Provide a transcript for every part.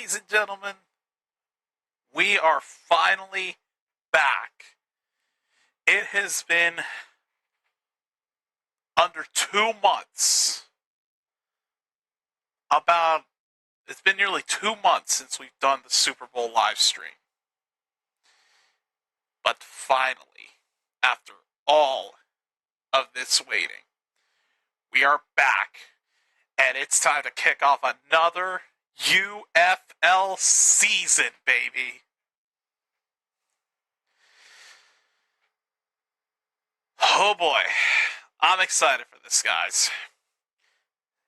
ladies and gentlemen, we are finally back. It has been under 2 months. It's been nearly 2 months since we've done the Super Bowl live stream. But finally, after all of this waiting, we are back. And it's time to kick off another UFL season, baby. Oh boy, I'm excited for this, guys.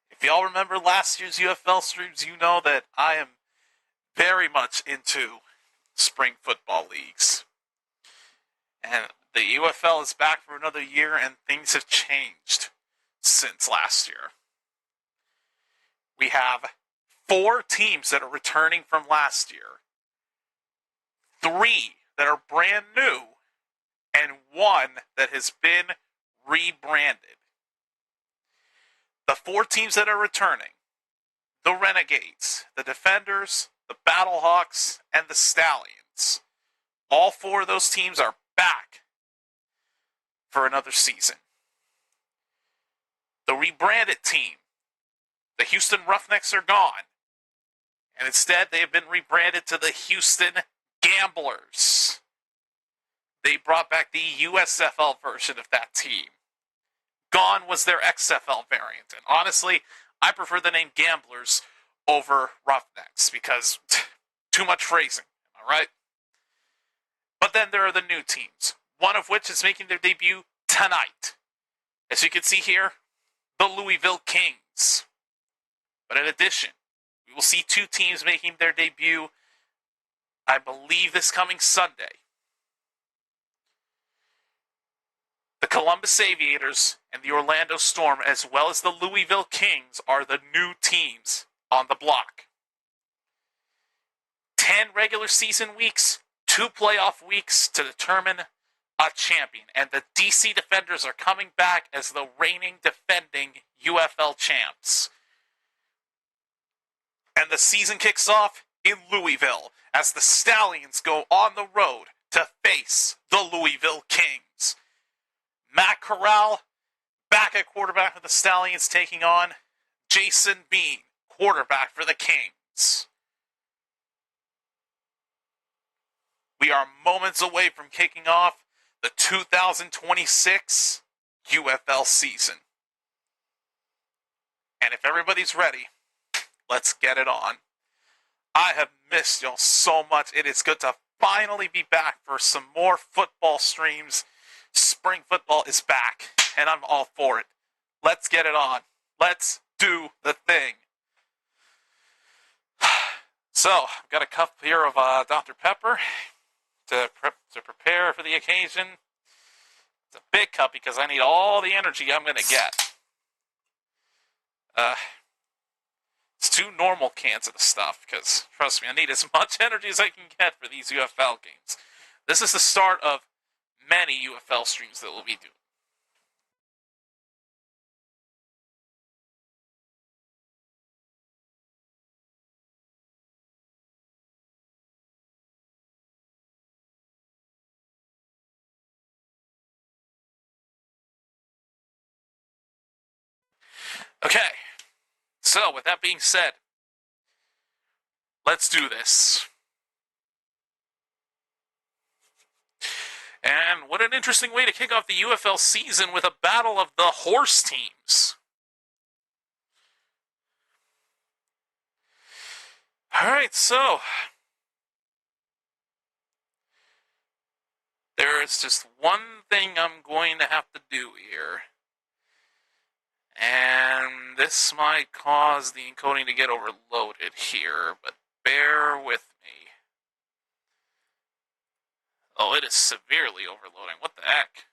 If y'all remember last year's UFL streams, you know that I am very much into spring football leagues. And the UFL is back for another year, and things have changed since last year. We have 4 teams that are returning from last year, 3 that are brand new, and 1 that has been rebranded. The 4 teams that are returning, the Renegades, the Defenders, the Battlehawks, and the Stallions. All 4 of those teams are back for another season. The rebranded team, the Houston Roughnecks, are gone. And instead, they have been rebranded to the Houston Gamblers. They brought back the USFL version of that team. Gone was their XFL variant. And honestly, I prefer the name Gamblers over Roughnecks because too much phrasing, am I right? But then there are the new teams, one of which is making their debut tonight. As you can see here, the Louisville Kings. But in addition, we will see 2 teams making their debut, I believe, this coming Sunday. The Columbus Aviators and the Orlando Storm, as well as the Louisville Kings, are the new teams on the block. 10 regular season weeks, 2 playoff weeks to determine a champion. And the DC Defenders are coming back as the reigning defending UFL champs. And the season kicks off in Louisville as the Stallions go on the road to face the Louisville Kings. Matt Corral, back at quarterback for the Stallions, taking on Jason Bean, quarterback for the Kings. We are moments away from kicking off the 2026 UFL season. And if everybody's ready, let's get it on. I have missed y'all so much. It is good to finally be back for some more football streams. Spring football is back, and I'm all for it. Let's get it on. Let's do the thing. So, I've got a cup here of Dr. Pepper to prepare for the occasion. It's a big cup because I need all the energy I'm going to get. It's 2 normal cans of the stuff because, trust me, I need as much energy as I can get for these UFL games. This is the start of many UFL streams that we'll be doing. Okay, so with that being said, let's do this. And what an interesting way to kick off the UFL season with a battle of the horse teams. Alright, so there is just one thing I'm going to have to do here. And this might cause the encoding to get overloaded here, but bear with me. Oh, it is severely overloading. What the heck?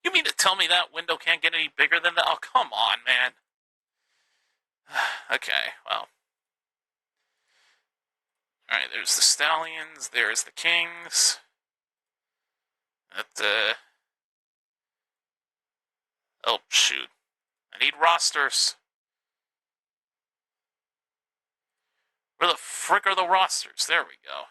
You mean to tell me that window can't get any bigger than that? Oh, come on, man. Okay, well. Alright, there's the Stallions, there's the Kings. Oh, shoot. I need rosters. Where the frick are the rosters? There we go.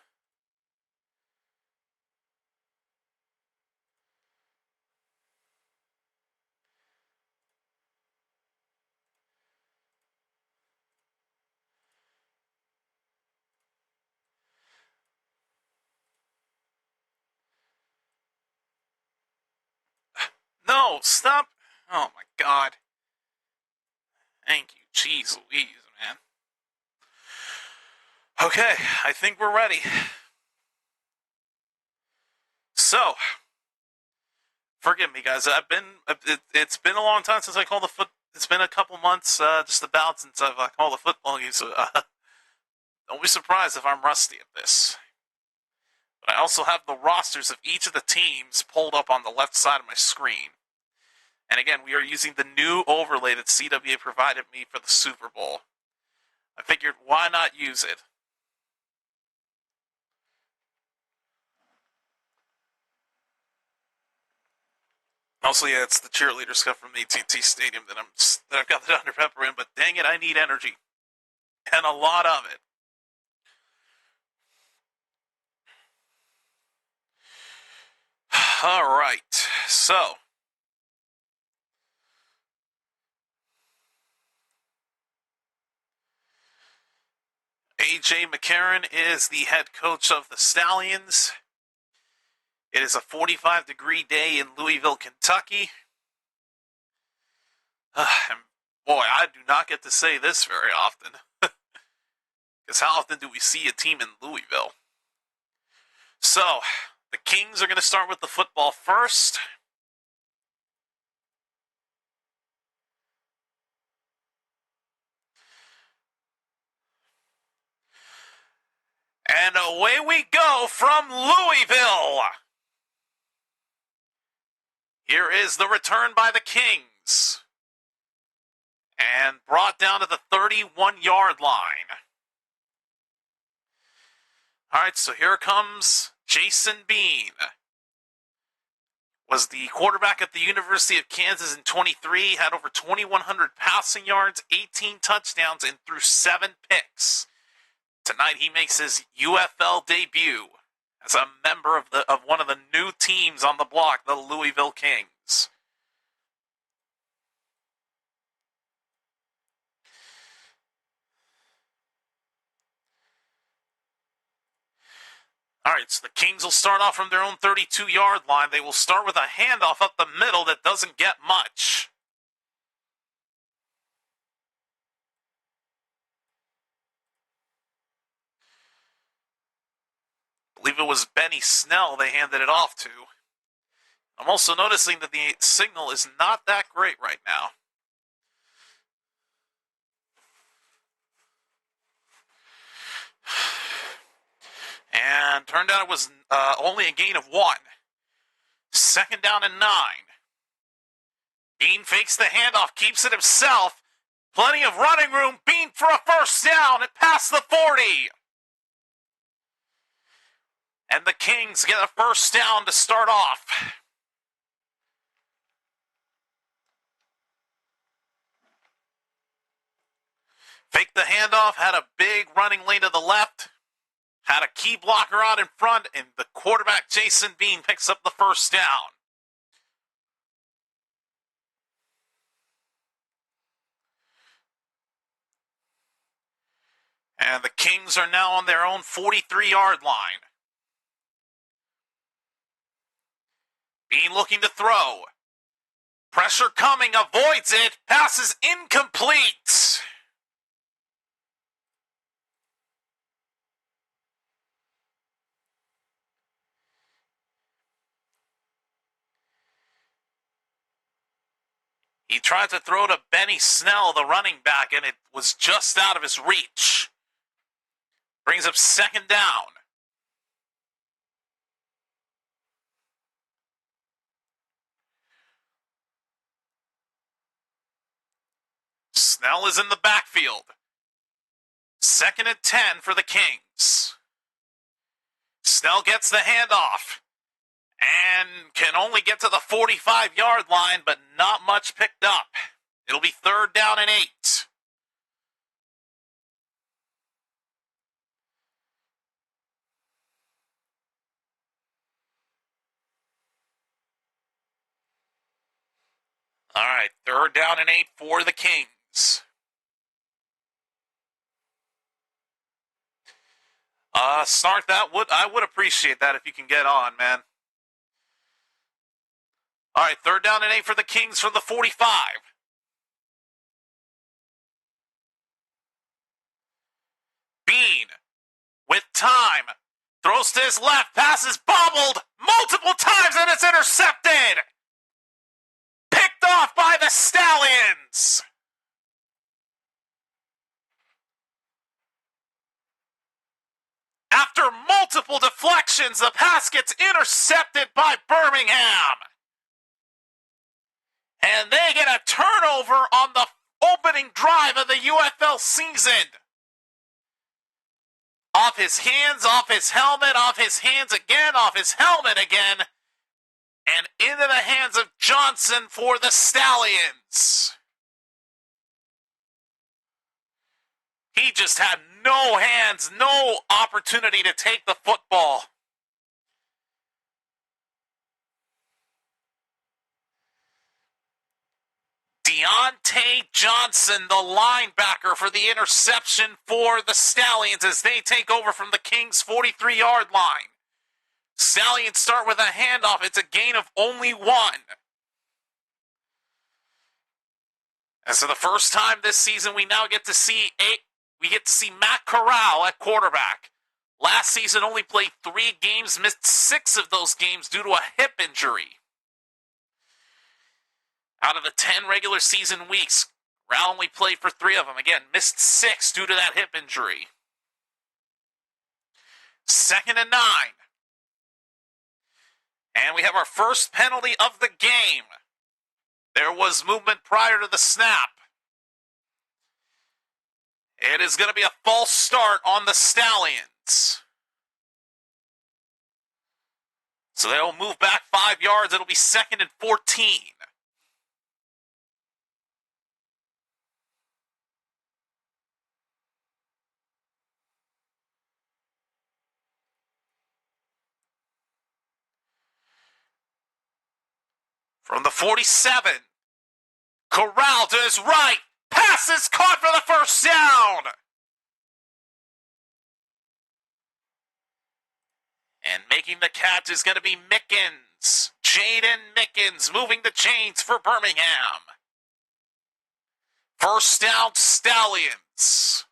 No, stop. Oh my god. Thank you. Jeez Louise, man. Okay, I think we're ready. So, forgive me, guys. It's been a long time since I called the foot. It's been a couple months, just about since I've called the football game. So, don't be surprised if I'm rusty at this. But I also have the rosters of each of the teams pulled up on the left side of my screen. And again, we are using the new overlay that CWA provided me for the Super Bowl. I figured, why not use it? Also, yeah, it's the cheerleader stuff from AT&T Stadium that I've got the Dr. Pepper in, but dang it, I need energy. And a lot of it. All right, so A.J. McCarron is the head coach of the Stallions. It is a 45-degree day in Louisville, Kentucky. And boy, I do not get to say this very often. Because how often do we see a team in Louisville? So, the Kings are going to start with the football first. And away we go from Louisville. Here is the return by the Kings. And brought down to the 31-yard line. All right, so here comes Jason Bean. Was the quarterback at the University of Kansas in 23, had over 2,100 passing yards, 18 touchdowns, and threw 7 picks. Tonight he makes his UFL debut as a member of one of the new teams on the block, the Louisville Kings. All right, so the Kings will start off from their own 32-yard line. They will start with a handoff up the middle that doesn't get much. I believe it was Benny Snell they handed it off to. I'm also noticing that the signal is not that great right now. And turned out it was only a gain of 1. Second down and 9. Bean fakes the handoff, keeps it himself. Plenty of running room. Bean for a first down and past the 40. And the Kings get a first down to start off. Faked the handoff, had a big running lane to the left. Had a key blocker out in front, and the quarterback, Jason Bean, picks up the first down. And the Kings are now on their own 43-yard line. Bean looking to throw. Pressure coming, avoids it. Pass is incomplete. He tried to throw to Benny Snell, the running back, and it was just out of his reach. Brings up second down. Snell is in the backfield. Second and 10 for the Kings. Snell gets the handoff and can only get to the 45-yard line, but not much picked up. It'll be 3rd down and 8. All right, 3rd down and 8 for the Kings. Snark, I would appreciate that if you can get on, man. All right, 3rd down and 8 for the Kings from the 45. Bean, with time, throws to his left, passes bobbled multiple times, and it's intercepted. Picked off by the Stallions. After multiple deflections, the pass gets intercepted by Birmingham. And they get a turnover on the opening drive of the UFL season. Off his hands, off his helmet, off his hands again, off his helmet again, and into the hands of Johnson for the Stallions. He just had no hands, no opportunity to take the football. Deontay Johnson, the linebacker, for the interception for the Stallions as they take over from the Kings' 43-yard line. Stallions start with a handoff. It's a gain of only 1. And so the first time this season, we now get to see Matt Corral at quarterback. Last season only played 3 games, missed 6 of those games due to a hip injury. Out of the 10 regular season weeks, Corral only played for 3 of them. Again, missed 6 due to that hip injury. 2nd and 9. And we have our first penalty of the game. There was movement prior to the snap. It is going to be a false start on the Stallions. So they'll move back 5 yards. It'll be 2nd and 14. From the 47, Corral to his right. Pass is caught for the first down. And making the catch is going to be Mickens. Jaden Mickens moving the chains for Birmingham. First down, Stallions.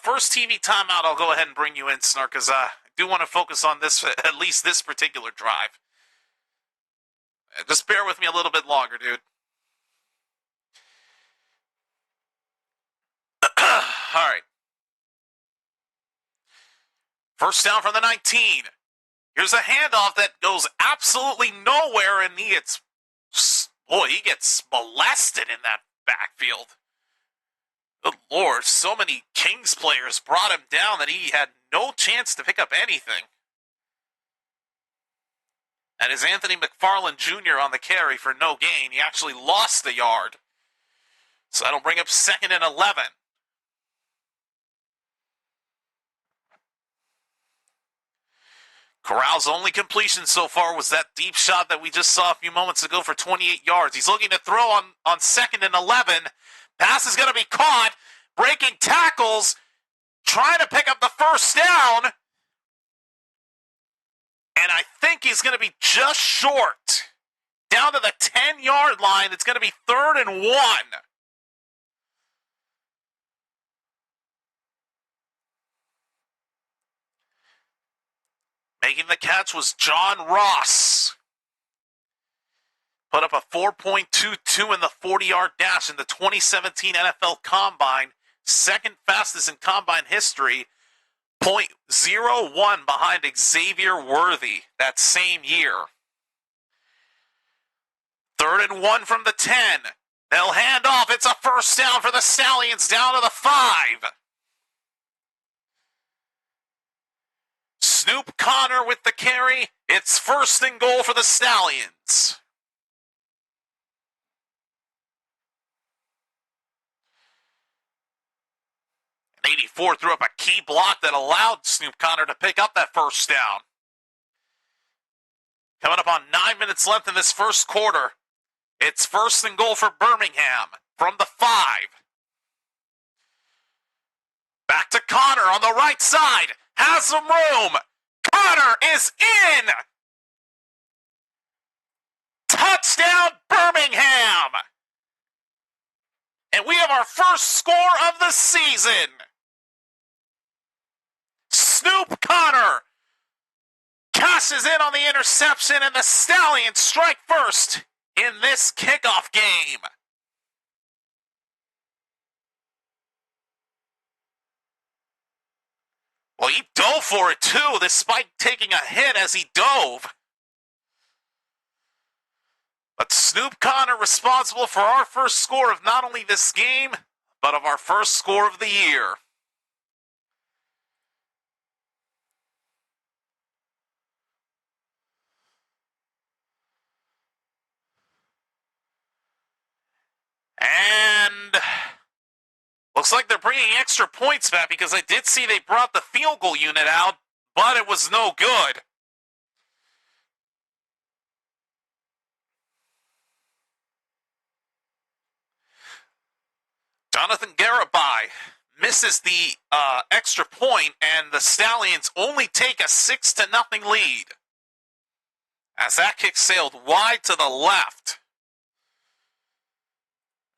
First TV timeout, I'll go ahead and bring you in, Snark, because I do want to focus on this, at least this particular drive. Just bear with me a little bit longer, dude. All right. First down from the 19. Here's a handoff that goes absolutely nowhere, and he gets molested in that backfield. Good Lord, so many Kings players brought him down that he had no chance to pick up anything. That is Anthony McFarland Jr. on the carry for no gain. He actually lost the yard. So that'll bring up 2nd and 11. Corral's only completion so far was that deep shot that we just saw a few moments ago for 28 yards. He's looking to throw on 2nd and 11. Pass is going to be caught. Breaking tackles. Trying to pick up the first down. And I think he's going to be just short. Down to the 10-yard line. It's going to be 3rd and 1. Making the catch was John Ross. Put up a 4.22 in the 40-yard dash in the 2017 NFL Combine. 2nd fastest in Combine history. 0.01 behind Xavier Worthy that same year. 3rd and 1 from the 10. They'll hand off. It's a first down for the Stallions down to the 5. Snoop Connor with the carry. It's 1st and goal for the Stallions. 84 threw up a key block that allowed Snoop Connor to pick up that first down. Coming up on 9 minutes left in this first quarter. It's 1st and goal for Birmingham from the 5. Back to Connor on the right side. Has some room. Connor is in. Touchdown, Birmingham. And we have our first score of the season. Snoop Connor cashes in on the interception, and the Stallions strike first in this kickoff game. Well, he dove for it too, despite taking a hit as he dove. But Snoop Connor responsible for our first score of not only this game, but of our first score of the year. And looks like they're bringing extra points back, because I did see they brought the field goal unit out, but it was no good. Jonathan Garibay misses the extra point, and the Stallions only take a 6-0 lead. As that kick sailed wide to the left.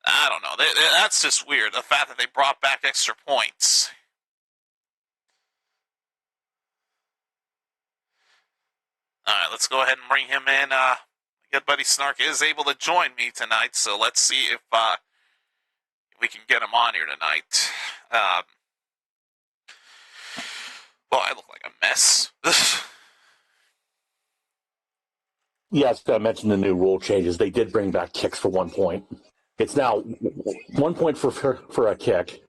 I don't know. That's just weird, the fact that they brought back extra points. All right, let's go ahead and bring him in. Good buddy Snark is able to join me tonight, so let's see if we can get him on here tonight. Well, I look like a mess. Yes, I mentioned the new rule changes. They did bring back kicks for 1 point. It's now 1 point for a kick.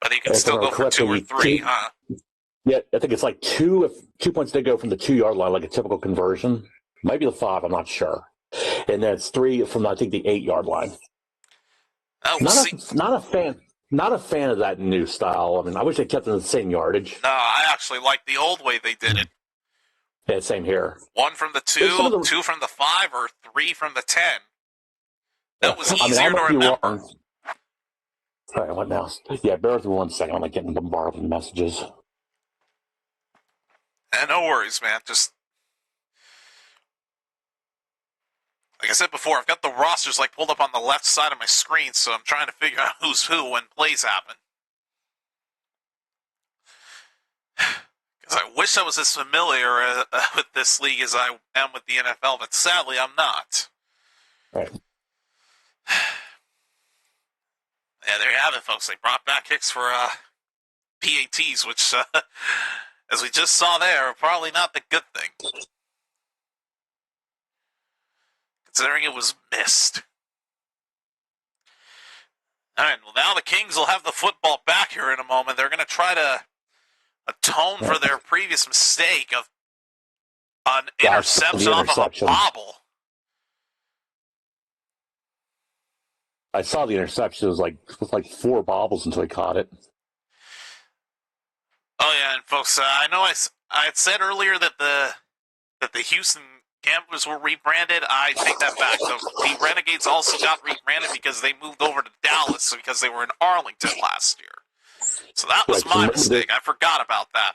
But you can still go for 2 or 3, huh? Yeah, I think it's like 2 if 2 points did go from the 2-yard line, like a typical conversion. Maybe the 5, I'm not sure. And then it's 3 from, I think, the 8-yard line. Not a fan of that new style. I mean, I wish they kept it in the same yardage. No, I actually like the old way they did it. Yeah, same here. 1 from the 2, 2 from the 5, or 3 from the 10. That was easier to remember. All right, what now? Yeah, bear with me 1 second. I'm like getting bombarded with messages. No worries, man. Just like I said before, I've got the rosters like pulled up on the left side of my screen, so I'm trying to figure out who's who when plays happen. Because I wish I was as familiar with this league as I am with the NFL, but sadly I'm not. Right. Yeah, there you have it, folks. They brought back kicks for PATs, which, as we just saw there, are probably not the good thing. Considering it was missed. All right, well, now the Kings will have the football back here in a moment. They're going to try to atone for their previous mistake of an interception off of a bobble. I saw the interception. It was like 4 bobbles until he caught it. Oh yeah, and folks, I know I had said earlier that the Houston Gamblers were rebranded. I take that back. The Renegades also got rebranded because they moved over to Dallas because they were in Arlington last year. So that was my mistake. I forgot about that.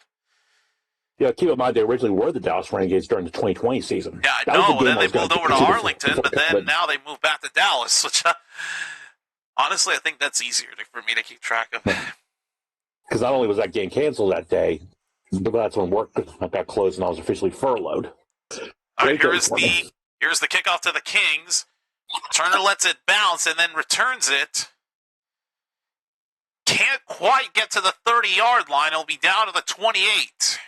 Yeah, keep in mind they originally were the Dallas Renegades during the 2020 season. Yeah, I know. Then they moved over to Arlington, but then now they moved back to Dallas, which honestly I think that's easier for me to keep track of. Because not only was that game canceled that day, but that's when work got closed and I was officially furloughed. All right, here's the kickoff to the Kings. Turner lets it bounce and then returns it. Can't quite get to the 30-yard line. It'll be down to the 28.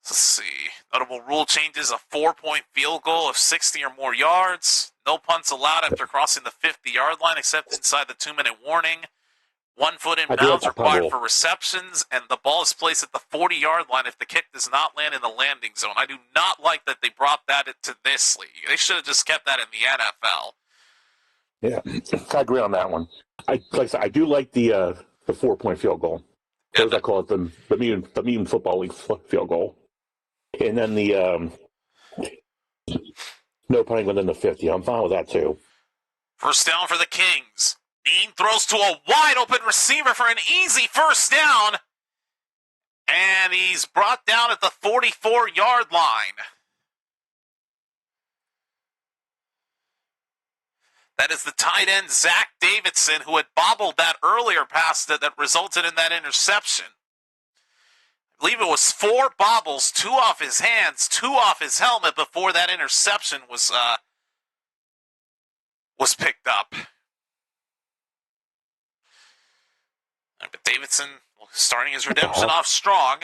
Let's see. Notable rule changes: a 4-point field goal of 60 or more yards. No punts allowed after crossing the 50-yard line except inside the 2-minute warning. 1 foot in bounds required for receptions, and the ball is placed at the 40-yard line if the kick does not land in the landing zone. I do not like that they brought that into this league. They should have just kept that in the NFL. Yeah, I agree on that one. I do like the 4-point field goal. Yeah, I call it the Mutant Football League field goal. And then the no punting within the 50. I'm fine with that too. first down for the Kings. Bean throws to a wide open receiver for an easy first down. And he's brought down at the 44-yard line. That is the tight end, Zach Davidson, who had bobbled that earlier pass that resulted in that interception. I believe it was 4 bobbles, 2 off his hands, 2 off his helmet before that interception was picked up. But Davidson, starting his redemption off strong,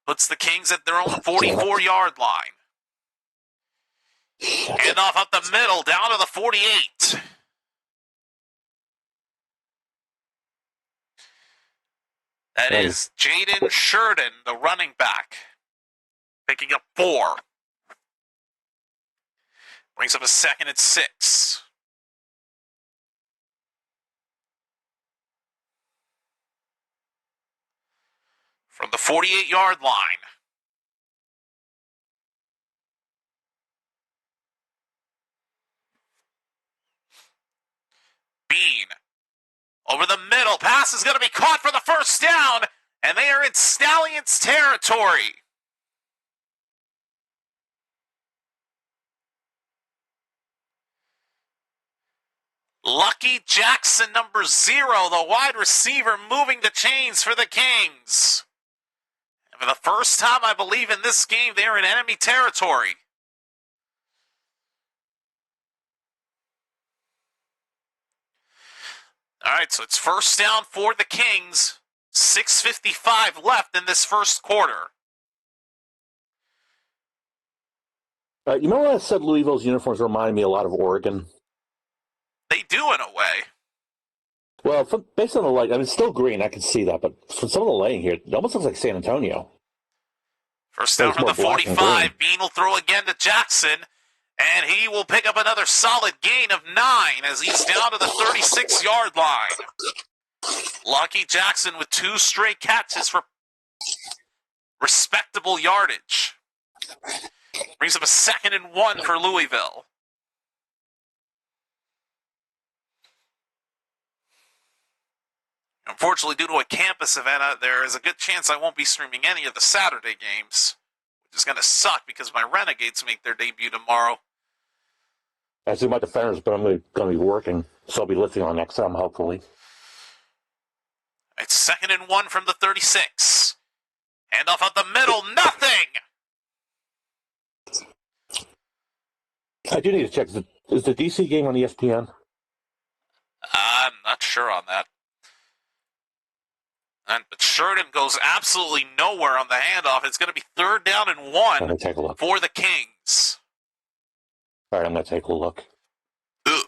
puts the Kings at their own 44-yard line. Handoff up the middle, down to the 48. That is Jaden Sheridan, the running back, picking up 4. Brings up a 2nd and 6. From the 48-yard line. Bean. Over the middle. Pass is going to be caught for the first down. And they are in Stallions territory. Lucky Jackson, number 0, the wide receiver, moving the chains for the Kings. And for the first time, I believe, in this game, they're in enemy territory. All right, so it's first down for the Kings. 6:55 left in this first quarter. You know what I said? Louisville's uniforms remind me a lot of Oregon. They do, in a way. Well, based on the light, I mean, it's still green. I can see that, but from some of the lighting here, it almost looks like San Antonio. First down from the 45. Bean will throw again to Jackson, and he will pick up another solid gain of 9 as he's down to the 36-yard line. Lucky Jackson with 2 straight catches for respectable yardage. Brings up a 2nd and 1 for Louisville. Unfortunately, due to a campus event, there is a good chance I won't be streaming any of the Saturday games, which is going to suck because my Renegades make their debut tomorrow. I see my defenders, but I'm going to be working, so I'll be lifting on next time, hopefully. It's 2nd and 1 from the 36. Handoff up the middle, nothing! I do need to check. Is the DC game on ESPN? I'm not sure on that. But Sheridan goes absolutely nowhere on the handoff. It's going to be 3rd down and 1 take a look. For the Kings. All right, I'm going to take a look. Ugh.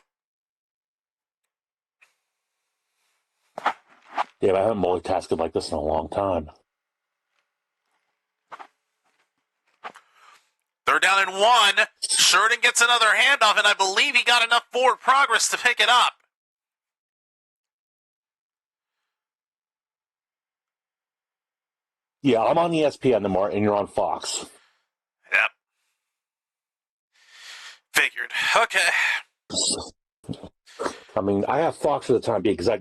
Yeah, but I haven't multitasking like this in a long time. 3rd down and 1. Sheridan gets another handoff, and I believe he got enough forward progress to pick it up. Yeah, I'm on ESPN tomorrow, and you're on Fox. Yep. Figured. Okay. I mean, I have Fox for the time being because I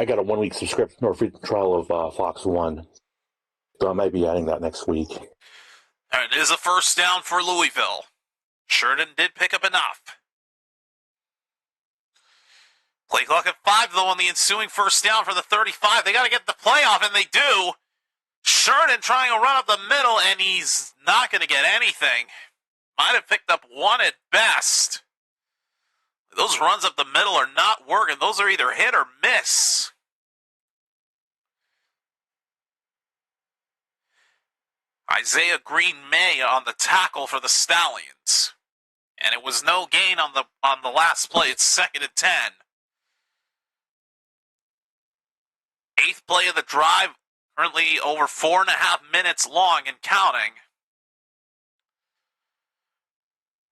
got a 1-week subscription or free trial of Fox One. So I might be adding that next week. All right, it is a first down for Louisville. Sheridan did pick up enough. Play clock at 5, though, on the ensuing first down for the 35. They got to get the playoff, and they do. Sheridan trying to run up the middle, and he's not going to get anything. Might have picked up 1 at best. Those runs up the middle are not working. Those are either hit or miss. Isaiah Green-May on the tackle for the Stallions. And it was no gain on the last play. It's 2nd and 10. 8th play of the drive. Currently over 4.5 minutes long and counting.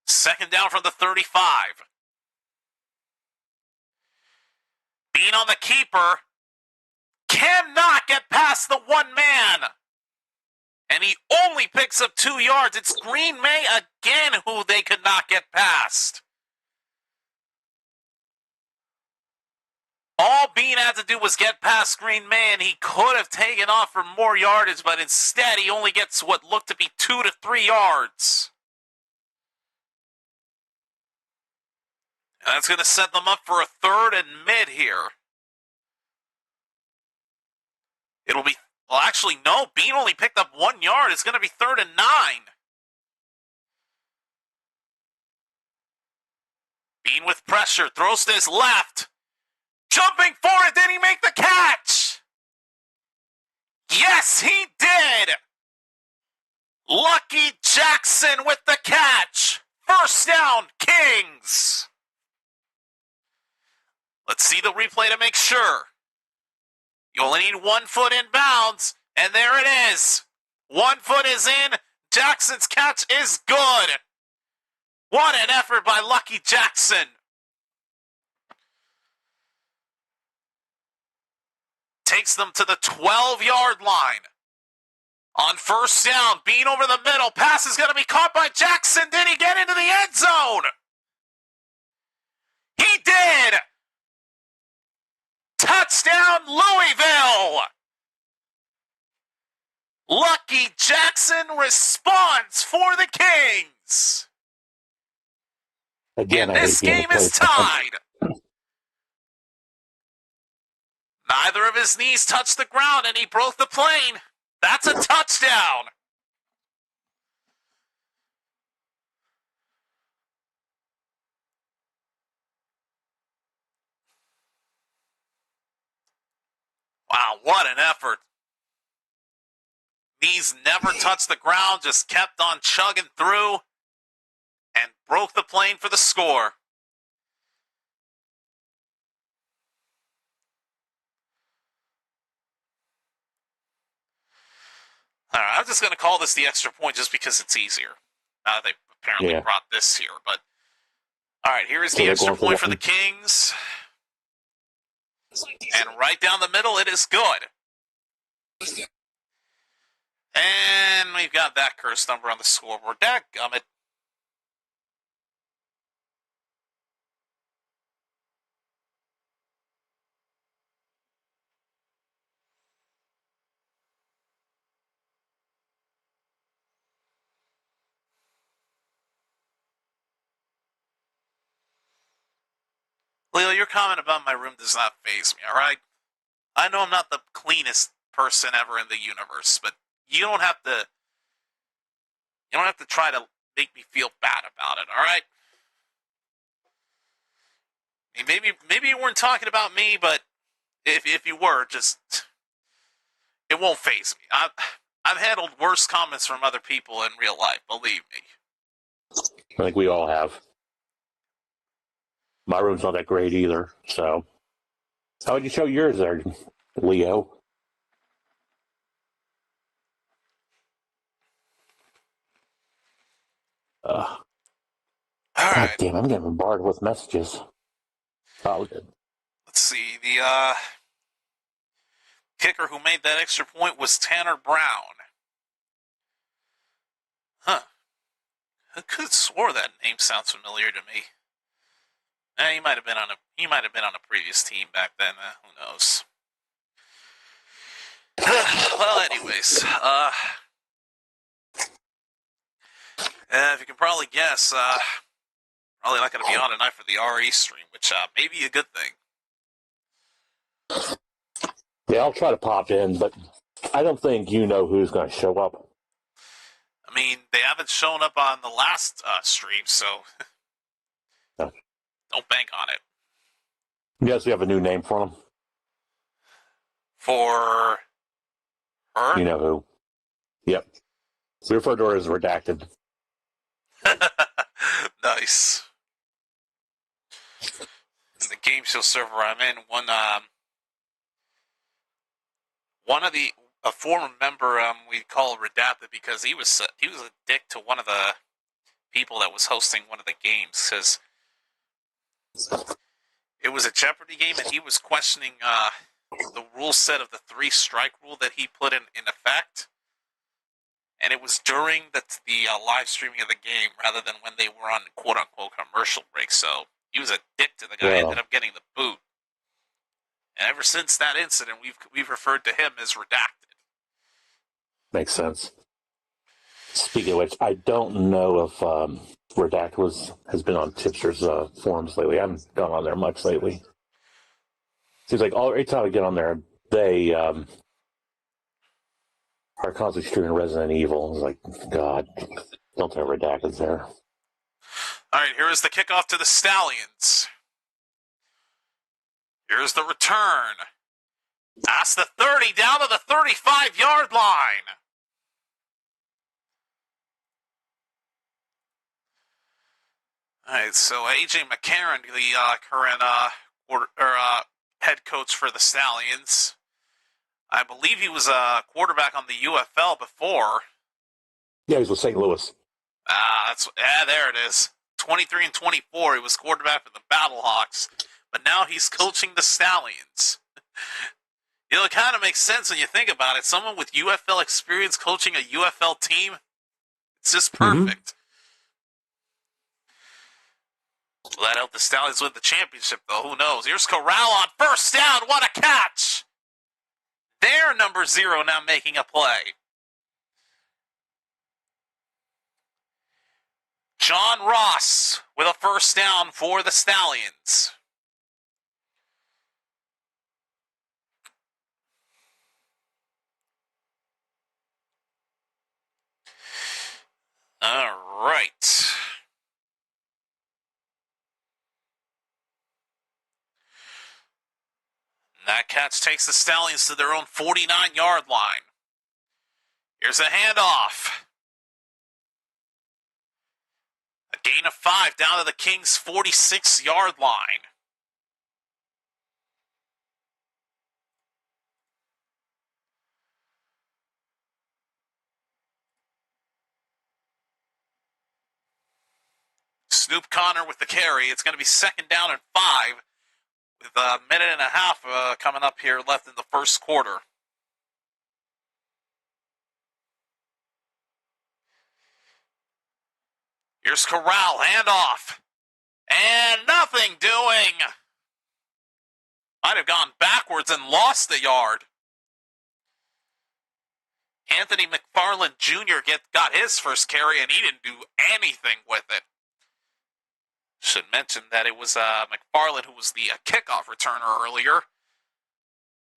2nd down from the 35. Bean Bean on the keeper. Cannot get past the one man. And he only picks up 2 yards. It's Green May again who they could not get past. All Bean had to do was get past Green May, and he could have taken off for more yardage, but instead he only gets what looked to be 2 to 3 yards. And that's going to set them up for a 3rd and mid here. It'll be, well, actually, no. Bean only picked up 1 yard. It's going to be 3rd and 9. Bean with pressure, throws to his left. Jumping for it, did he make the catch? Yes, he did. Lucky Jackson with the catch. 1st down, Kings. Let's see the replay to make sure. You only need 1 foot in bounds, and there it is. 1 foot is in. Jackson's catch is good. What an effort by Lucky Jackson. Takes them to the 12-yard line. On 1st down, Bean over the middle. Pass is going to be caught by Jackson. Did he get into the end zone? He did. Touchdown, Louisville. Lucky Jackson responds for the Kings. Again, and this game is tied. Neither of his knees touched the ground, and he broke the plane. That's a touchdown. Wow, what an effort. Knees never touched the ground, just kept on chugging through and broke the plane for the score. All right, I'm just going to call this the extra point just because it's easier. They apparently brought this here, but all right, here is the extra point for the Kings. And right down the middle, it is good. And we've got that curse number on the scoreboard. Dadgummit. Leo, your comment about my room does not faze me, all right? I know I'm not the cleanest person ever in the universe, but you don't have to try to make me feel bad about it, all right? I mean, maybe you weren't talking about me, but if you were, just it won't faze me. I've handled worse comments from other people in real life, believe me. I think we all have. My room's not that great either, so. How would you show yours there, Leo? All right. God damn, I'm getting bombarded with messages. Oh, good. Let's see. The kicker who made that extra point was Tanner Brown. Huh. I could have swore that name sounds familiar to me. He might have been on a previous team back then. Who knows? Well, anyways, if you can probably guess, probably not going to be on tonight for the RE stream, which may be a good thing. Yeah, I'll try to pop in, but I don't think you know who's going to show up. I mean, they haven't shown up on the last stream, so No. Don't bank on it. Yes, we have a new name for them. For her? You know who. Yep. We refer to her as Redacted. Nice. In the game show server I'm in, a former member we call Redacted because he was a dick to one of the people that was hosting one of the games, because It was a Jeopardy game, and he was questioning the rule set of the 3-strike rule that he put in effect. And it was during the live streaming of the game rather than when they were on quote-unquote commercial break. So he was a dick to the guy, ended up getting the boot. And ever since that incident, we've referred to him as redacted. Makes sense. Speaking of which, I don't know if Redact has been on Tipster's forums lately. I haven't gone on there much lately. Seems like every time I get on there, they are constantly streaming Resident Evil. It's like, God, don't tell Redact is there. All right, here is the kickoff to the Stallions. Here's the return. Past the 30, down to the 35-yard line. All right, so A.J. McCarron, the current head coach for the Stallions, I believe he was a quarterback on the UFL before. Yeah, he was with St. Louis. There it is. 23 and 24, he was quarterback for the Battlehawks, but now he's coaching the Stallions. It kind of makes sense when you think about it. Someone with UFL experience coaching a UFL team, it's just perfect. Will that help the Stallions win the championship, though? Who knows? Here's Corral on first down. What a catch! Their number 0 now making a play. John Ross with a first down for the Stallions. All right. That catch takes the Stallions to their own 49-yard line. Here's a handoff. A gain of 5 down to the Kings' 46-yard line. Snoop Connor with the carry. It's going to be second down and 5 with a minute and a half coming up here left in the first quarter. Here's Corral, handoff. And nothing doing. Might have gone backwards and lost the yard. Anthony McFarland Jr. got his first carry, and he didn't do anything with it. Should mention that it was McFarland who was the kickoff returner earlier.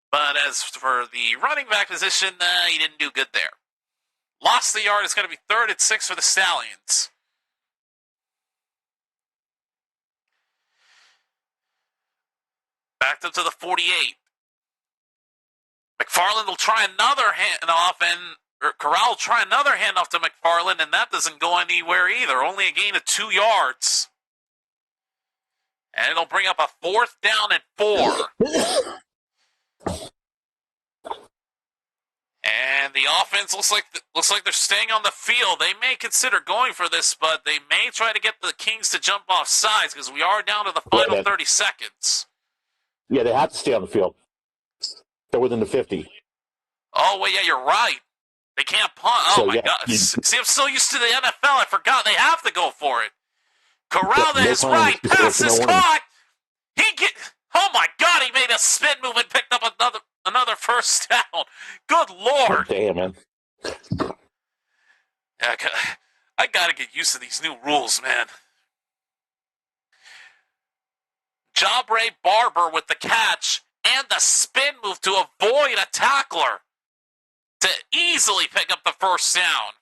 But as for the running back position, he didn't do good there. Lost the yard. It's going to be 3rd and 6 for the Stallions. Backed up to the 48. McFarland will try another handoff, and Corral will try another handoff to McFarland, and that doesn't go anywhere either. Only a gain of 2 yards. And it'll bring up a 4th down and 4. And the offense looks like they're staying on the field. They may consider going for this, but they may try to get the Kings to jump off sides because we are down to the final 30 seconds. Yeah, they have to stay on the field. They're within the 50. Oh, wait, yeah, you're right. They can't punt. Oh, my God. See, I'm so used to the NFL, I forgot they have to go for it. Corral is right. Pass is caught. Oh, my God, he made a spin move and picked up another first down. Good Lord. Oh, damn, man. Yeah, I got to get used to these new rules, man. Jabre Barber with the catch and the spin move to avoid a tackler to easily pick up the first down.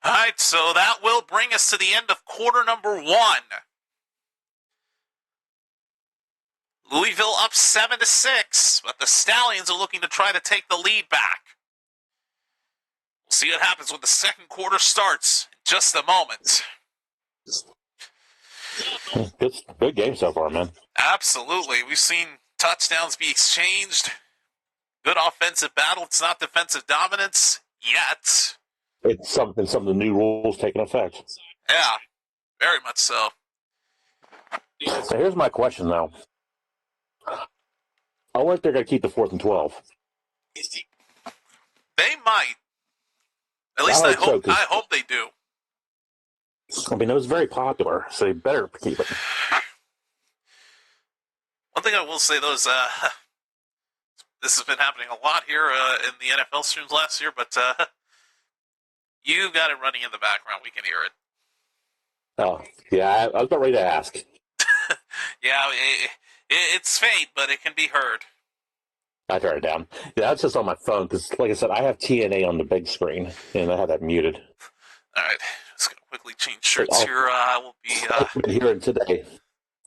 All right, so that will bring us to the end of quarter number 1. Louisville up 7-6, but the Stallions are looking to try to take the lead back. We'll see what happens when the second quarter starts in just a moment. Good game so far, man. Absolutely. We've seen touchdowns be exchanged. good offensive battle. It's not defensive dominance yet. It's something. Some of the new rules taking effect. Yeah, very much so. So here's my question, though. I wonder if they're going to keep the 4th and 12. They might. At least I hope. So, I hope they do. I mean, it was very popular, so they better keep it. One thing I will say, though, is this has been happening a lot here in the NFL streams last year, but you got it running in the background. We can hear it. Oh, yeah, I was about ready to ask. Yeah, it's faint, but it can be heard. I turned it down. Yeah, that's just on my phone because, like I said, I have TNA on the big screen, and I have that muted. All right, just going to quickly change shirts here. We'll be... I've been hearing today.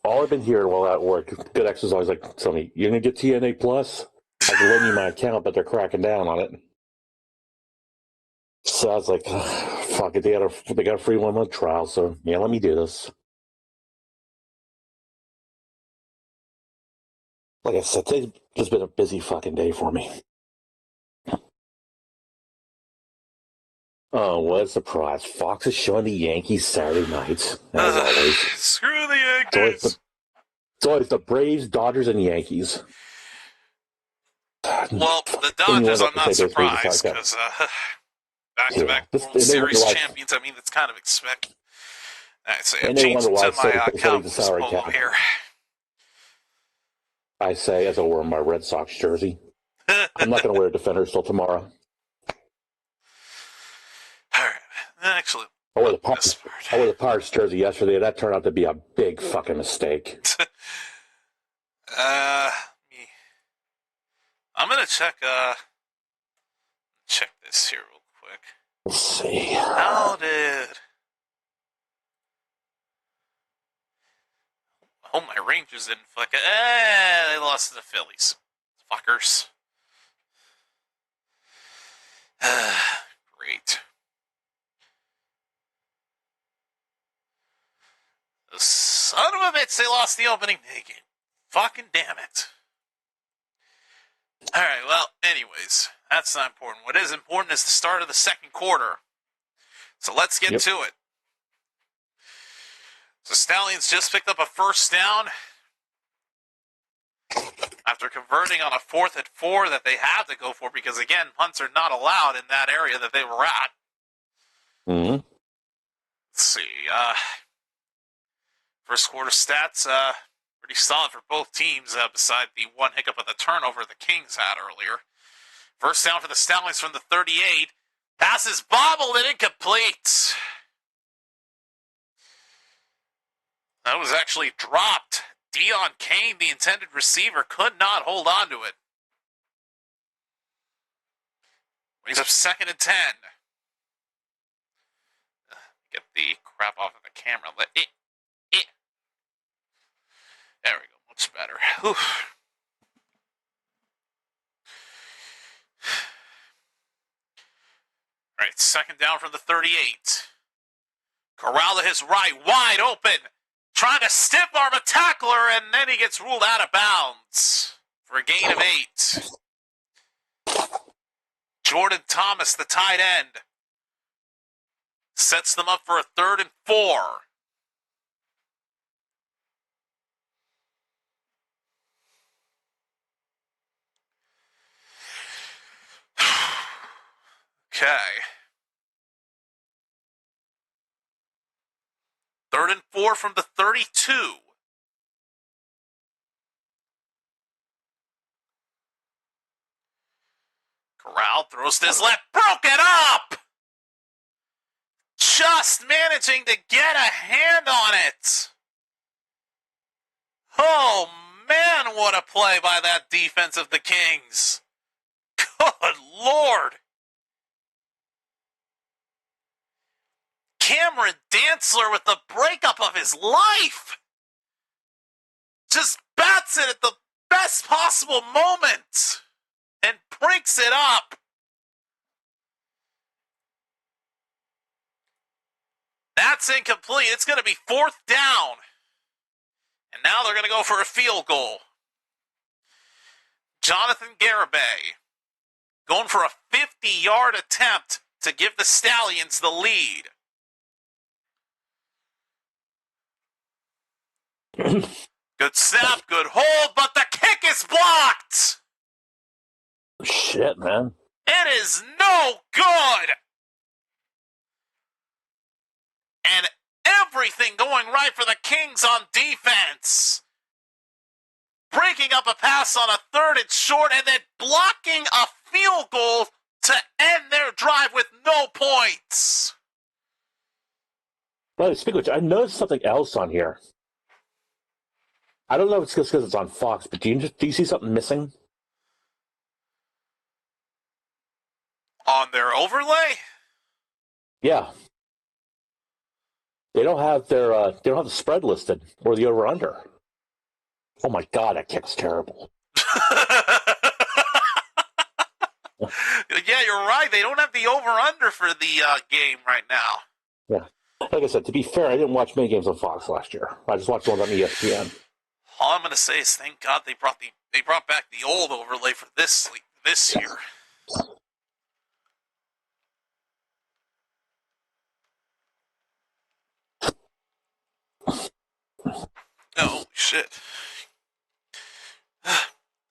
All I've been hearing while at work, Good X is always like, tell me, you're going to get TNA Plus? I can lend you my account, but they're cracking down on it. So I was like, fuck it, they got a free 1-month trial, so yeah, let me do this. Like I said, today's just been a busy fucking day for me. Oh, what a surprise. Fox is showing the Yankees Saturday nights, as always. Screw the Yankees! It's always the Braves, Dodgers, and Yankees. Well, the Dodgers, I'm not surprised, because back-to-back World Series champions, I mean, it's kind of expected. All right, so I'm changing to my Cowboys polo here. I say, as I wear my Red Sox jersey. I'm not going to wear Defenders till tomorrow. All right. Actually, I wore the Pirates jersey yesterday. That turned out to be a big fucking mistake. I'm going to check this here real quick. Let's see. How did... Oh, my Rangers didn't fuck it. They lost to the Phillies. Fuckers. Great. The son of a bitch, they lost the opening day game. Fucking damn it. Alright, well, anyways, that's not important. What is important is the start of the second quarter. So let's get to it. So Stallions just picked up a first down after converting on a 4th and 4 that they had to go for because, again, punts are not allowed in that area that they were at. Mm-hmm. Let's see. First quarter stats, pretty solid for both teams, beside the one hiccup of the turnover the Kings had earlier. First down for the Stallions from the 38. Passes bobbled and incomplete. That was actually dropped. Dion Kane, the intended receiver, could not hold on to it. Brings up 2nd and 10. Get the crap off of the camera. There we go. Much better. Whew. All right, 2nd down from the 38. Corral to his right, wide open. Trying to stiff arm a tackler, and then he gets ruled out of bounds for a gain of 8. Jordan Thomas, the tight end, sets them up for a 3rd and 4. Okay. 3rd and 4 from the 32. Corral throws to his left, broken up! Just managing to get a hand on it. Oh, man, what a play by that defense of the Kings. Good Lord. Cameron Dantzler with the breakup of his life. Just bats it at the best possible moment and breaks it up. That's incomplete. It's going to be 4th down. And now they're going to go for a field goal. Jonathan Garibay going for a 50-yard attempt to give the Stallions the lead. Good snap, good hold, but the kick is blocked. Shit, man. It is no good. And everything going right for the Kings on defense. Breaking up a pass on a 3rd and short, and then blocking a field goal to end their drive with no points. Well, speaking of which, I noticed something else on here. I don't know if it's just because it's on Fox, but do you see something missing? On their overlay? Yeah. They don't have the spread listed or the over under. Oh my god, that kick's terrible. Yeah, you're right. They don't have the over-under for the game right now. Yeah. Like I said, to be fair, I didn't watch many games on Fox last year. I just watched ones on ESPN. All I'm going to say is thank God they brought back the old overlay for this year. Oh, shit.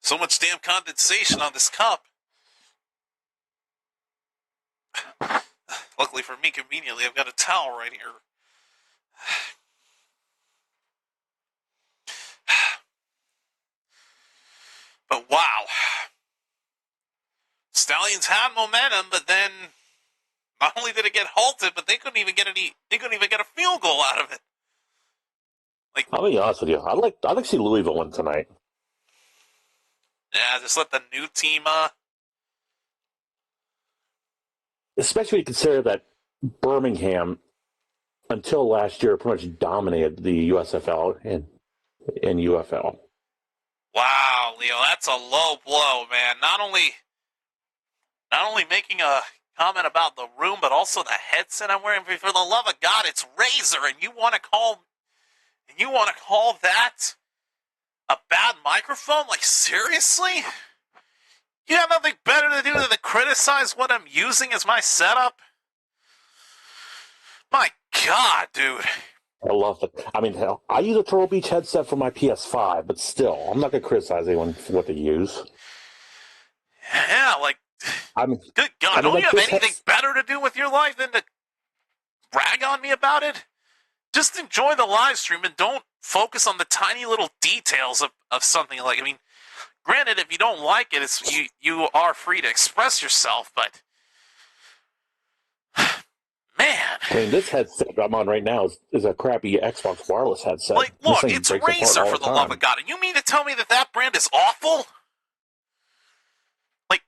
So much damn condensation on this cup. Luckily for me, conveniently, I've got a towel right here. But wow. Stallions had momentum, but then not only did it get halted, but they couldn't even get a field goal out of it. Like, I'll be honest with you. I'd like to see Louisville win tonight. Yeah, just let the new team Especially when you consider that Birmingham, until last year, pretty much dominated the USFL and UFL. Wow, Leo, that's a low blow, man. Not only making a comment about the room, but also the headset I'm wearing. For the love of God, it's Razer, and you want to call that a bad microphone? Like, seriously? You have nothing better to do than to criticize what I'm using as my setup? My God, dude. I love it. I mean, hell, I use a Turtle Beach headset for my PS5, but still, I'm not going to criticize anyone for what they use. Yeah, like, good God, don't you have anything better to do with your life than to brag on me about it? Just enjoy the live stream and don't focus on the tiny little details of something like, I mean, granted, if you don't like it, you are free to express yourself, but man. I mean, this headset I'm on right now is a crappy Xbox wireless headset. Like, look, it's Razer, for the love of God. And you mean to tell me that brand is awful? Like,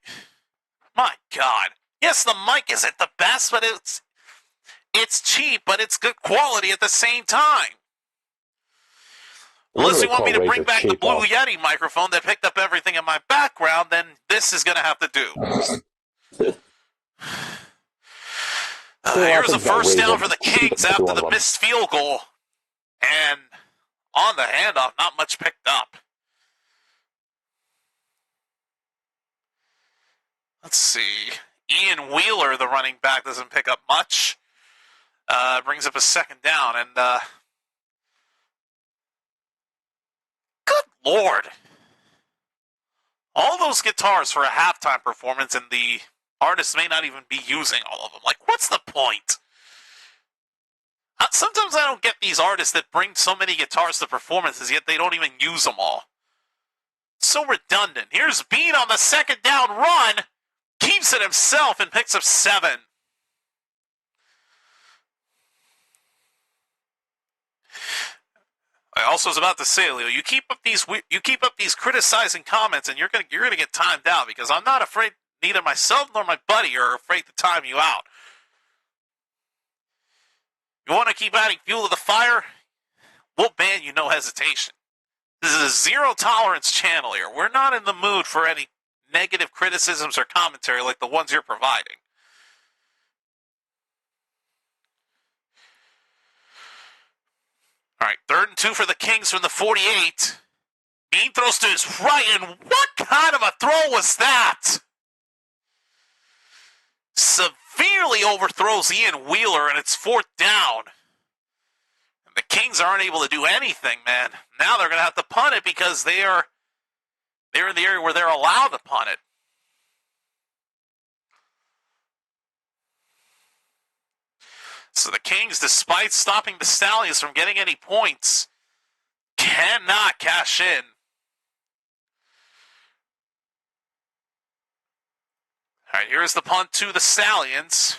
my God. Yes, the mic isn't the best, but it's cheap, but it's good quality at the same time. Unless you want me to bring back the Blue Yeti microphone that picked up everything in my background, then this is going to have to do. Here's a first down for the Kings after the missed field goal. And on the handoff, not much picked up. Let's see. Ian Wheeler, the running back, doesn't pick up much. Brings up a second down. And good Lord. All those guitars for a halftime performance, and the artists may not even be using all of them. Like, what's the point? Sometimes I don't get these artists that bring so many guitars to performances, yet they don't even use them all. It's so redundant. Here's Bean on the second down run. Keeps it himself and picks up 7. I also was about to say, Leo, you keep up these criticizing comments, and you're gonna get timed out, because I'm not afraid. Neither myself nor my buddy are afraid to time you out. You want to keep adding fuel to the fire? We'll ban you, no hesitation. This is a zero-tolerance channel here. We're not in the mood for any negative criticisms or commentary like the ones you're providing. All right, 3rd and 2 for the Kings from the 48. Bean throws to his right, and what kind of a throw was that? severely overthrows Ian Wheeler, and it's 4th down. And the Kings aren't able to do anything, man. Now they're going to have to punt it because they're in the area where they're allowed to punt it. So the Kings, despite stopping the Stallions from getting any points, cannot cash in. All right, here's the punt to the Stallions.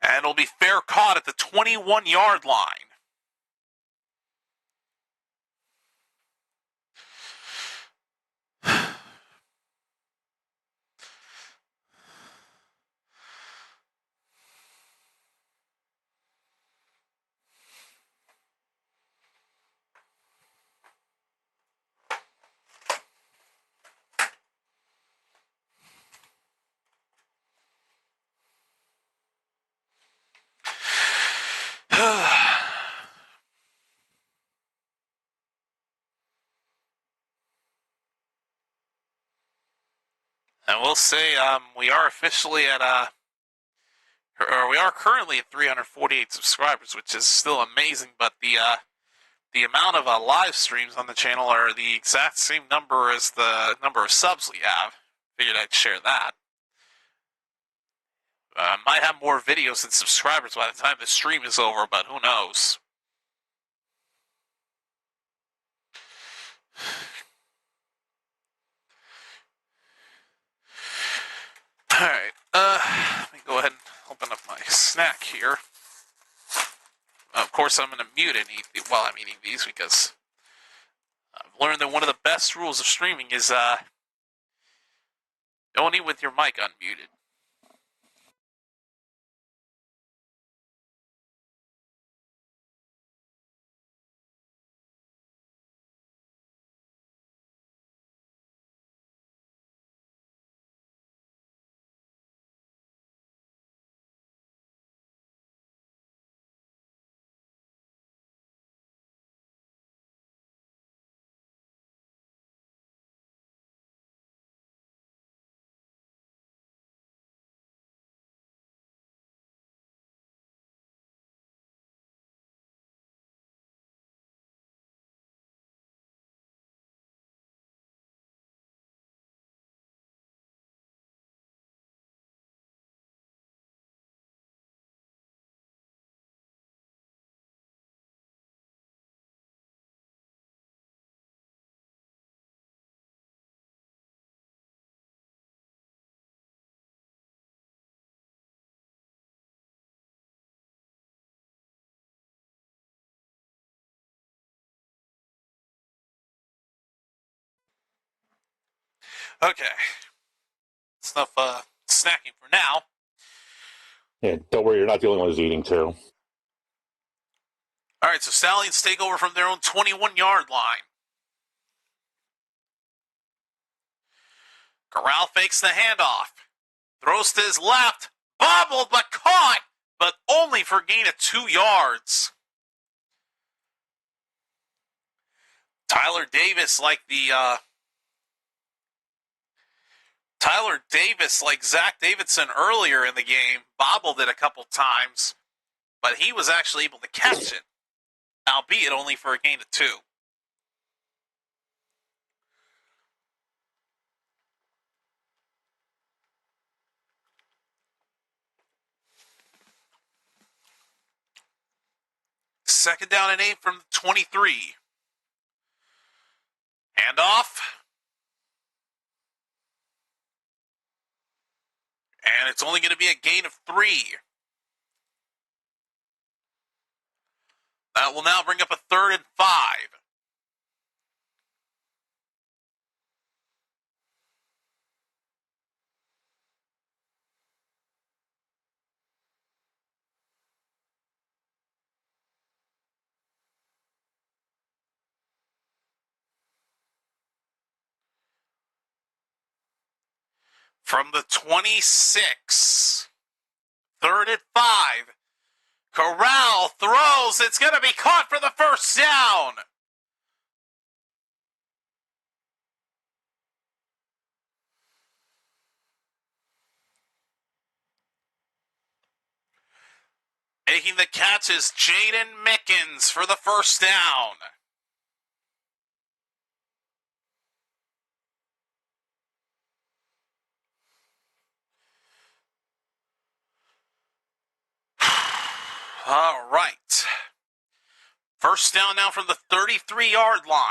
And it'll be fair caught at the 21-yard line. And we'll say we are officially at or we are currently at 348 subscribers, which is still amazing. But the amount of live streams on the channel are the exact same number as the number of subs we have. Figured I'd share that. Might have more videos than subscribers by the time the stream is over, but who knows? Alright, let me go ahead and open up my snack here. Of course, I'm going to mute it while I'm eating these because I've learned that one of the best rules of streaming is don't eat with your mic unmuted. Okay. Enough snacking for now. Yeah, don't worry, you're not the only one who's eating too. All right, so Stallions take over from their own 21-yard line. Corral fakes the handoff. Throws to his left. Bobbled but caught, but only for a gain of 2 yards. Tyler Davis, like Zach Davidson earlier in the game, bobbled it a couple times, but he was actually able to catch it, albeit only for a gain of 2. Second down and 8 from the 23. Handoff. And it's only going to be a gain of 3. That will now bring up a 3rd and 5. From the 26. 3rd and 5. Corral throws. It's going to be caught for the first down. Making the catch is Jaden Mickens for the first down. All right. First down now from the 33-yard line.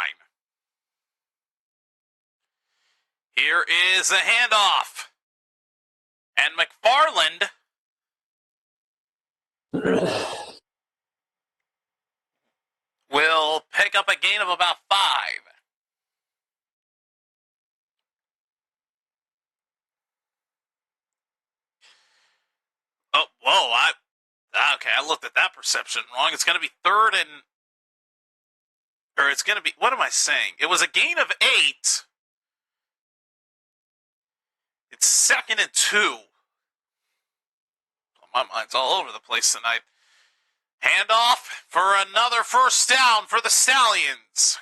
Here is a handoff. And McFarland will pick up a gain of about 5. Oh, whoa, I looked at that perception wrong. It's going to be it's going to be, what am I saying? It was a gain of 8. It's 2nd and 2. My mind's all over the place tonight. Handoff for another first down for the Stallions.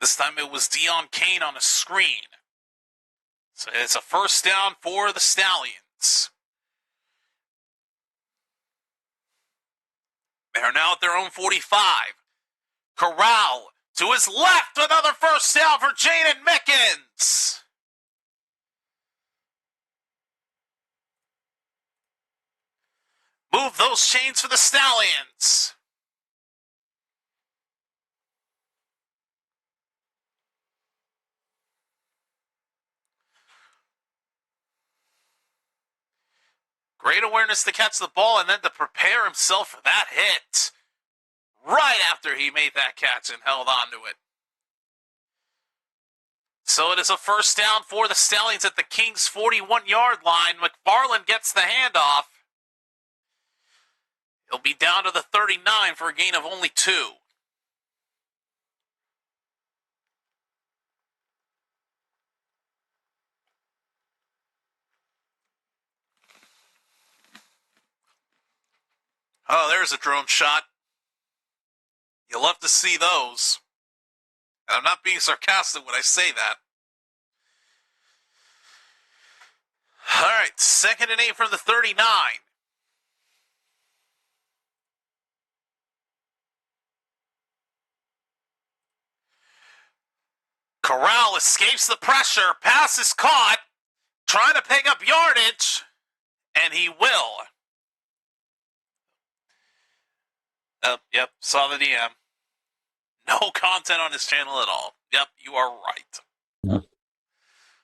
This time it was Dion Kane on a screen. So it's a first down for the Stallions. They're now at their own 45. Corral to his left, another first down for Jaden Mickens. Move those chains for the Stallions. Great awareness to catch the ball and then to prepare himself for that hit. Right after he made that catch and held on to it. So it is a first down for the Stallions at the Kings' 41-yard line. McFarland gets the handoff. He'll be down to the 39 for a gain of only 2. Oh, there's a drone shot. You'll love to see those. And I'm not being sarcastic when I say that. All right, 2nd and 8 from the 39. Corral escapes the pressure. Pass is caught. Trying to pick up yardage. And he will. Yep, saw the DM. No content on his channel at all. Yep, you are right.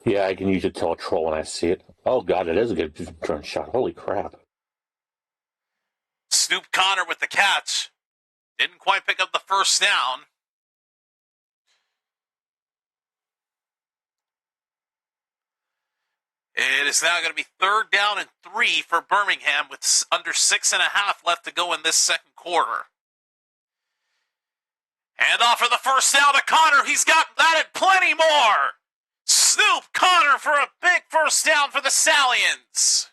Yeah, I can usually tell a troll when I see it. Oh, God, it is a good drone shot. Holy crap. Snoop Connor with the catch. Didn't quite pick up the first down. It is now going to be 3rd down and 3 for Birmingham with under 6.5 left to go in this second quarter. Hand off for the first down to Connor. He's got that and plenty more. Snoop Connor for a big first down for the Stallions.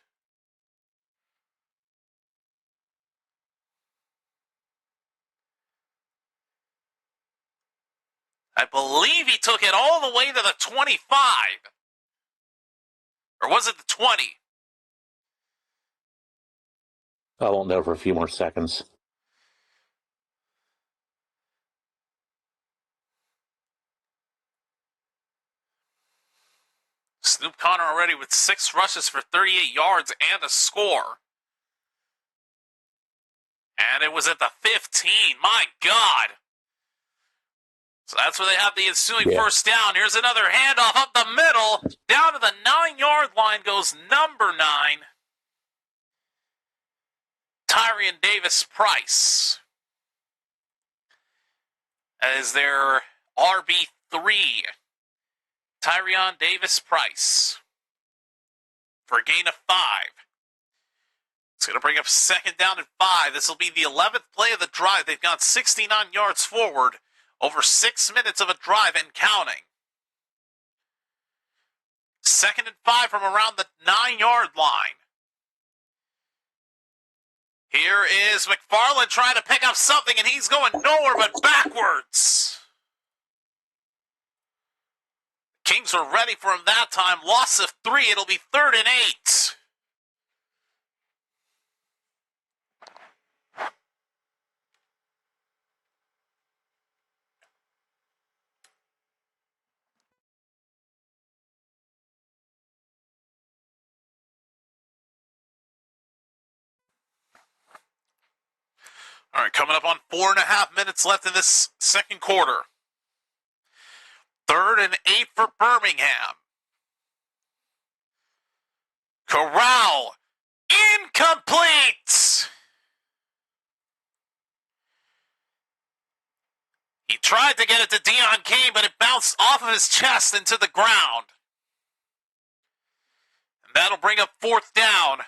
I believe he took it all the way to the 25. Or was it the 20? I won't know for a few more seconds. Snoop Connor already with 6 rushes for 38 yards and a score. And it was at the 15. My God. So that's where they have the ensuing first down. Here's another handoff up the middle. Down to the 9-yard line goes number 9. Tyrion Davis-Price. That is their RB3. Tyrion Davis-Price. For a gain of 5. It's going to bring up 2nd down and 5. This will be the 11th play of the drive. They've gone 69 yards forward. Over 6 minutes of a drive and counting. 2nd and 5 from around the 9-yard line. Here is McFarland trying to pick up something, and he's going nowhere but backwards. Kings are ready for him that time. Loss of 3. It'll be 3rd and 8. All right, coming up on 4.5 minutes left in this second quarter. 3rd and 8 for Birmingham. Corral, incomplete. He tried to get it to Deion Kane, but it bounced off of his chest into the ground. And that'll bring up 4th down.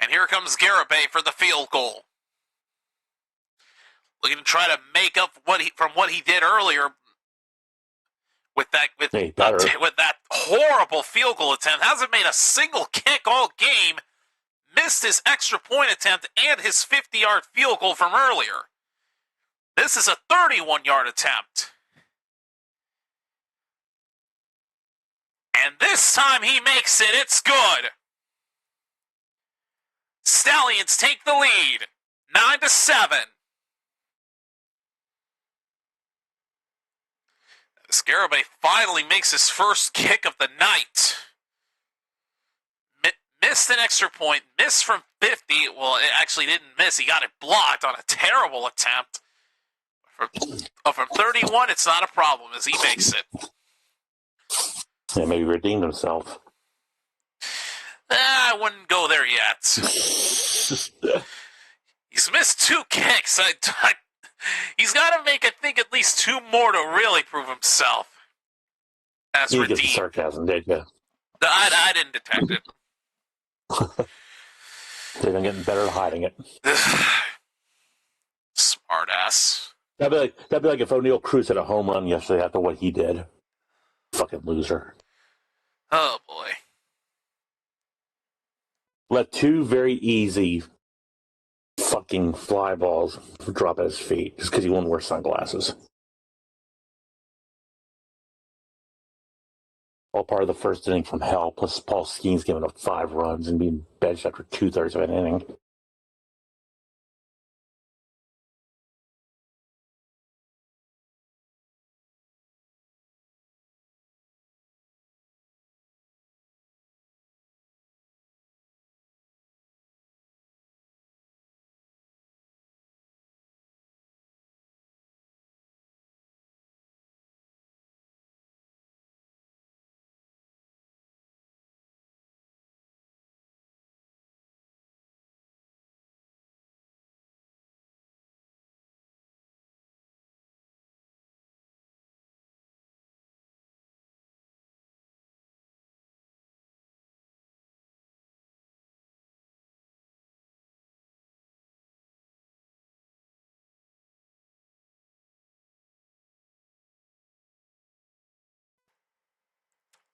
And here comes Garibay for the field goal. Looking to try to make up from what he did earlier with that horrible field goal attempt. Hasn't made a single kick all game. Missed his extra point attempt and his 50-yard field goal from earlier. This is a 31-yard attempt. And this time he makes it. It's good. Stallions take the lead, 9-7. Garibay finally makes his first kick of the night. Missed an extra point, missed from 50. Well, it actually didn't miss. He got it blocked on a terrible attempt. From 31, it's not a problem as he makes it. Yeah, maybe redeemed himself. I wouldn't go there yet. He's missed 2 kicks. He's got to make, I think, at least 2 more to really prove himself as you redeemed. Get the sarcasm, did you? I didn't detect it. They've been getting better at hiding it. Smart ass. That'd be like if O'Neal Cruz had a home run yesterday after what he did. Fucking loser. Oh boy. Let 2 very easy fucking fly balls drop at his feet just because he won't wear sunglasses. All part of the first inning from hell, plus Paul Skeens giving up 5 runs and being benched after 2/3 of an inning.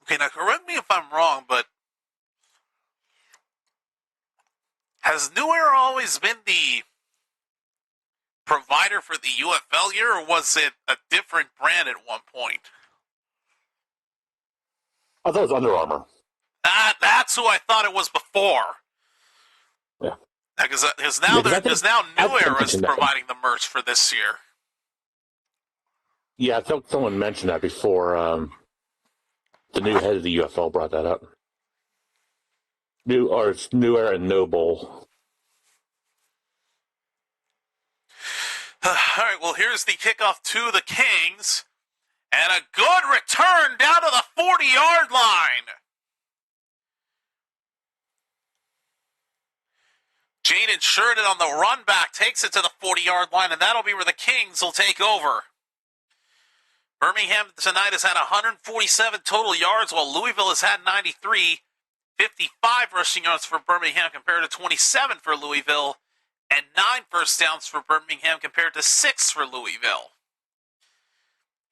Okay, now correct me if I'm wrong, but has New Era always been the provider for the UFL year, or was it a different brand at one point? I thought it was Under Armour. That's who I thought it was before. Yeah. Because now New Era is providing the merch for this year. Yeah, I thought someone mentioned that before. The new head of the UFL brought that up. It's New Era and Noble. All right, well, here's the kickoff to the Kings. And a good return down to the 40-yard line. Jaden Sheridan on the run back takes it to the 40-yard line, and that'll be where the Kings will take over. Birmingham tonight has had 147 total yards, while Louisville has had 93. 55 rushing yards for Birmingham compared to 27 for Louisville, and 9 first downs for Birmingham compared to 6 for Louisville.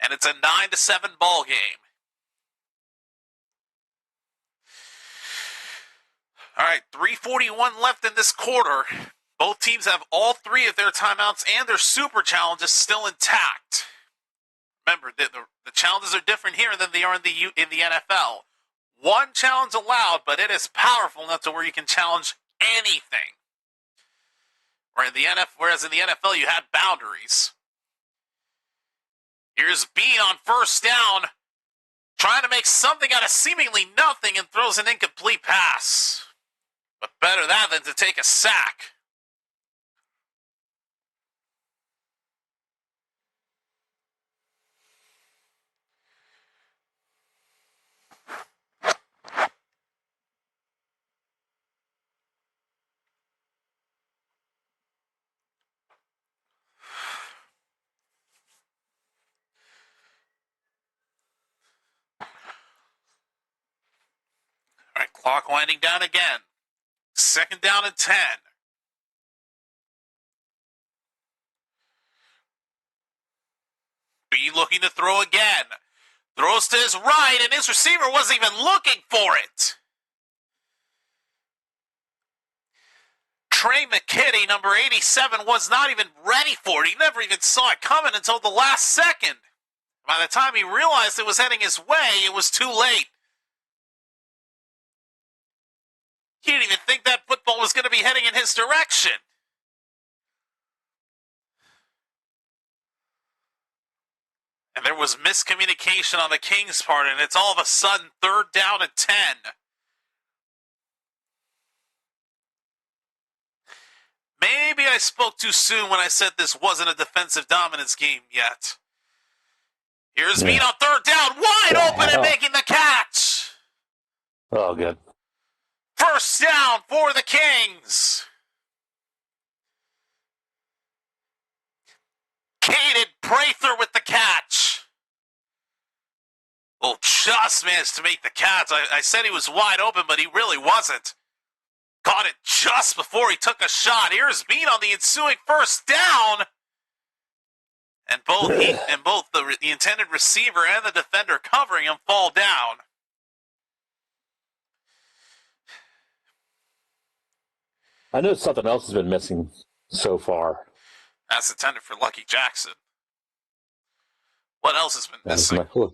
And it's a 9-7 ball game. All right, 3:41 left in this quarter. Both teams have all three of their timeouts and their super challenges still intact. Remember, the challenges are different here than they are in the NFL. One challenge allowed, but it is powerful enough to where you can challenge anything. Whereas in the NFL, you had boundaries. Here's Bean on first down, trying to make something out of seemingly nothing, and throws an incomplete pass. But better that than to take a sack. All right, clock winding down again. 2nd down and 10. Bean looking to throw again. Throws to his right, and his receiver wasn't even looking for it. Trey McKitty, number 87, was not even ready for it. He never even saw it coming until the last second. By the time he realized it was heading his way, it was too late. He didn't even think that football was going to be heading in his direction. And there was miscommunication on the Kings' part, and it's all of a sudden 3rd down and 10. Maybe I spoke too soon when I said this wasn't a defensive dominance game yet. Here's Bean on 3rd down, wide open and making the catch. Oh, good. 1st down for the Kings. Caden Prather with the catch. Well, just managed to make the catch. I said he was wide open, but he really wasn't. Caught it just before he took a shot. Here's Bean on the ensuing 1st down. And both the intended receiver and the defender covering him fall down. I know something else has been missing so far. That's intended for Lucky Jackson. What else has been missing? We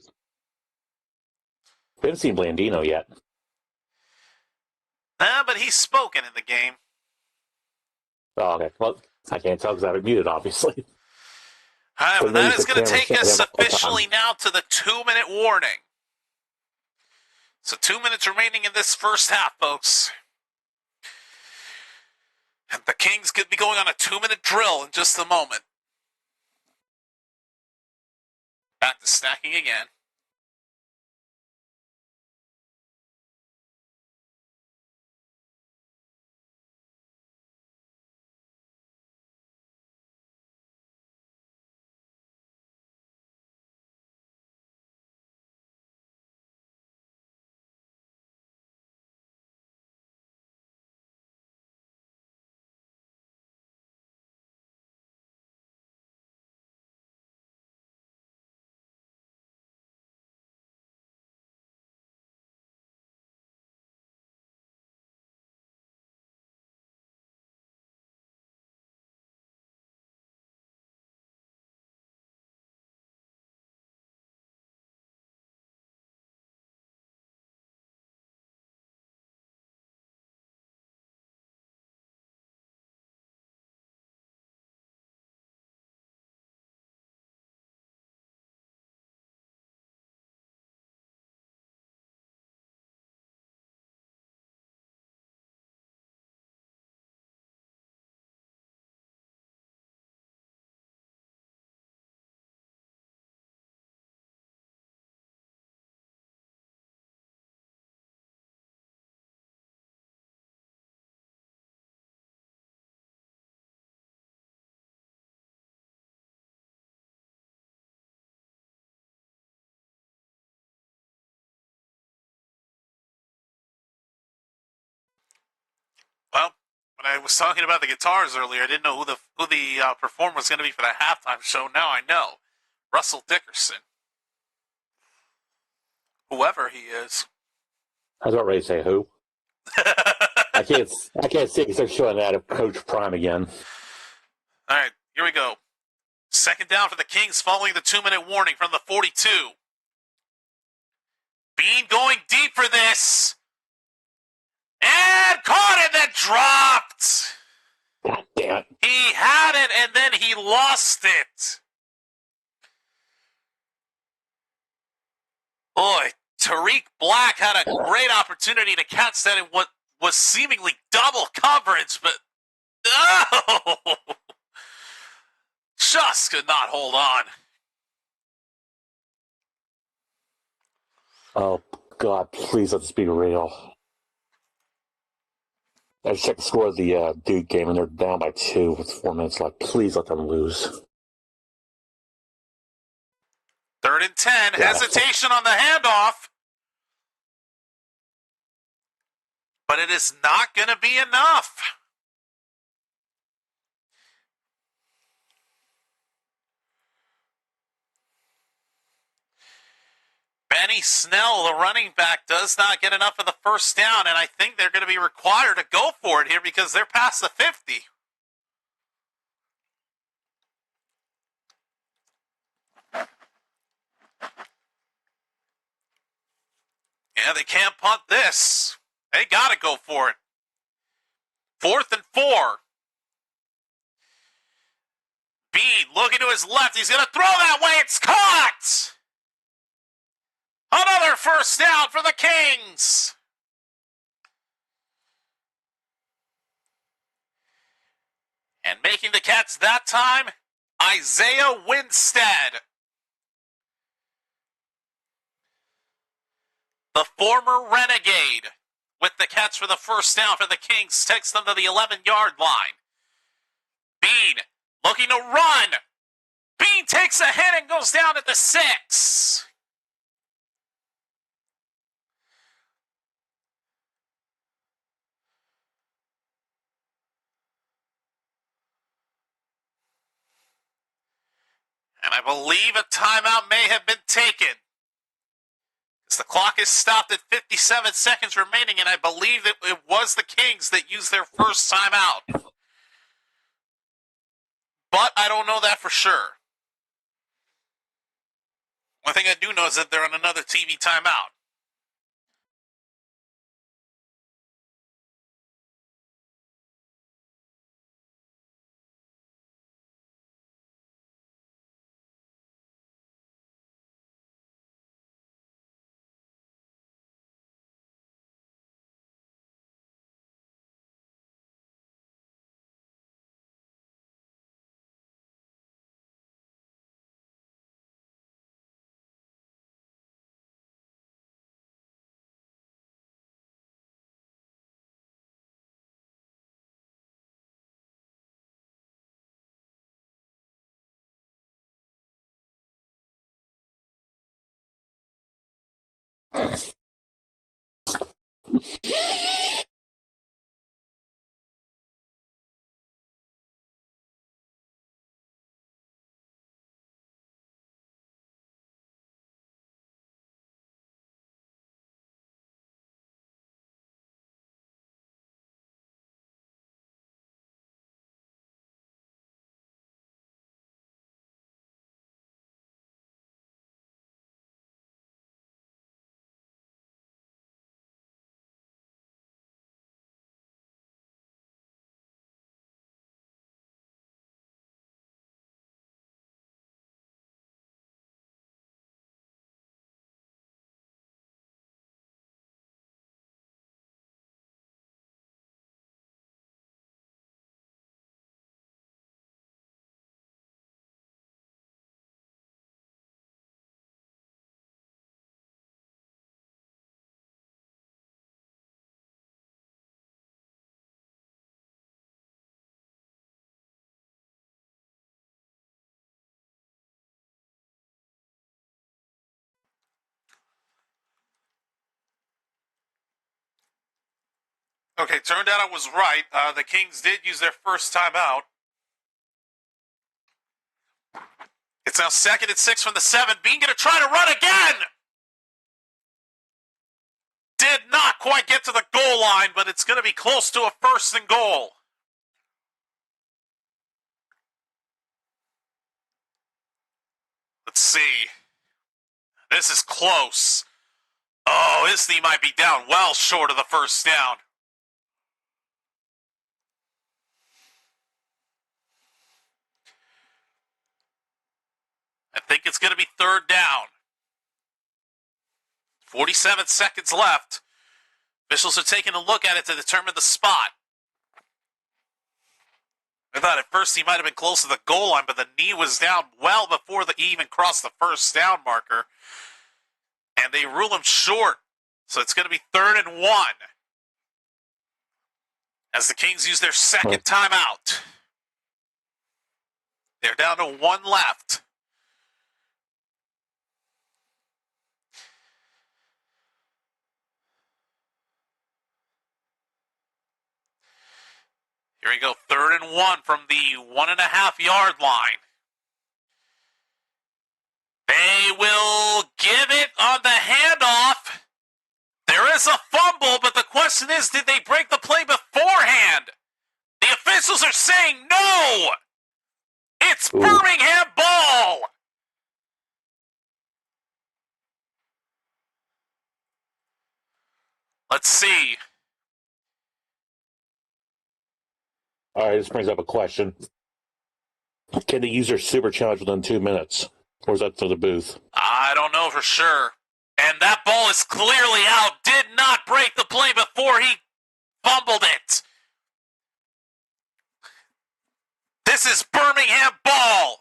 haven't seen Blandino yet. But he's spoken in the game. Oh, okay. Well, I can't tell because I have it muted, obviously. All right, but that is going to take us officially now to the 2-minute warning. So 2 minutes remaining in this first half, folks. And the Kings could be going on a 2-minute drill in just a moment. Back to stacking again. Well, when I was talking about the guitars earlier, I didn't know who the performer was going to be for the halftime show. Now I know. Russell Dickerson. Whoever he is. I was about ready to say who. I can't see it because they're showing that of Coach Prime again. All right, here we go. Second down for the Kings following the 2-minute warning from the 42. Bean going deep for this. And caught it, then dropped. God damn it. He had it, and then he lost it. Boy, Tariq Black had a great opportunity to catch that in what was seemingly double coverage, but just could not hold on. Oh, God, please let this be real. I just checked the score of the Duke game, and they're down by 2 with 4 minutes left. Please let them lose. 3rd and 10, Yeah. hesitation on the handoff. But it is not going to be enough. Benny Snell, the running back, does not get enough of the first down, and I think they're going to be required to go for it here because they're past the 50. Yeah, they can't punt this. They got to go for it. 4th and 4. Bean looking to his left. He's going to throw that way. It's caught. Another first down for the Kings. And making the catch that time, Isaiah Winstead. The former Renegade with the catch for the first down for the Kings takes them to the 11-yard line. Bean looking to run. Bean takes a hit and goes down at the 6. And I believe a timeout may have been taken. As the clock is stopped at 57 seconds remaining, and I believe that it was the Kings that used their first timeout. But I don't know that for sure. One thing I do know is that they're on another TV timeout. Okay, turned out I was right. The Kings did use their first timeout. It's now 2nd and 6 from the 7. Bean going to try to run again. did not quite get to the goal line, but it's going to be close to a 1st and goal. Let's see. This is close. Oh, his team might be down well short of the 1st down. I think it's going to be 3rd down. 47 seconds left. Officials are taking a look at it to determine the spot. I thought at first he might have been close to the goal line, but the knee was down well before he even crossed the 1st down marker. And they rule him short. So it's going to be 3rd and 1. As the Kings use their 2nd timeout. They're down to 1 left. Here we go, 3rd and 1 from the 1.5-yard line. They will give it on the handoff. There is a fumble, but the question is, did they break the play beforehand? The officials are saying no. It's Birmingham ball. Let's see. All right, this brings up a question. Can they use their super challenge within 2 minutes? Or is that for the booth? I don't know for sure. And that ball is clearly out. Did not break the play before he fumbled it. This is Birmingham ball.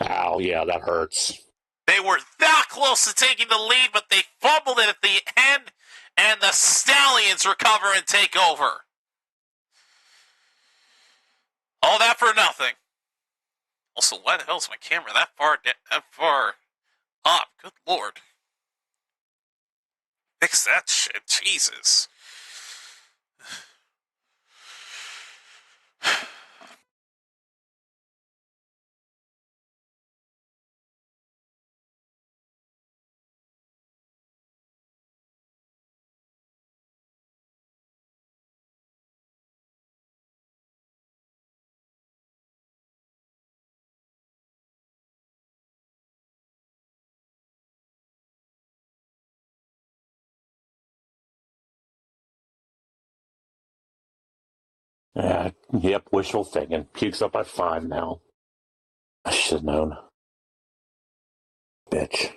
Ow, yeah, that hurts. They were that close to taking the lead, but they fumbled it at the end, and the Stallions recover and take over. All that for nothing. Also, why the hell is my camera that far up? Good Lord. Fix that shit. Jesus. Yep, wishful thinking. Pukes up by 5 now. I should have known. Bitch.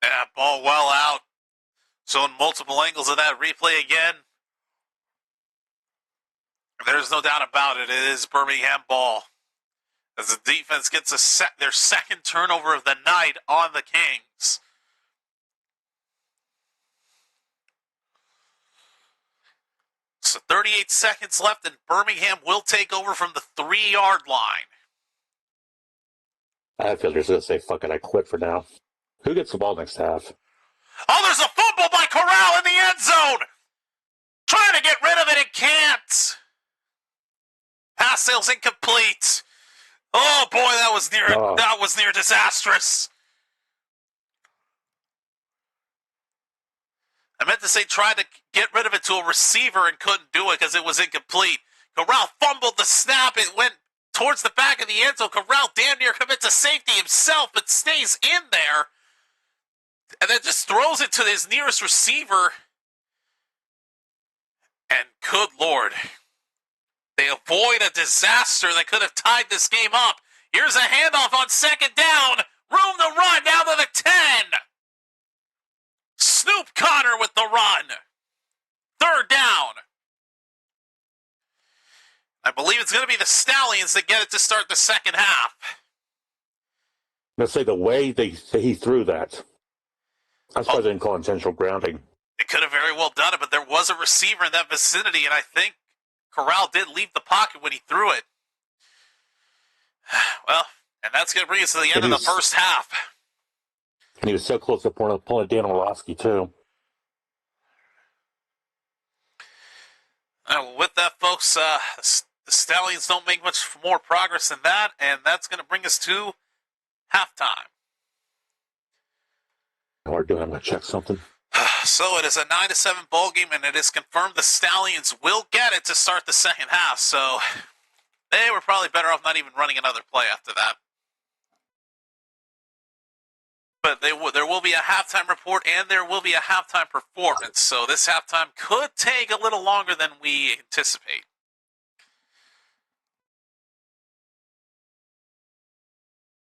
Yeah, ball well out. So in multiple angles of that replay again. There's no doubt about it. It is Birmingham ball. As the defense gets their 2nd turnover of the night on the Kings. So 38 seconds left, and Birmingham will take over from the 3-yard line. I feel they're going to say, fuck it, I quit for now. Who gets the ball next half? Oh, there's a fumble by Corral in the end zone. Trying to get rid of it and can't. Pass sail's incomplete. Oh boy, that was near disastrous. meant to say tried to get rid of it to a receiver and couldn't do it because it was incomplete. Corral fumbled the snap. It went towards the back of the end zone. Corral damn near commits a safety himself, but stays in there. And then just throws it to his nearest receiver. And good Lord, they avoid a disaster that could have tied this game up. Here's a handoff on second down. Room to run down to the 10. Snoop Connor with the run. Third down. I believe it's going to be the Stallions that get it to start the second half. Let's say the way he threw that, I'm surprised they didn't call intentional grounding. They could have very well done it, but there was a receiver in that vicinity, and I think Corral did leave the pocket when he threw it. Well, and that's going to bring us to the end of the first half. And he was so close to pulling Dan Orlovsky, too. With that, folks, the Stallions don't make much more progress than that, and that's going to bring us to halftime. I'm going to check something. So it is a 9-7 ball game, and it is confirmed the Stallions will get it to start the second half. So they were probably better off not even running another play after that. But there will be a halftime report, and there will be a halftime performance. So this halftime could take a little longer than we anticipate.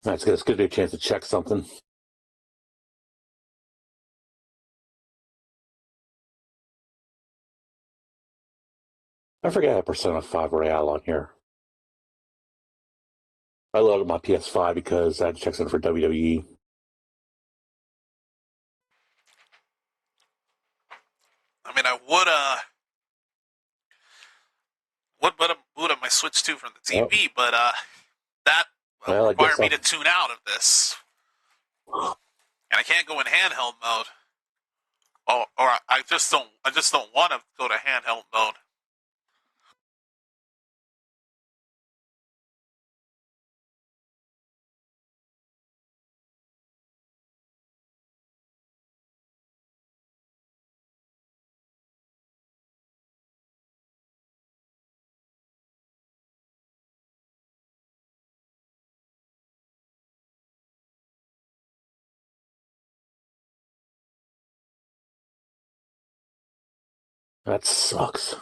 That's good. It's going to be a chance to check something. I forget I had Persona 5 Royale on here. I loaded my PS5 because I had to check something for WWE. I mean, I would boot up my Switch 2 from the TV, but that required me to tune out of this. And I can't go in handheld mode. Or I just don't want to go to handheld mode. That sucks.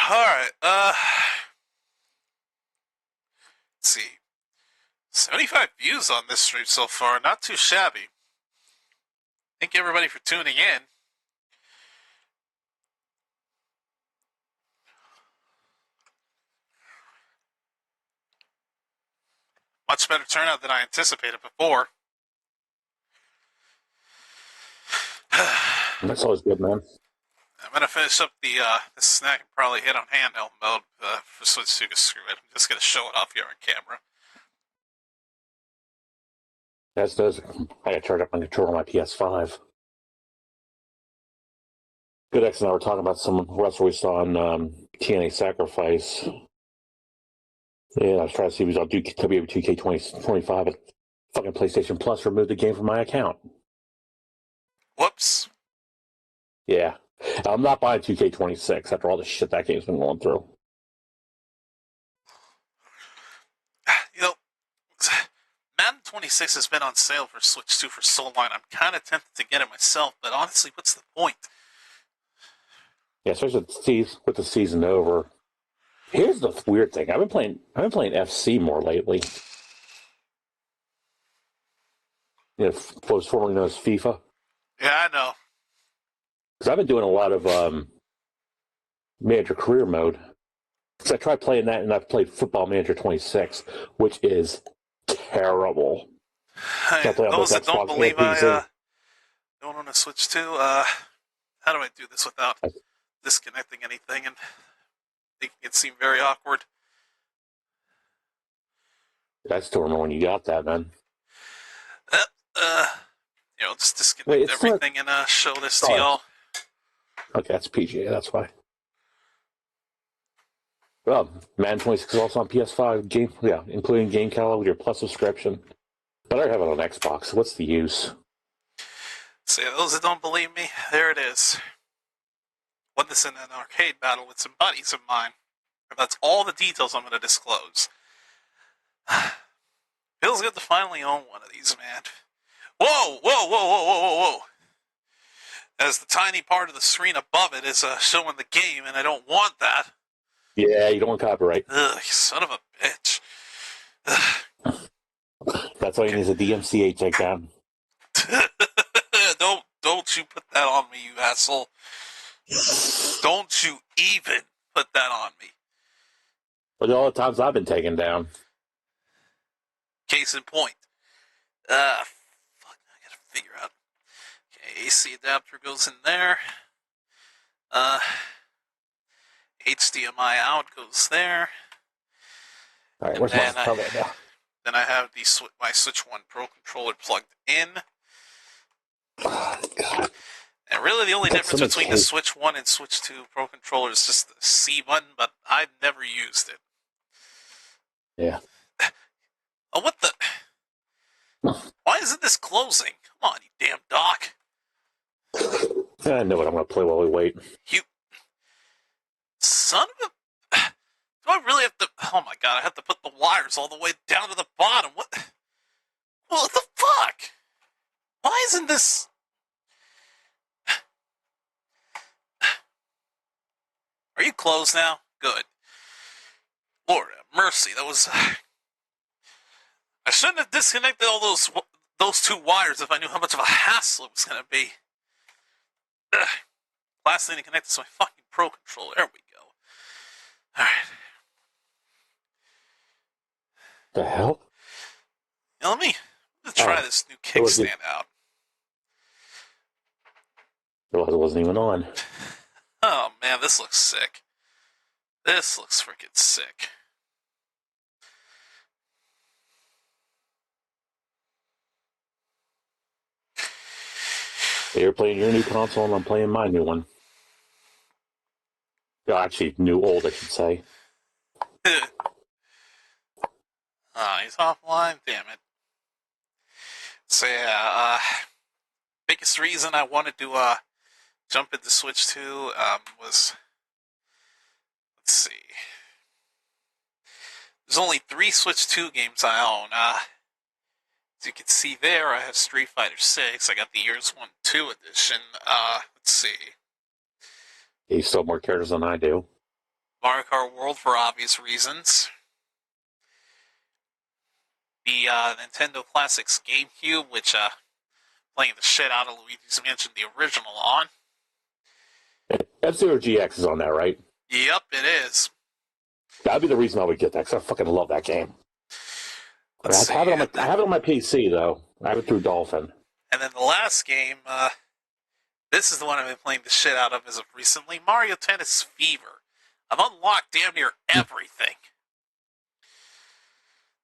Alright, let's see. 75 views on this stream so far, not too shabby. Thank you everybody for tuning in. Much better turnout than I anticipated before. That's always good, man. I'm going to finish up the snack and probably hit on handheld mode for Switch 2. Screw it. I'm just going to show it off here on camera. As does. I got to charge up my controller on my PS5. Good X and I were talking about some wrestler we saw on TNA Sacrifice. Yeah, I was trying to see if he was on WWE 2K25, but fucking PlayStation Plus removed the game from my account. Whoops. Yeah. I'm not buying 2K26 after all the shit that game's been going through. You know, Madden 76 has been on sale for Switch 2 for so long. I'm kind of tempted to get it myself, but honestly, what's the point? Yeah, especially with the season over. Here's the weird thing. I've been playing FC more lately. What was formerly known as FIFA. Yeah, I know. Because I've been doing a lot of Manager Career Mode. Because I tried playing that, and I've played Football Manager 26, which is terrible. Those that don't believe I don't want to switch to, how do I do this without disconnecting anything and making it seem very awkward? I still remember when you got that, man. Just disconnect everything and show this to y'all. Okay, that's PGA, that's why. Well, Madden 26 is also on PS5, including Game Catalog with your Plus subscription. But I have it on Xbox. What's the use? So those that don't believe me, there it is. Won this in an arcade battle with some buddies of mine. And that's all the details I'm going to disclose. Feels good to finally own one of these, man. Whoa, whoa, whoa, whoa, whoa, whoa, whoa. As the tiny part of the screen above it is showing the game, and I don't want that. Yeah, you don't want copyright. Ugh, you son of a bitch. That's why you need a DMCA takedown. Don't you put that on me, you asshole. Don't you even put that on me. But all the times I've been taken down. Case in point. I gotta figure out. Okay, AC adapter goes in there. HDMI out goes there. All right, where's my cover now? Then I have my Switch 1 Pro controller plugged in. Oh, God. And really the only difference between the Switch 1 and Switch 2 Pro controller is just the C button, but I've never used it. Yeah. Oh, what the? Why isn't this closing? Come on, you damn dock. I know what I'm going to play while we wait. You son of a... Do I really have to... Oh my god, I have to put the wires all the way down to the bottom. What the fuck? Why isn't this... Are you closed now? Good. Lord have mercy, that was... I shouldn't have disconnected all those two wires if I knew how much of a hassle it was going to be. Ugh. Last thing to connect is my fucking Pro controller. There we go. Alright. The hell? Now let me try this new kickstand out. It wasn't even on. Oh man, this looks sick. This looks freaking sick. You're playing your new console and I'm playing my new one. Actually, old, I should say. He's offline? Damn it. So yeah, biggest reason I wanted to jump into Switch 2 was, let's see. There's only 3 Switch 2 games I own. As you can see there, I have Street Fighter 6. I got the Years 1 2 edition. Let's see. You still have more characters than I do. Mario Kart World for obvious reasons. The Nintendo Classics GameCube, which playing the shit out of Luigi's Mansion, the original on. F-Zero GX is on that, right? Yep, it is. That'd be the reason I would get that, because I fucking love that game. I have it on my PC, though. I have it through Dolphin. And then the last game, this is the one I've been playing the shit out of as of recently, Mario Tennis Fever. I've unlocked damn near everything.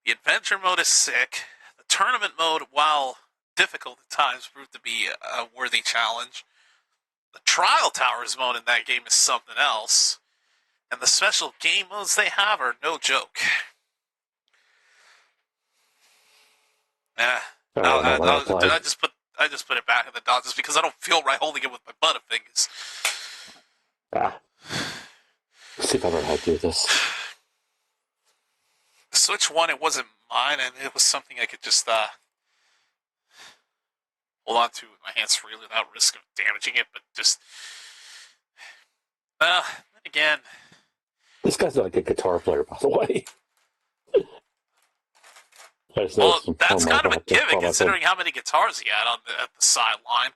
The adventure mode is sick. The tournament mode, while difficult at times, proved to be a worthy challenge. The Trial Towers mode in that game is something else. And the special game modes they have are no joke. I just put it back in the dot just because I don't feel right holding it with my butterfingers. Let's see if I know how to do this. The Switch 1, it wasn't mine, and it was something I could just hold on to my hands freely without risk of damaging it, but just, again, This guy's like a guitar player, by the way. I just well, noticed him. that's kind of a given considering how many guitars he had at the sideline.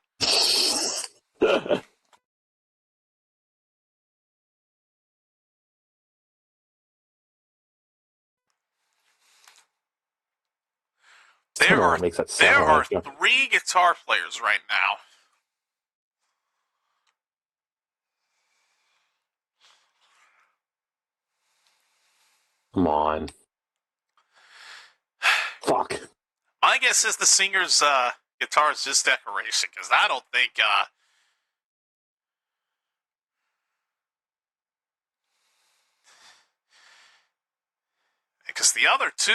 There are makes that there sound are like 3 guitar players right now. Come on. Fuck. My guess is the singer's guitar is just decoration, because I don't think because the other 2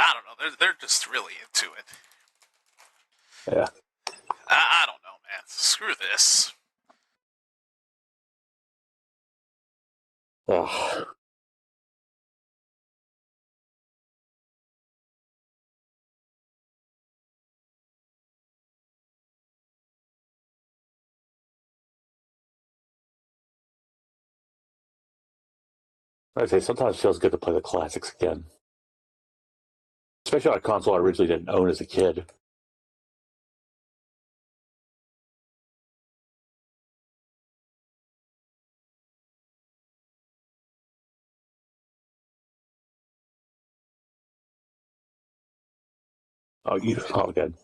I don't know, they're just really into it. Yeah. I don't know, man. Screw this. Ugh. I say sometimes it feels good to play the classics again, especially on a console I originally didn't own as a kid. Oh, good.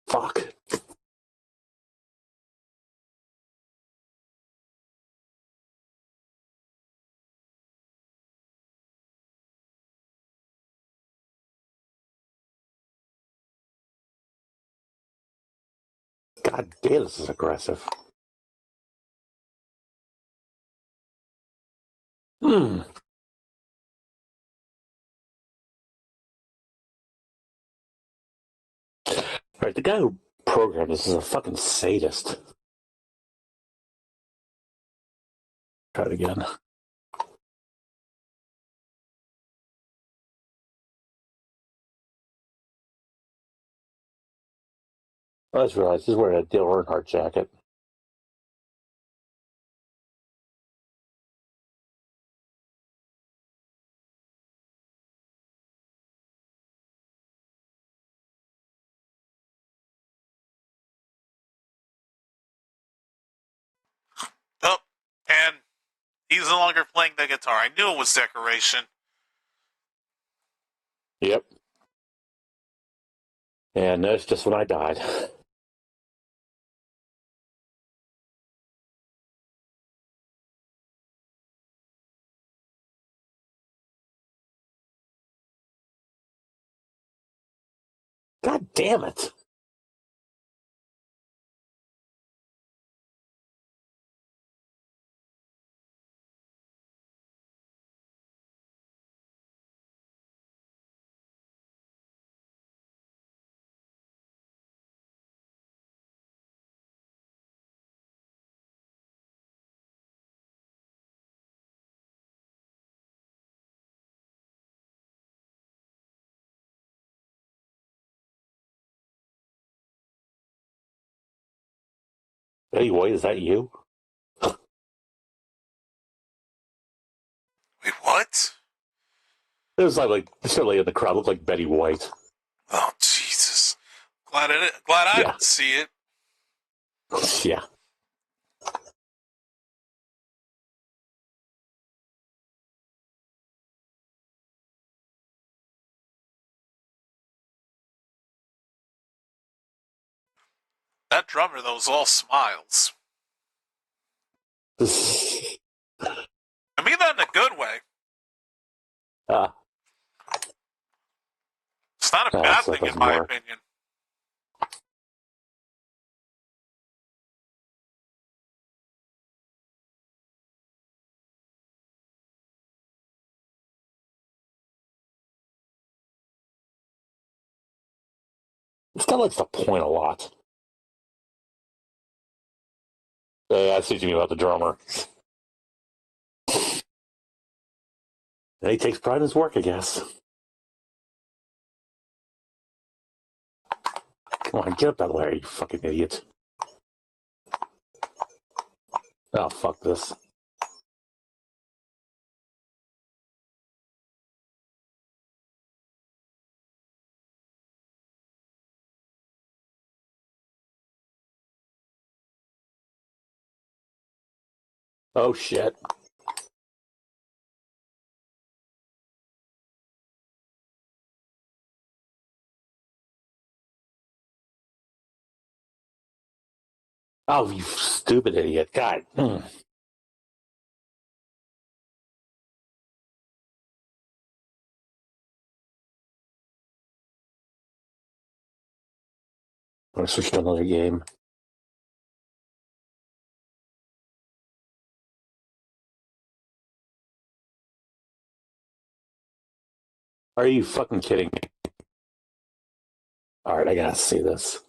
Fuck. God damn, this is aggressive. Hmm. Right, the guy who programmed this is a fucking sadist. Try it again. I just realized he's wearing a Dale Earnhardt jacket. Oh, and he's no longer playing the guitar. I knew it was decoration. Yep. And that's just when I died. God damn it. Betty White, is that you? Wait, what? It was like certainly in the crowd looked like Betty White. Oh, Jesus. Glad I Yeah. didn't see it. Yeah. That drummer, though, is all smiles. I mean that in a good way. It's not a bad so thing, in my opinion. This guy likes to point a lot. I see what you mean about the drummer. And he takes pride in his work, I guess. Come on, get up out of there, you fucking idiot. Oh, fuck this. Oh, shit. Oh, you stupid idiot. God. I'm going to switch to another game. Are you fucking kidding me? All right, I gotta see this.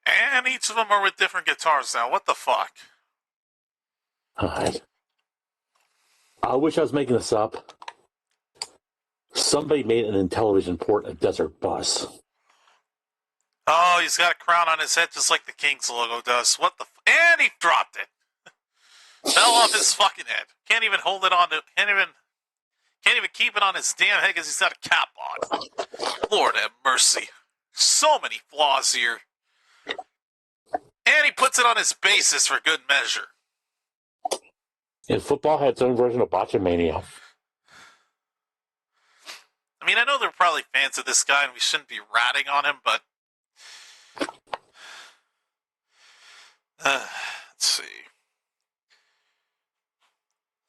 And each of them are with different guitars now. What the fuck? All right. I wish I was making this up. Somebody made an Intellivision port a desert bus. Oh, he's got a crown on his head just like the Kings logo does. What the and he dropped it. Fell off his fucking head. Can't even hold it on to can't even keep it on his damn head because he's got a cap on. Lord have mercy. So many flaws here. And he puts it on his basis for good measure. And football had its own version of Botchamania. I mean, I know they're probably fans of this guy and we shouldn't be ratting on him, but let's see.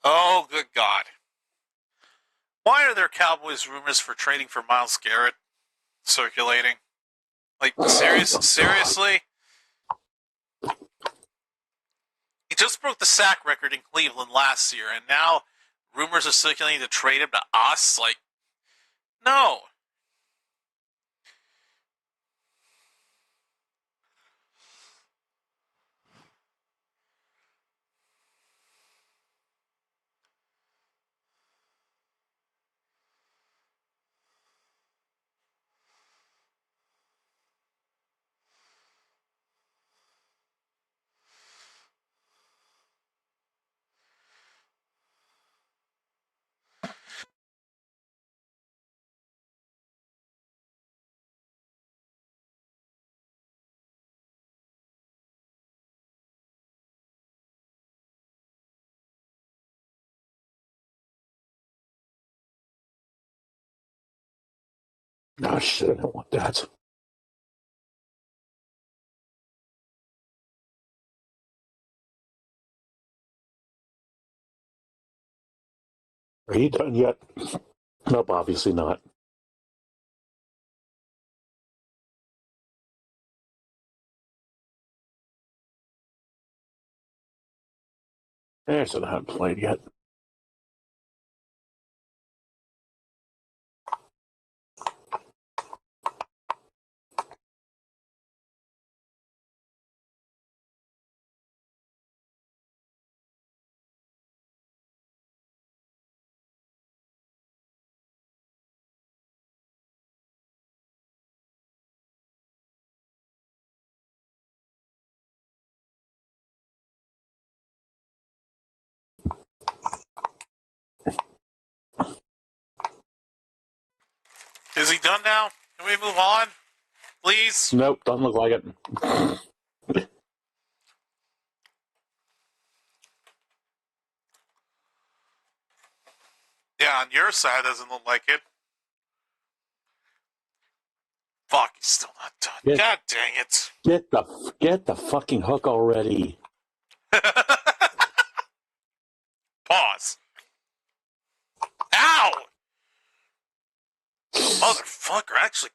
Oh, good God. Why are there Cowboys rumors for trading for Myles Garrett circulating? Like, seriously? He just broke the sack record in Cleveland last year, and now rumors are circulating to trade him to us? Like, no. Oh, shit, I don't want that. Are you done yet? Nope, obviously not. So I haven't played yet. Is he done now? Can we move on? Please. Nope, doesn't look like it. Yeah, on your side, doesn't look like it. Fuck, he's still not done. God dang it. Get the fucking hook already. Pause. Ow! Motherfucker, actually.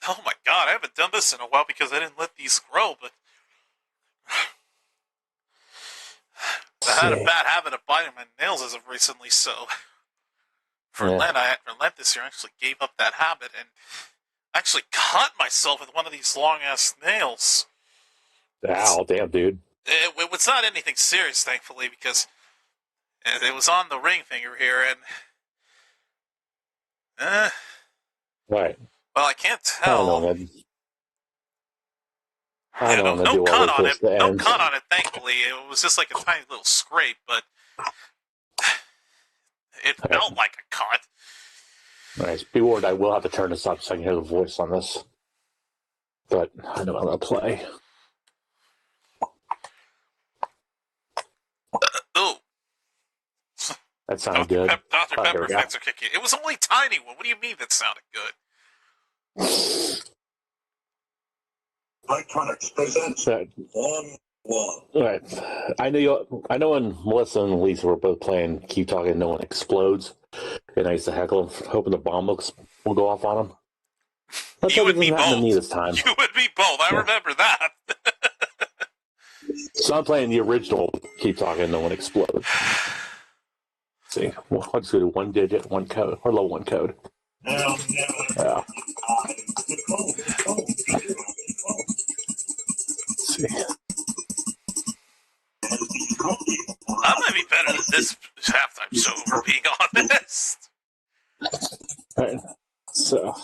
Oh my god, I haven't done this in a while because I didn't let these grow, but I had a bad habit of biting my nails as of recently, so for Lent this year I actually gave up that habit and actually cut myself with one of these long ass nails. Ow, damn, dude. It was not anything serious, thankfully, because it was on the ring finger here, and Right. well, I can't tell. I don't know, man. I don't want to do cut all on this it. to No end. cut on it, thankfully. It was just like a tiny little scrape, but it felt like a cut. Nice. Be warned, I will have to turn this up so I can hear the voice on this. But I know how to play. Ooh. That sounded good. Dr. Pepper effects are kicking. It was only tiny one. What do you mean that sounded good? Electronics presents one. Right. I know when Melissa and Lisa were both playing Keep Talking, No One Explodes, and I used to heckle them, hoping the bomb will go off on them. Let's hope it doesn't happen to me this time. You would be both. I remember that. So I'm playing the original Keep Talking, No One Explodes. Let's see. Well, I'll just do 1 digit, 1 code, or low 1 code. Yeah. Let's see. I might be better than this halftime show, if we're being honest. All right. So.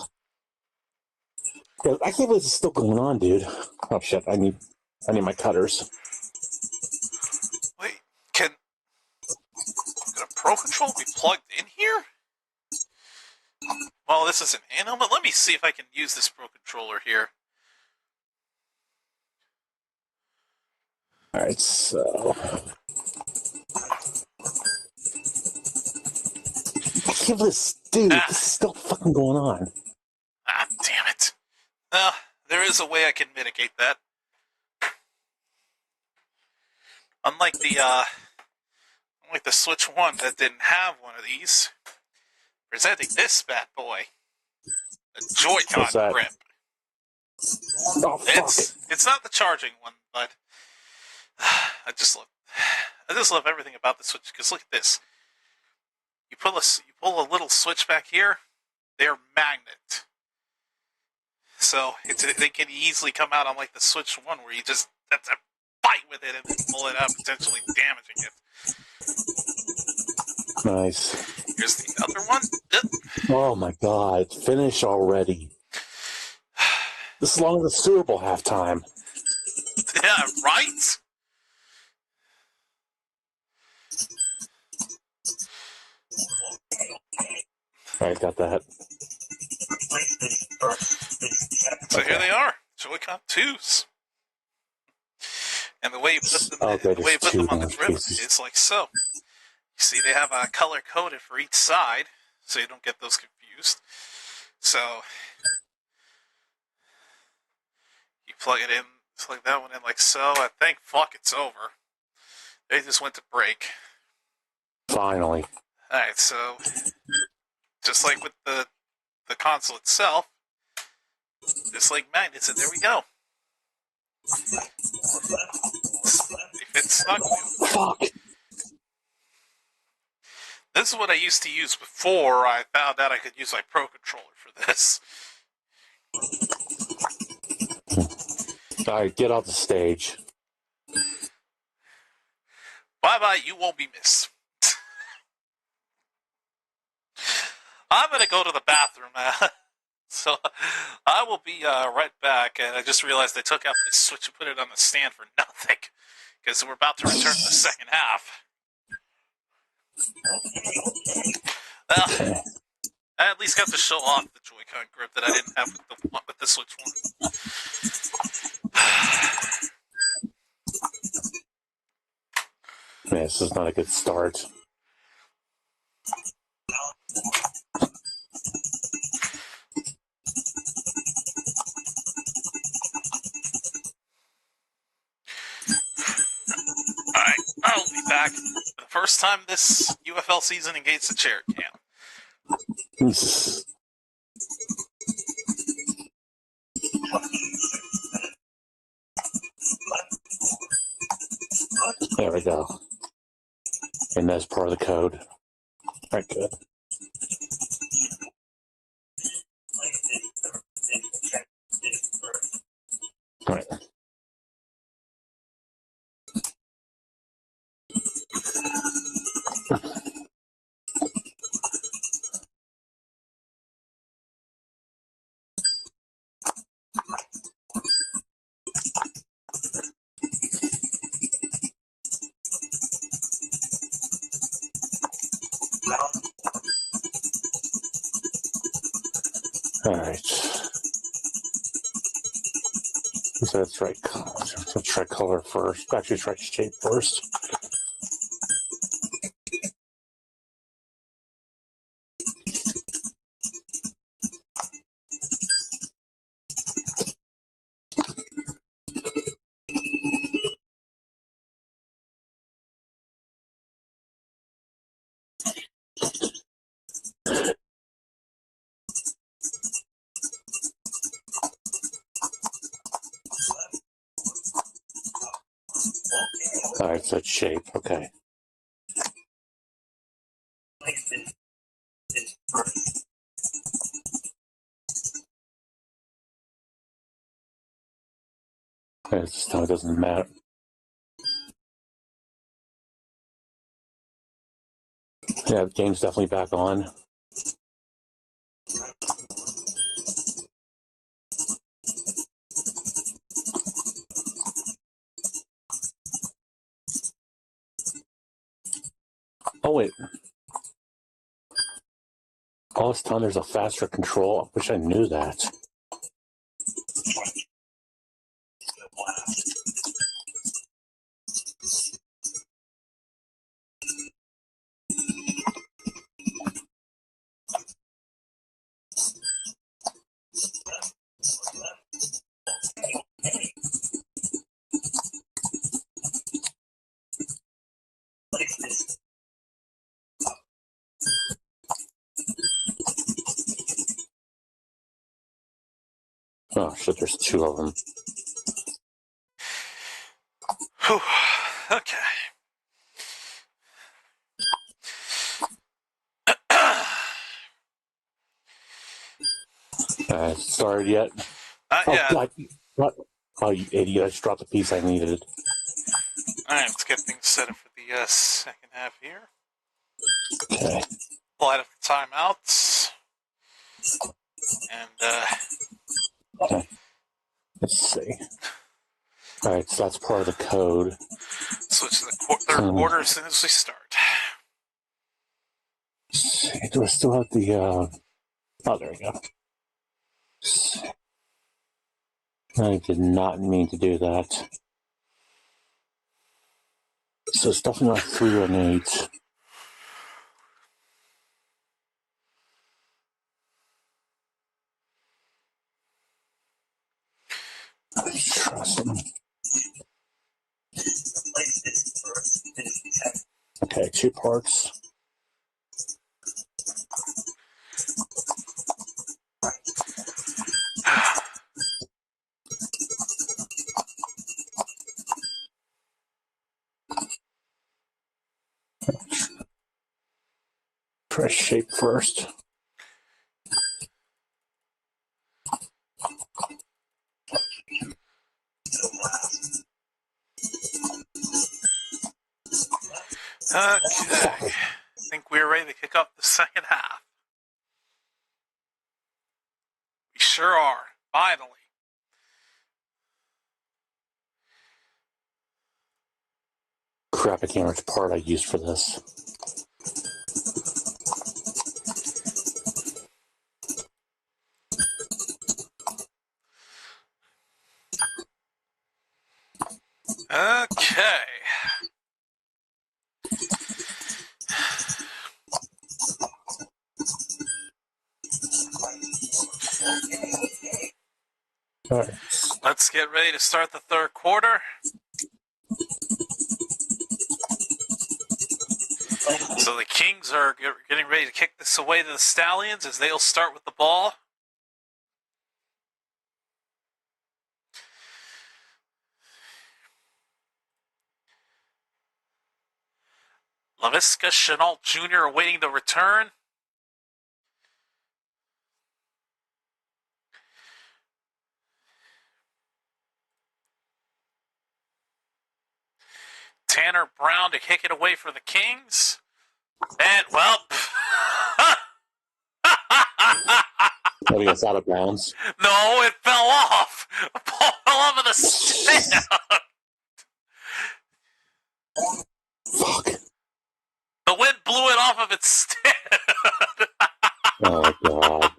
I can't believe this is still going on, dude. Oh, shit. I need my cutters. Wait, can a Pro Control be plugged in here? Well, this is an animal, but let me see if I can use this Pro Controller here. Alright, so... I can't believe this, dude, this is still fucking going on. Ah, damn it. There is a way I can mitigate that. Unlike the Switch 1 that didn't have one of these, presenting this bad boy, a Joy-Con grip. Oh, fuck. It's not the charging one, but I just love everything about the Switch, because look at this. You pull a little switch back here, they're magnet. So they can easily come out on like the Switch 1 where you just have to fight with it and pull it out, potentially damaging it. Nice. Here's the other one. Oh my god, finish already. This is longer than the Super Bowl halftime. Yeah, right? Alright, got that. So here they are, Joy-Con 2s. And the way you put them, on the grip is like so. You see, they have a color coded for each side, so you don't get those confused. So you plug it in, plug that one in like so. I think, fuck, it's over. They just went to break. Finally. Alright, so just like with the console itself, just like magnets, and there we go. If it's stuck. Fuck. This is what I used to use before I found out I could use my Pro Controller for this. Alright, get off the stage. Bye-bye, you won't be missed. I'm going to go to the bathroom now. So I will be right back. And I just realized I took out the Switch and put it on the stand for nothing. Because we're about to return to the second half. Well, I at least got to show off the Joy-Con grip that I didn't have with the Switch one. Man, this is not a good start. Alright, I'll be back. For the first time this UFL season against the chair cam. There we go. And that's part of the code. Alright, good. Alright. Alright. So let's try color first. Actually, try shape first. Alright, so it's shape. Okay. This time it doesn't matter. Yeah, the game's definitely back on. Oh, wait. All this time there's a faster control. I wish I knew that. Oh, shit, there's two of them. Whew. Okay. Started yet? Yeah. What? Oh, you idiot. I just dropped the piece I needed. Alright, let's get things set up for the second half here. Okay. Light up the timeouts. And, Okay. Let's see. Alright, so that's part of the code. Switch to the third quarter as soon as we start. Let's see. Do I still have the, oh, there we go. I did not mean to do that. So it's definitely not 318. Trust them. Okay, two parts. Press shape first. Okay. I think we're ready to kick off the second half. We sure are. Finally. Crap, I can't remember which part I used for this. Alright, let's get things set up for the second half. We sure are. Finally. I can't remember which part I used for this. Crap, I can't remember which part I used for this. Alright, let's get things set up for the second half. We sure are. Finally. Crap, I can't remember which part I used for this. All right. Let's get ready to start the third quarter. So the Kings are getting ready to kick this away to the Stallions as they'll start with the ball. LaVisca Chenault Jr. awaiting the return. Tanner Brown to kick it away for the Kings. And, well... I think it's out of bounds. No, it fell off. The ball fell off of the stand. Fuck. The wind blew it off of its stand. Oh, God.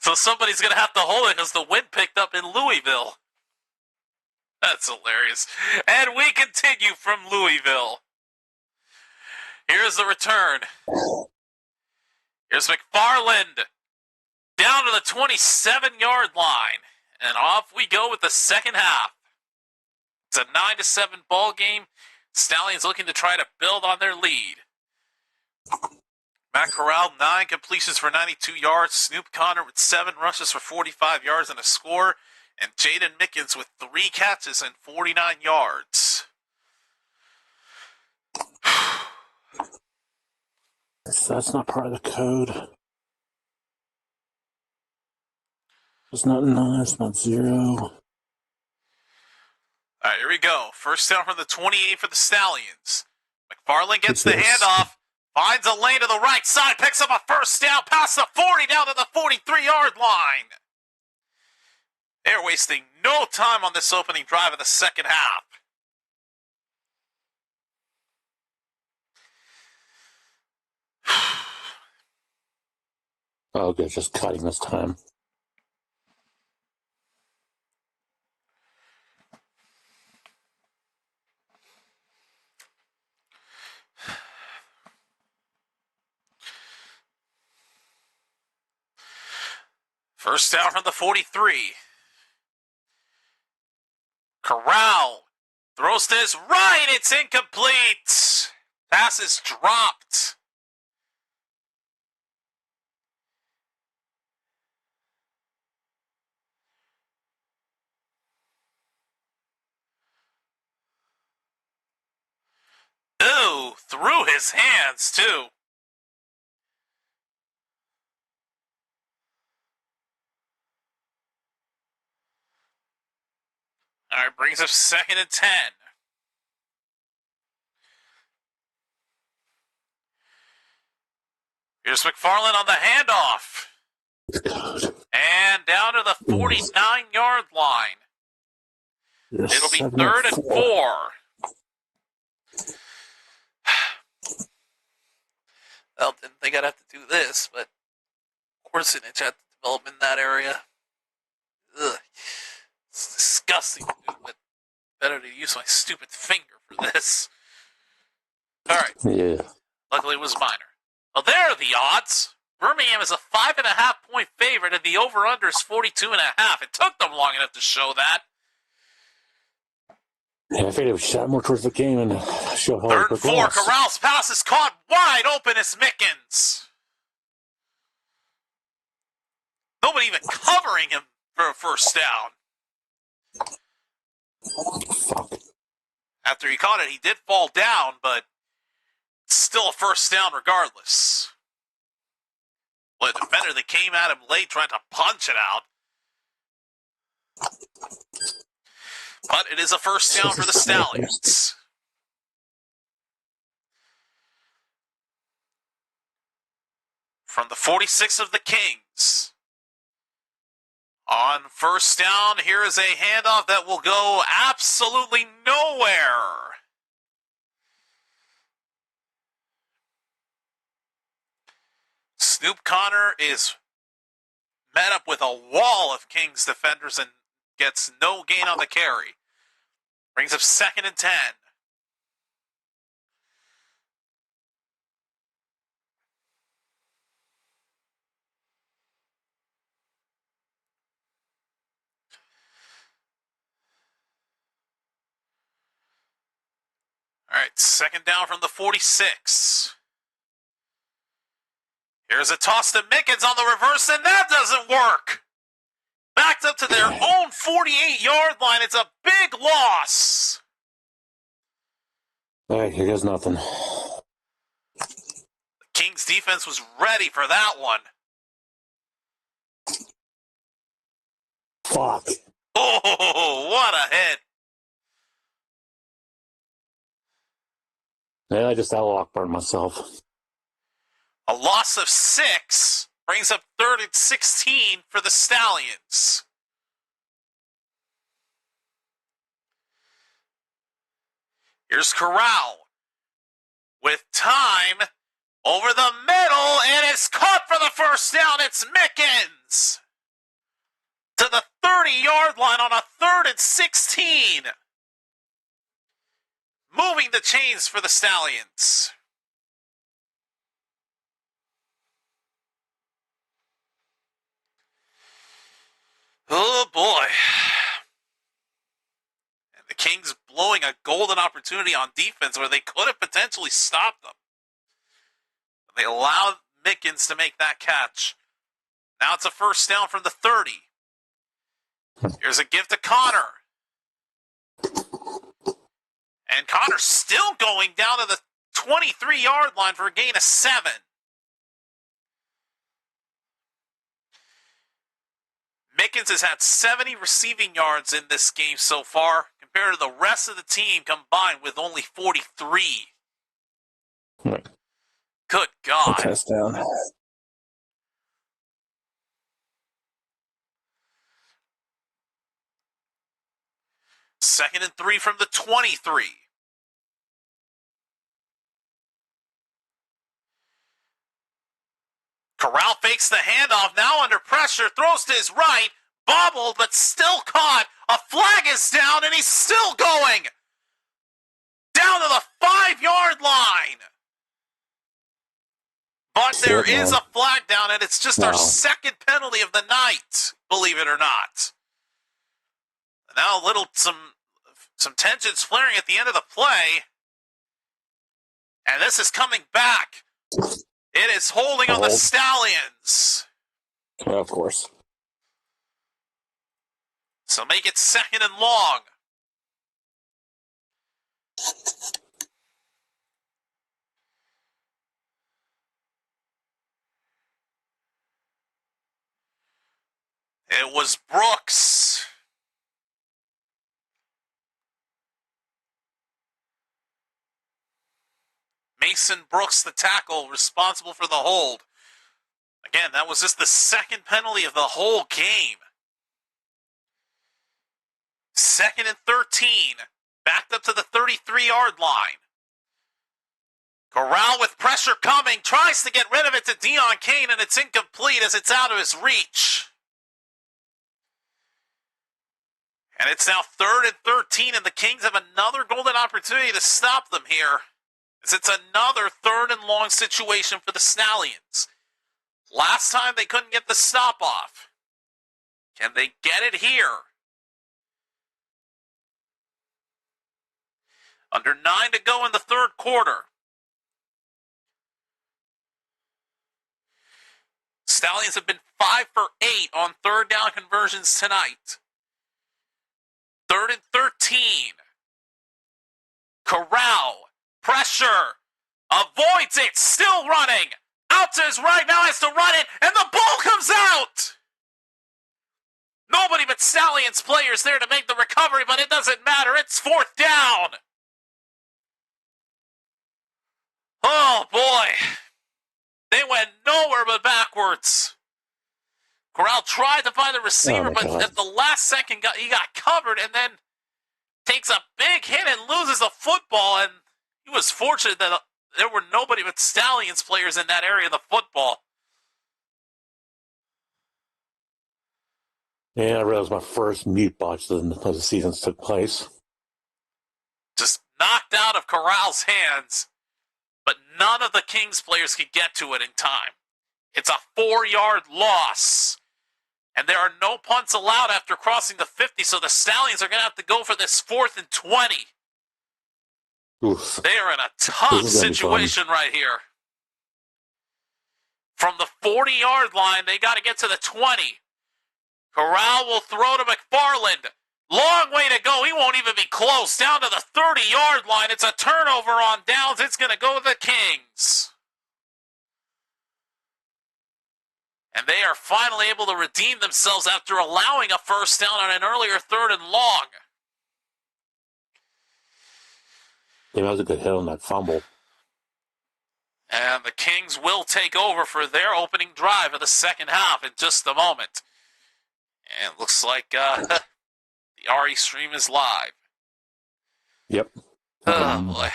So somebody's going to have to hold it because the wind picked up in Louisville. That's hilarious. And we continue from Louisville. Here's the return. Here's McFarland down to the 27-yard line. And off we go with the second half. It's a 9-7 ball game. Stallions looking to try to build on their lead. Matt Corral, 9 completions for 92 yards. Snoop Connor with 7 rushes for 45 yards and a score. And Jaden Mickens with 3 catches and 49 yards. That's not part of the code. It's not 9, it's not 0. All right, here we go. First down from the 28 for the Stallions. McFarland gets the handoff, finds a lane to the right side, picks up a first down, past the 40, down to the 43-yard line. They're wasting no time on this opening drive of the second half. Oh, good, just cutting this time. First down from the 43. Corral throws to his right. It's incomplete. Pass is dropped. Ooh, through his hands, too. All right, brings up 2nd and 10. Here's McFarland on the handoff. And down to the 49-yard line. It'll be 3rd and 4. Well, didn't think I'd have to do this, but Corsinich had to develop in that area. Ugh. It's disgusting to do, but better to use my stupid finger for this. All right. Yeah. Luckily, it was minor. Well, there are the odds. Birmingham is a 5.5-point favorite, and the over-under is 42.5. It took them long enough to show that. Yeah, I figured it would shot more towards the game and show how 3rd and 4. Corral's pass is caught wide open as Mickens. Nobody even covering him for a first down. Fuck. After he caught it, he did fall down, but still a first down regardless. Well, a defender that came at him late trying to punch it out. But it is a first down for the Stallions. From the 46 of the Kings. On first down, here is a handoff that will go absolutely nowhere. Snoop Connor is met up with a wall of Kings defenders and gets no gain on the carry. Brings up 2nd and 10. second down from the 46. Here's a toss to Mickens on the reverse, and that doesn't work. Backed up to their own 48-yard line. It's a big loss. All right, here goes nothing. The Kings defense was ready for that one. Fuck. Oh, what a hit. Yeah, I just out-burned myself. A loss of 6 brings up 3rd and 16 for the Stallions. Here's Corral with time over the middle, and it's caught for the first down. It's Mickens to the 30-yard line on a 3rd and 16. Moving the chains for the Stallions. Oh, boy. And the Kings blowing a golden opportunity on defense where they could have potentially stopped them. They allowed Mickens to make that catch. Now it's a first down from the 30. Here's a give to Connor. And Connor's still going down to the 23-yard line for a gain of 7. Mickens has had 70 receiving yards in this game so far, compared to the rest of the team combined with only 43. Right. Good God. Touchdown. Second and 3 from the 23. Corral fakes the handoff, now under pressure, throws to his right, bobbled, but still caught. A flag is down, and he's still going. Down to the 5-yard line. But there is a flag down, and it's just our second penalty of the night, believe it or not. Now some tensions flaring at the end of the play. And this is coming back. It is holding on the Stallions. Well, of course. So make it second and long. It was Brooks. Mason Brooks, the tackle, responsible for the hold. Again, that was just the second penalty of the whole game. Second and 13. Backed up to the 33-yard line. Corral with pressure coming. Tries to get rid of it to Deion Kane, and it's incomplete as it's out of his reach. And it's now 3rd and 13, and the Kings have another golden opportunity to stop them here. As it's another 3rd and long situation for the Stallions. Last time they couldn't get the stop off. Can they get it here? Under 9 to go in the 3rd quarter. Stallions have been 5 for 8 on 3rd down conversions tonight. 3rd and 13. Corral. Pressure. Avoids it. Still running. Out to his right. Now has to run it. And the ball comes out. Nobody but Stallions players there to make the recovery, but it doesn't matter. It's 4th down. Oh, boy. They went nowhere but backwards. Corral tried to find the receiver, but at the last second he got covered and then takes a big hit and loses the football. And he was fortunate that there were nobody but Stallions players in that area of the football. Yeah, I realized my first mute botch of the season took place. Just knocked out of Corral's hands, but none of the Kings players could get to it in time. It's a 4-yard loss. And there are no punts allowed after crossing the 50, so the Stallions are going to have to go for this 4th and 20. Oof. They are in a tough This is gonna be fun. situation right here. From the 40-yard line, they got to get to the 20. Corral will throw to McFarland. Long way to go. He won't even be close. Down to the 30-yard line. It's a turnover on downs. It's going to go to the Kings. And they are finally able to redeem themselves after allowing a first down on an earlier 3rd and long. Yeah, that was a good hit on that fumble. And the Kings will take over for their opening drive of the second half in just a moment. And it looks like the RE stream is live. Yep. Oh, boy.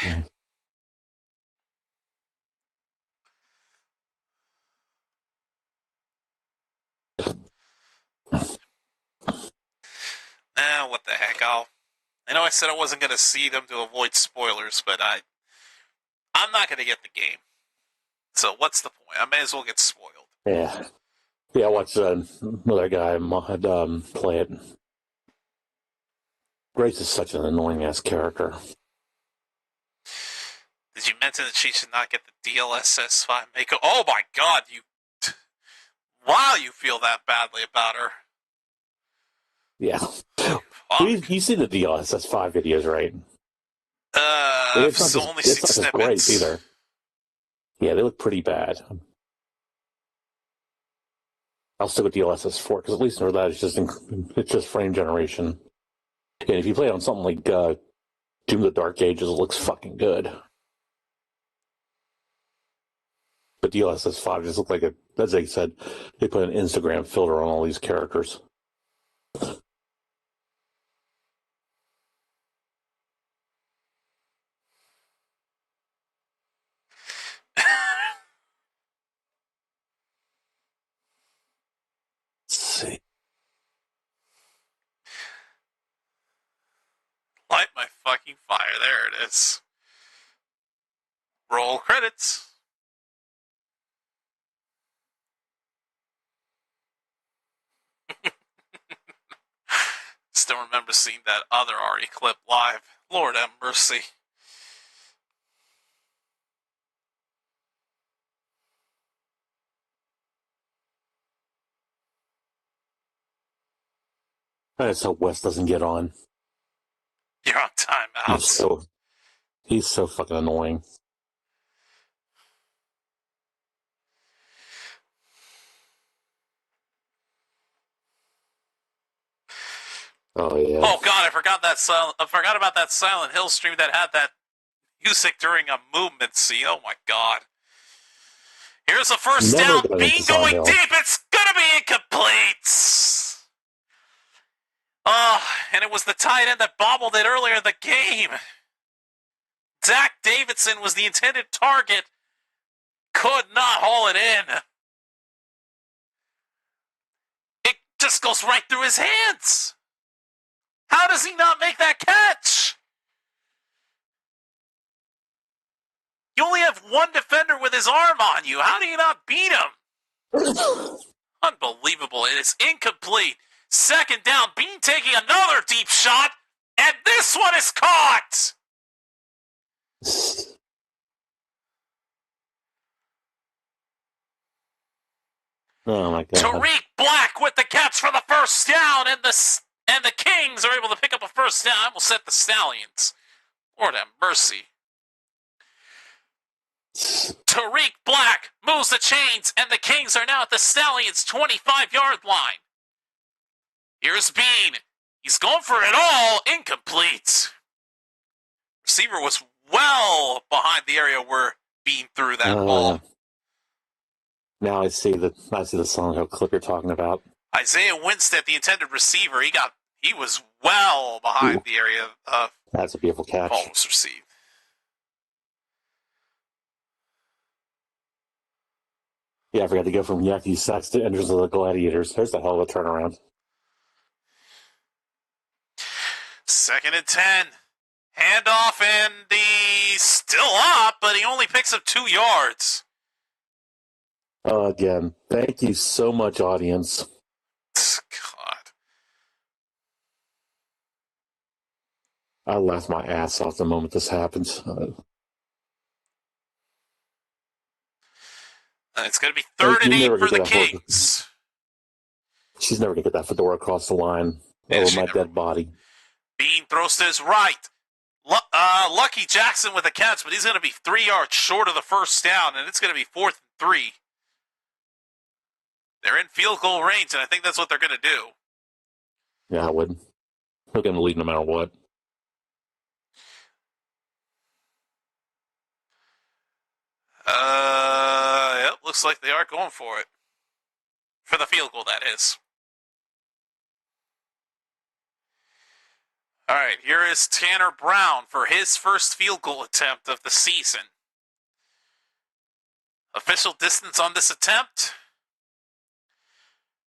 What the heck? I know I said I wasn't going to see them to avoid spoilers, but I'm not going to get the game. So what's the point? I may as well get spoiled. Yeah. Yeah, I watched another guy play it. Grace is such an annoying-ass character. Did you mention that she should not get the DLSS 5 makeup? Oh my god, wow, you feel that badly about her. Yeah. You see the DLSS 5 videos, right? I've only seen snippets. Great either. Yeah, they look pretty bad. I'll stick with DLSS 4 because at least for that it's just frame generation. And if you play it on something like Doom of the Dark Ages, it looks fucking good. But DLSS 5 just looked like as they said, they put an Instagram filter on all these characters. Light my fucking fire. There it is. Roll credits. Still remember seeing that other Ari clip live. Lord have mercy. I just hope Wes doesn't get on. You're on timeout. He's so fucking annoying. Oh yeah. Oh god, I forgot about that Silent Hill stream that had that music during a movement scene. Oh my god. Here's a first down. Bean going deep. It's gonna be incomplete. And it was the tight end that bobbled it earlier in the game. Zach Davidson was the intended target. Could not haul it in. It just goes right through his hands. How does he not make that catch? You only have one defender with his arm on you. How do you not beat him? Unbelievable. It is incomplete. Second down. Bean taking another deep shot. And this one is caught. Oh my god. Tariq Black with the catch for the first down. And the Kings are able to pick up a first down. We'll set the Stallions. Lord have mercy. Tariq Black moves the chains, and the Kings are now at the Stallions' 25-yard line. Here's Bean. He's going for it all. Incomplete. Receiver was well behind the area where Bean threw that ball. Now I see the Silent Hill clip you're talking about. Isaiah Winstead, the intended receiver, he was well behind the area of that's a beautiful catch. Ball was received. Yeah, I forgot to go from Yaki Sacks to Enders of the Gladiators. There's the hell of a turnaround. 2nd and 10. Handoff, and he's still up, but he only picks up 2 yards. Again, thank you so much, audience. God. I laughed my ass off the moment this happened. It's going to be 3rd and 8 for the Kings. She's never going to get that fedora across the line over my dead body. Bean throws to his right. Lucky Jackson with a catch, but he's going to be 3 yards short of the first down, and it's going to be 4th and 3. They're in field goal range, and I think that's what they're going to do. Yeah, I would. They're going to lead no matter what. Yep, looks like they are going for it. For the field goal, that is. All right, here is Tanner Brown for his first field goal attempt of the season. Official distance on this attempt.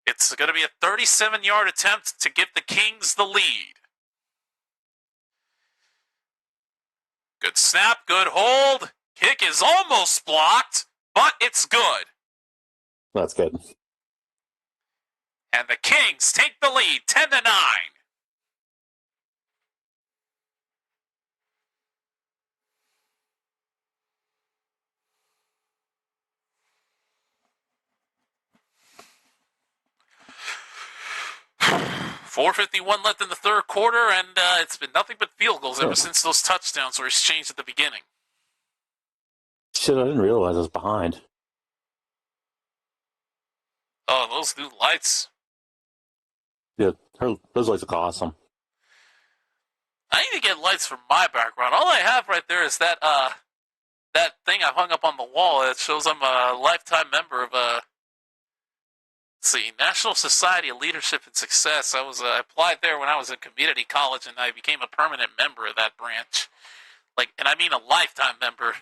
It's going to be a 37-yard attempt to give the Kings the lead. Good snap, good hold. Kick is almost blocked, but it's good. That's good. And the Kings take the lead, 10-9. .451 left in the third quarter, and it's been nothing but field goals ever since those touchdowns were exchanged at the beginning. Shit, I didn't realize I was behind. Oh, those new lights. Yeah, those lights look awesome. I need to get lights from my background. All I have right there is that thing I hung up on the wall that shows I'm a lifetime member of National Society of Leadership and Success. I applied there when I was in community college, and I became a permanent member of that branch. And I mean a lifetime member.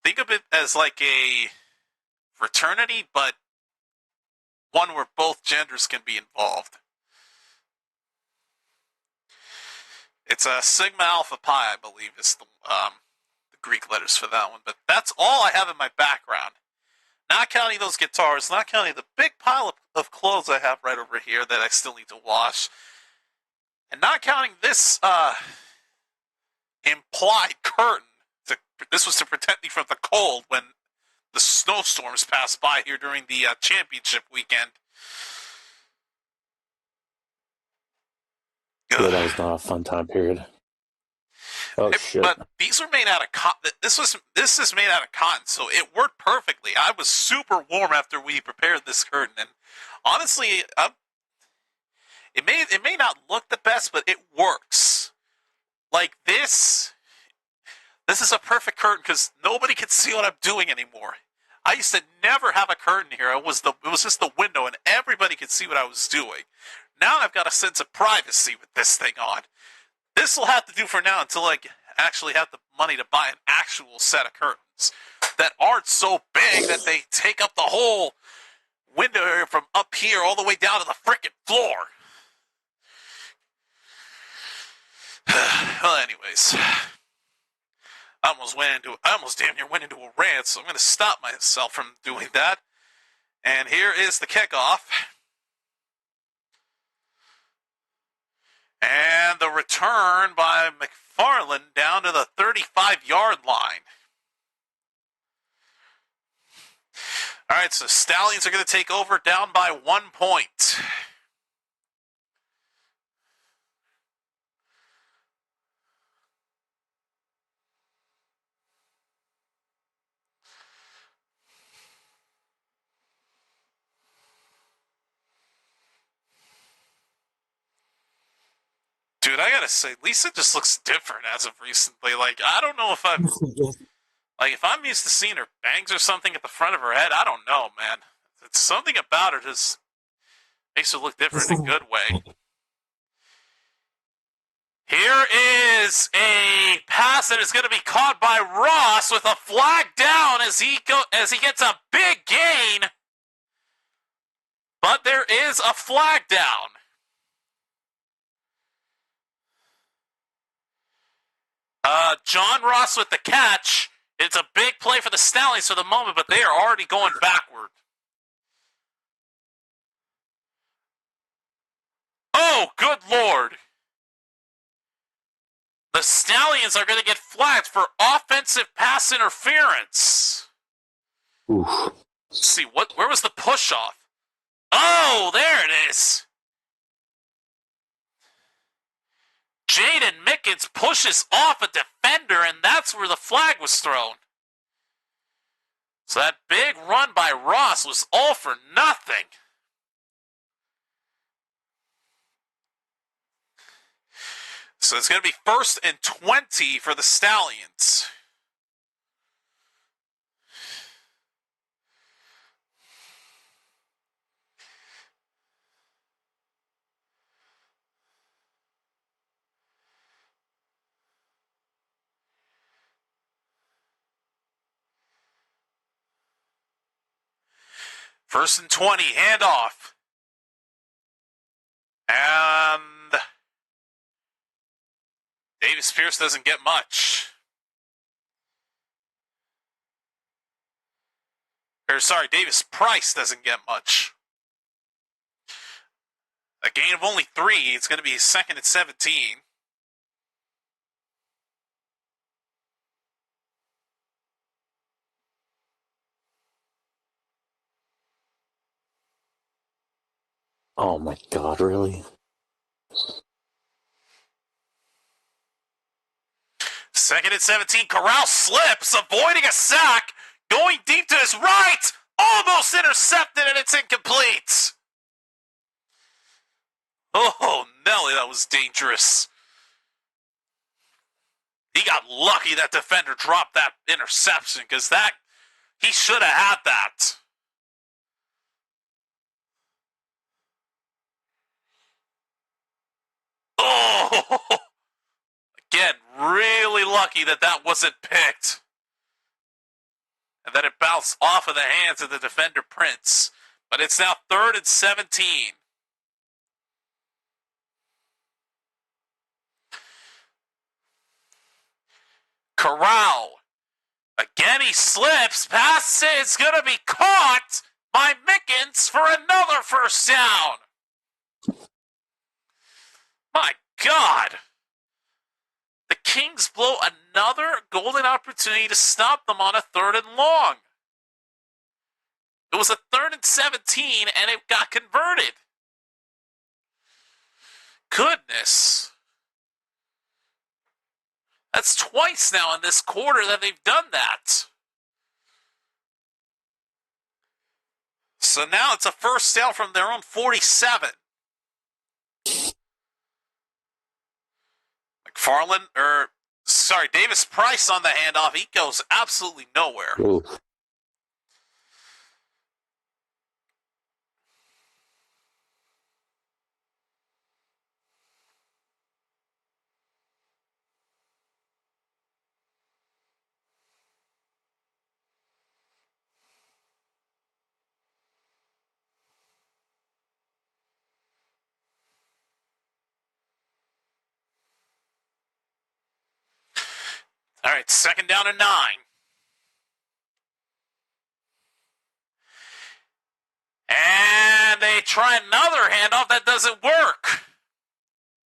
Think of it as like a fraternity, but one where both genders can be involved. It's a Sigma Alpha Pi, I believe, is the Greek letters for that one. But that's all I have in my background. Not counting those guitars, not counting the big pile of clothes I have right over here that I still need to wash. And not counting this implied curtain. This was to protect me from the cold when the snowstorms passed by here during the championship weekend. Yeah, that was not a fun time period. Oh, shit. But these are made out of cotton. This is made out of cotton, so it worked perfectly. I was super warm after we prepared this curtain, and honestly, it may not look the best, but it works. Like this is a perfect curtain because nobody can see what I'm doing anymore. I used to never have a curtain here. It was just the window, and everybody could see what I was doing. Now I've got a sense of privacy with this thing on. This will have to do for now until I actually have the money to buy an actual set of curtains that aren't so big that they take up the whole window area from up here all the way down to the frickin' floor. Well, anyways, I almost damn near went into a rant, so I'm going to stop myself from doing that. And here is the kickoff. And the return by McFarland down to the 35-yard line. All right, so Stallions are going to take over down by 1 point. Dude, I gotta say, Lisa just looks different as of recently. I don't know if if I'm used to seeing her bangs or something at the front of her head. I don't know, man. It's something about her just makes her look different in a good way. Here is a pass that is going to be caught by Ross with a flag down as he gets a big gain. But there is a flag down. John Ross with the catch. It's a big play for the Stallions for the moment, but they are already going backward. Oh, good Lord. Stallions are going to get flagged for offensive pass interference. Oof. Let's see, where was the push-off? Oh, there it is. Jaden Mickens pushes off a defender, and that's where the flag was thrown. So that big run by Ross was all for nothing. So it's going to be 1st and 20 for the Stallions. First and 20, handoff. And Davis Pierce doesn't get much. Davis Price doesn't get much. A gain of only 3. It's going to be 2nd and 17. Oh my God, really? 2nd and 17. Corral slips, avoiding a sack, going deep to his right, almost intercepted, and it's incomplete. Oh, Nelly, that was dangerous. He got lucky that defender dropped that interception, because he should have had that. Oh, again, really lucky that wasn't picked. And then it bounced off of the hands of the defender, Prince. But it's now 3rd and 17. Corral. Again, he slips. Pass is going to be caught by Mickens for another first down. My God. The Kings blow another golden opportunity to stop them on a 3rd and long. It was a 3rd and 17, and it got converted. Goodness. That's twice now in this quarter that they've done that. So now it's a first down from their own 47. Davis Price on the handoff. He goes absolutely nowhere. Ooh. All right, 2nd down and 9. And they try another handoff that doesn't work.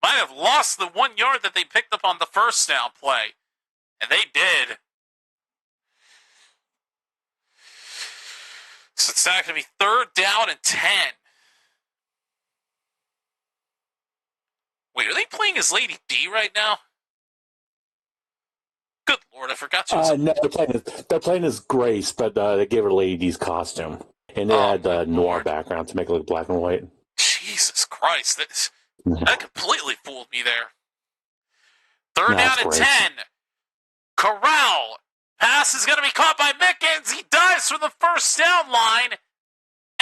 Might have lost the 1 yard that they picked up on the first down play. And they did. So it's now going to be 3rd down and 10. Wait, are they playing as Lady D right now? Good Lord, I forgot she was... No, they're playing as Grace, but they gave her Lady D's costume. And they had the noir background to make it look black and white. Jesus Christ, that completely fooled me there. 3rd down and 10. Corral. Pass is going to be caught by Mickens. He dives from the first down line,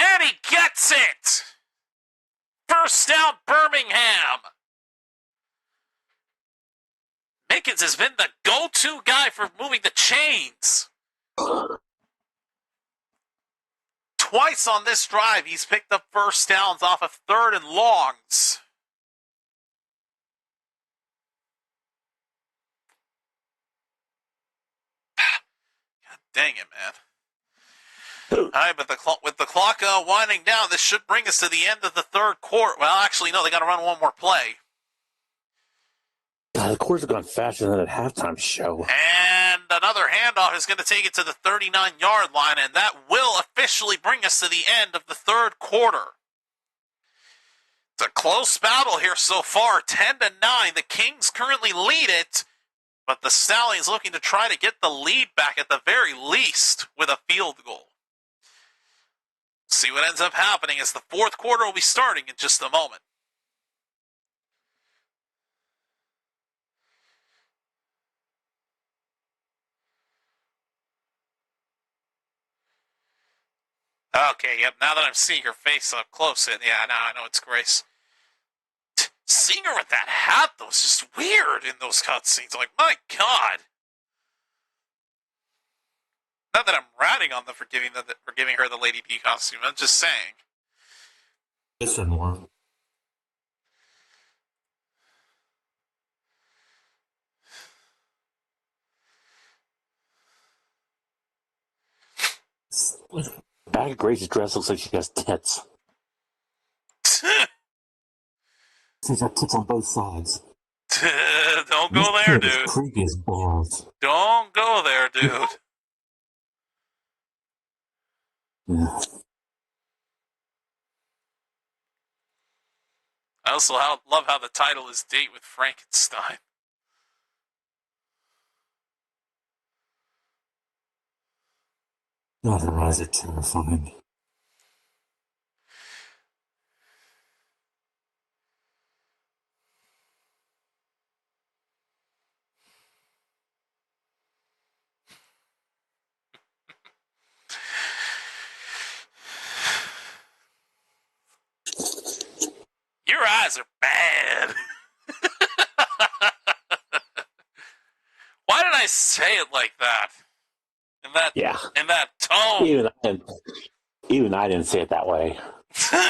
and he gets it. First down, Birmingham. Mickens has been the go-to guy for moving the chains. Twice on this drive, he's picked up first downs off of 3rd and longs. God dang it, man. All right, but with the clock winding down, this should bring us to the end of the 3rd quarter. Well, actually, no, they got to run one more play. The quarters have gone faster than at halftime show. And another handoff is going to take it to the 39-yard line, and that will officially bring us to the end of the third quarter. It's a close battle here so far, 10-9. The Kings currently lead it, but the Stallions looking to try to get the lead back at the very least with a field goal. See what ends up happening as the fourth quarter will be starting in just a moment. Okay, yep, now that I'm seeing her face up close, yeah, now I know it's Grace. Seeing her with that hat, though, is just weird in those cutscenes. Like, my God. Not that I'm ratting on them for giving her the Lady D costume, I'm just saying. Listen more. Back of Grace's dress looks like she has tits. She's got tits on both sides. Don't go there, dude. Creepy as balls. Don't go there, dude. Yeah. I also love how the title is Date with Frankenstein. God, her eyes are terrifying. Your eyes are bad. Why did I say it like that? In that tone. Even I didn't say it that way. Fuck,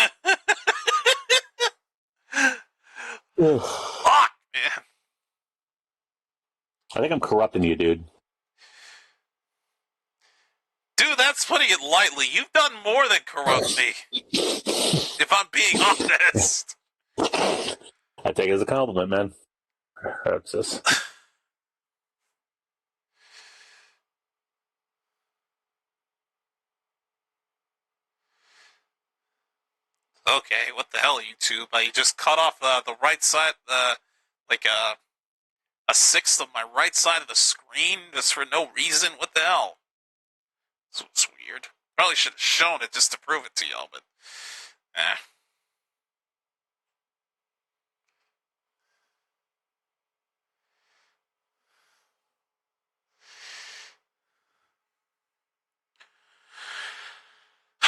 man. I think I'm corrupting you, dude. Dude, that's putting it lightly. You've done more than corrupt me. If I'm being honest. I take it as a compliment, man. Hurts this. Okay, what the hell, YouTube? You just cut off the right side, like a sixth of my right side of the screen just for no reason? What the hell? This was weird. Probably should have shown it just to prove it to y'all, but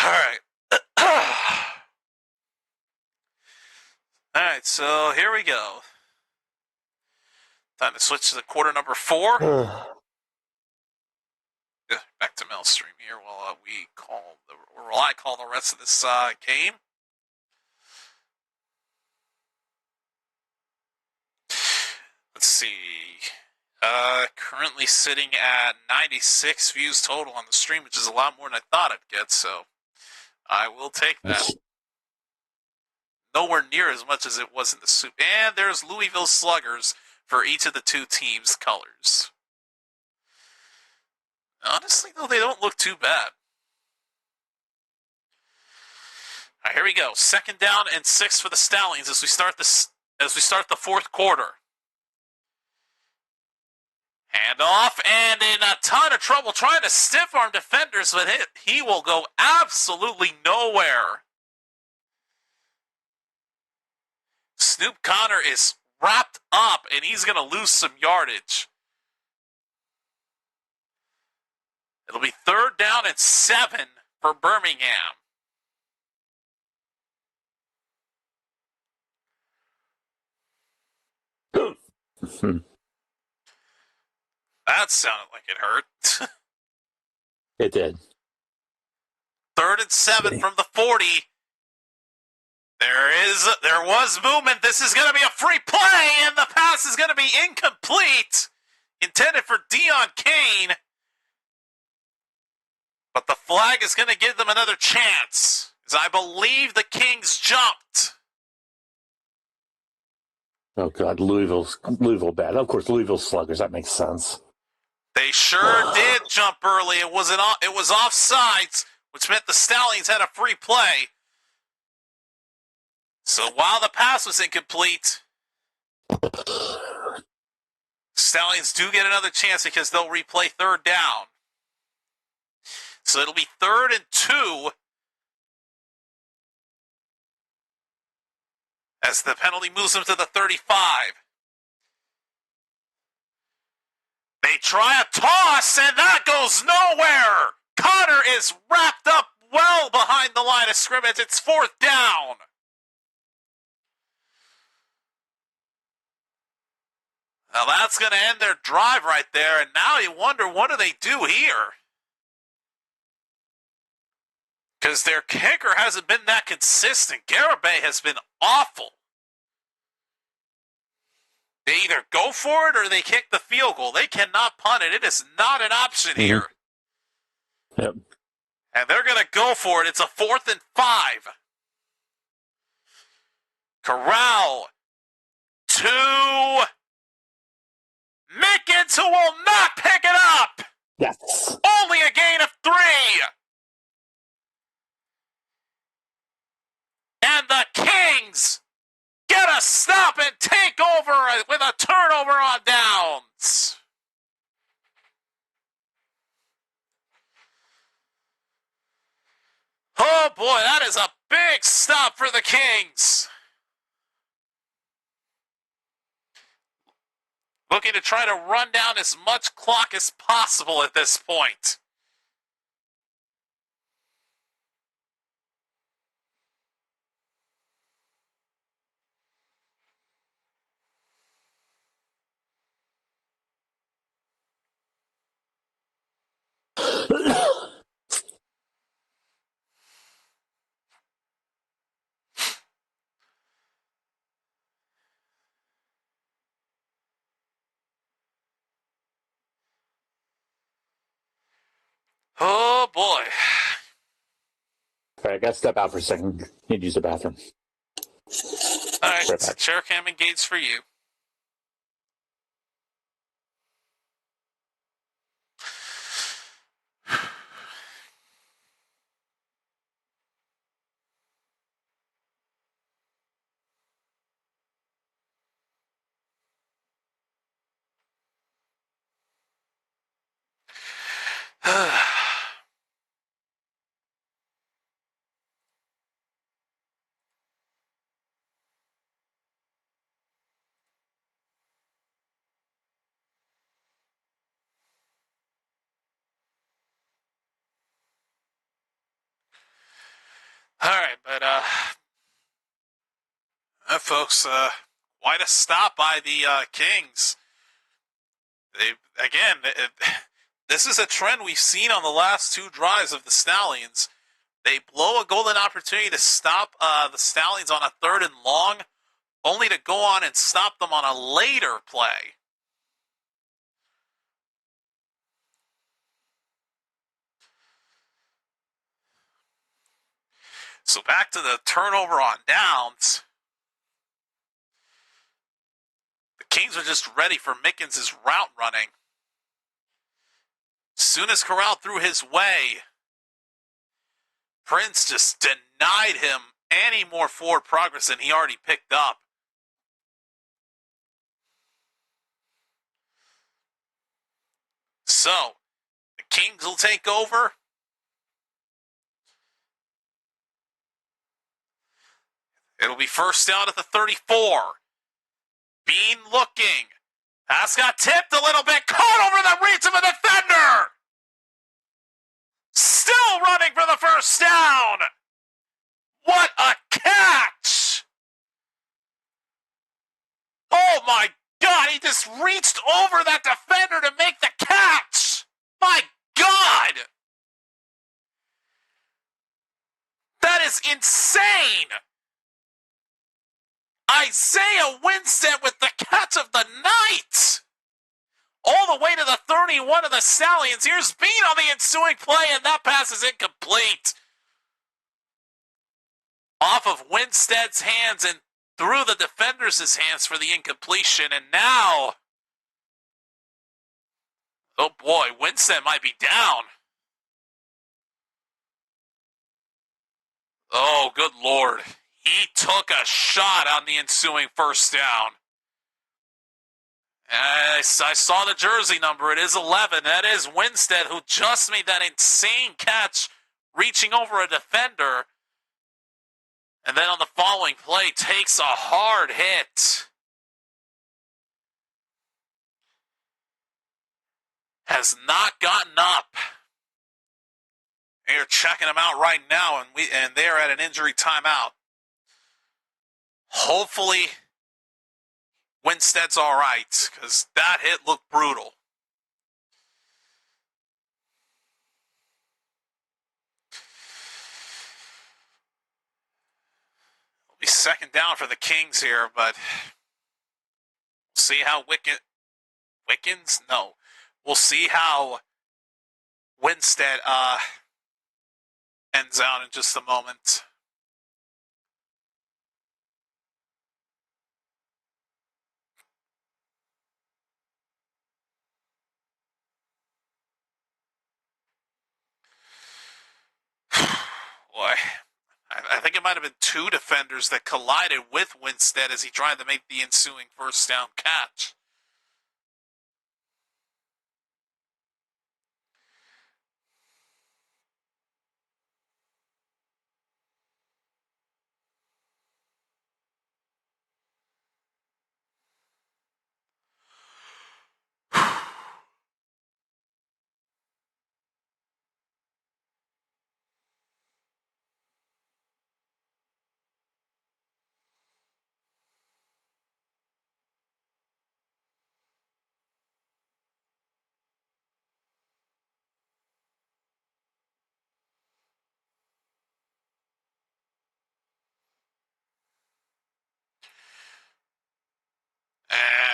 Alright. Alright, so here we go. Time to switch to the quarter number 4. Back to Maelstream here while I call the rest of this game. Let's see. Currently sitting at 96 views total on the stream, which is a lot more than I thought I'd get, so I will take that. Nowhere near as much as it was in the soup. And there's Louisville Sluggers for each of the two teams' colors. Honestly, though, they don't look too bad. All right, here we go. 2nd down and 6 for the Stallions as we start the fourth quarter. Handoff, and in a ton of trouble trying to stiff-arm defenders, but he will go absolutely nowhere. Snoop Connor is wrapped up, and he's going to lose some yardage. It'll be 3rd down and 7 for Birmingham. That sounded like it hurt. It did. 3rd and 7 from the 40. There was movement. This is going to be a free play, and the pass is going to be incomplete. Intended for Dion Kane. But the flag is going to give them another chance, as I believe the Kings jumped. Oh, God, Louisville bad. Of course, Louisville Sluggers. That makes sense. They sure did jump early. It was offsides, which meant the Stallions had a free play. So while the pass was incomplete, Stallions do get another chance because they'll replay third down. So it'll be 3rd and 2 as the penalty moves them to the 35. They try a toss, and that goes nowhere. Connor is wrapped up well behind the line of scrimmage. It's 4th down. Now that's going to end their drive right there, and now you wonder, what do they do here? Because their kicker hasn't been that consistent. Garibay has been awful. They either go for it or they kick the field goal. They cannot punt it. It is not an option here. Yep. And they're going to go for it. It's a 4th and 5. Corral to Mickens, who will not pick it up. Yes. Only a gain of 3. And the Kings get a stop and take over with a turnover on downs. Oh boy, that is a big stop for the Kings. Looking to try to run down as much clock as possible at this point. Oh boy. All right, I got to step out for a second. Need to use the bathroom. All right, chair cam engaged for you. All right, but folks, quite a stop by the Kings. This is a trend we've seen on the last 2 drives of the Stallions. They blow a golden opportunity to stop the Stallions on a 3rd and long, only to go on and stop them on a later play. So back to the turnover on downs. The Kings are just ready for Mickens' route running. Soon as Corral threw his way, Prince just denied him any more forward progress than he already picked up. So, the Kings will take over. It'll be 1st down at the 34. Bean looking. Pass got tipped a little bit. Caught over the reach of a defender. Still running for the 1st down. What a catch. Oh my God, he just reached over that defender to make the catch. My God. That is insane. Isaiah Winstead with the catch of the night. All the way to the 31 of the Stallions. Here's Bean on the ensuing play, and that pass is incomplete. Off of Winstead's hands, and through the defenders' hands for the incompletion, and now, oh boy, Winstead might be down. Oh, good Lord. He took a shot on the ensuing first down. I saw the jersey number. It is 11. That is Winstead, who just made that insane catch, reaching over a defender. And then on the following play, takes a hard hit. Has not gotten up. They're checking him out right now, and they're at an injury timeout. Hopefully, Winstead's all right, because that hit looked brutal. It'll be second down for the Kings here, but we'll see how Wickens? No. We'll see how Winstead ends out in just a moment. Boy, I think it might have been two defenders that collided with Winstead as he tried to make the ensuing first down catch.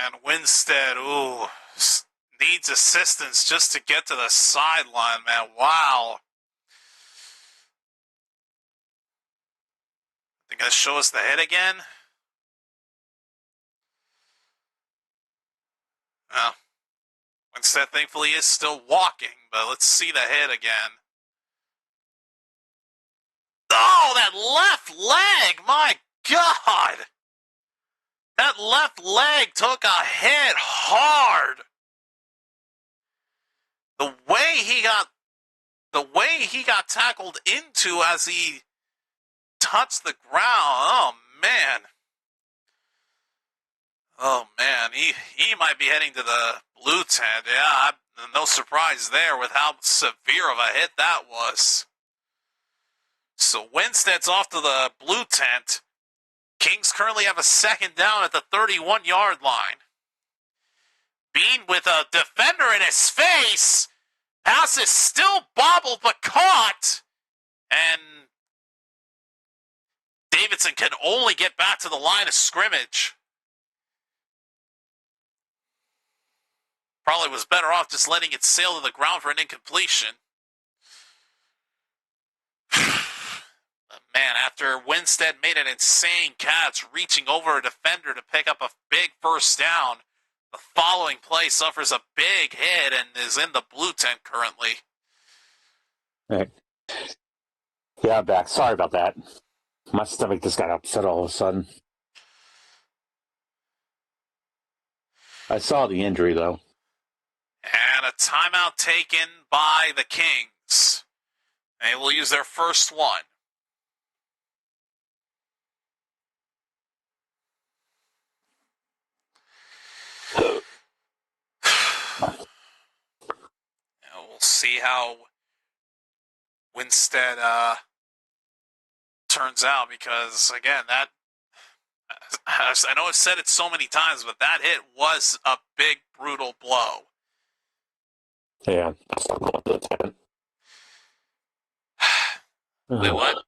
And Winstead, needs assistance just to get to the sideline, man. Wow. They're going to show us the hit again? Well, Winstead thankfully is still walking, but let's see the hit again. Oh, that left leg! My God! That left leg took a hit hard. The way he got tackled into as he touched the ground. Oh man. Oh man, he might be heading to the blue tent. Yeah, no surprise there with how severe of a hit that was. So Winstead's off to the blue tent. Kings currently have a second down at the 31-yard line. Bean with a defender in his face. Pass is still bobbled but caught. And Davidson can only get back to the line of scrimmage. Probably was better off just letting it sail to the ground for an incompletion. Man, after Winstead made an insane catch, reaching over a defender to pick up a big first down, the following play suffers a big hit and is in the blue tent currently. Right. Yeah, I'm back. Sorry about that. My stomach just got upset all of a sudden. I saw the injury, though. And a timeout taken by the Kings. They will use their first one. We'll see how Winstead turns out because, again, that I know I've said it so many times, but that hit was a big, brutal blow. Yeah, that's not going to the 10. Wait, what?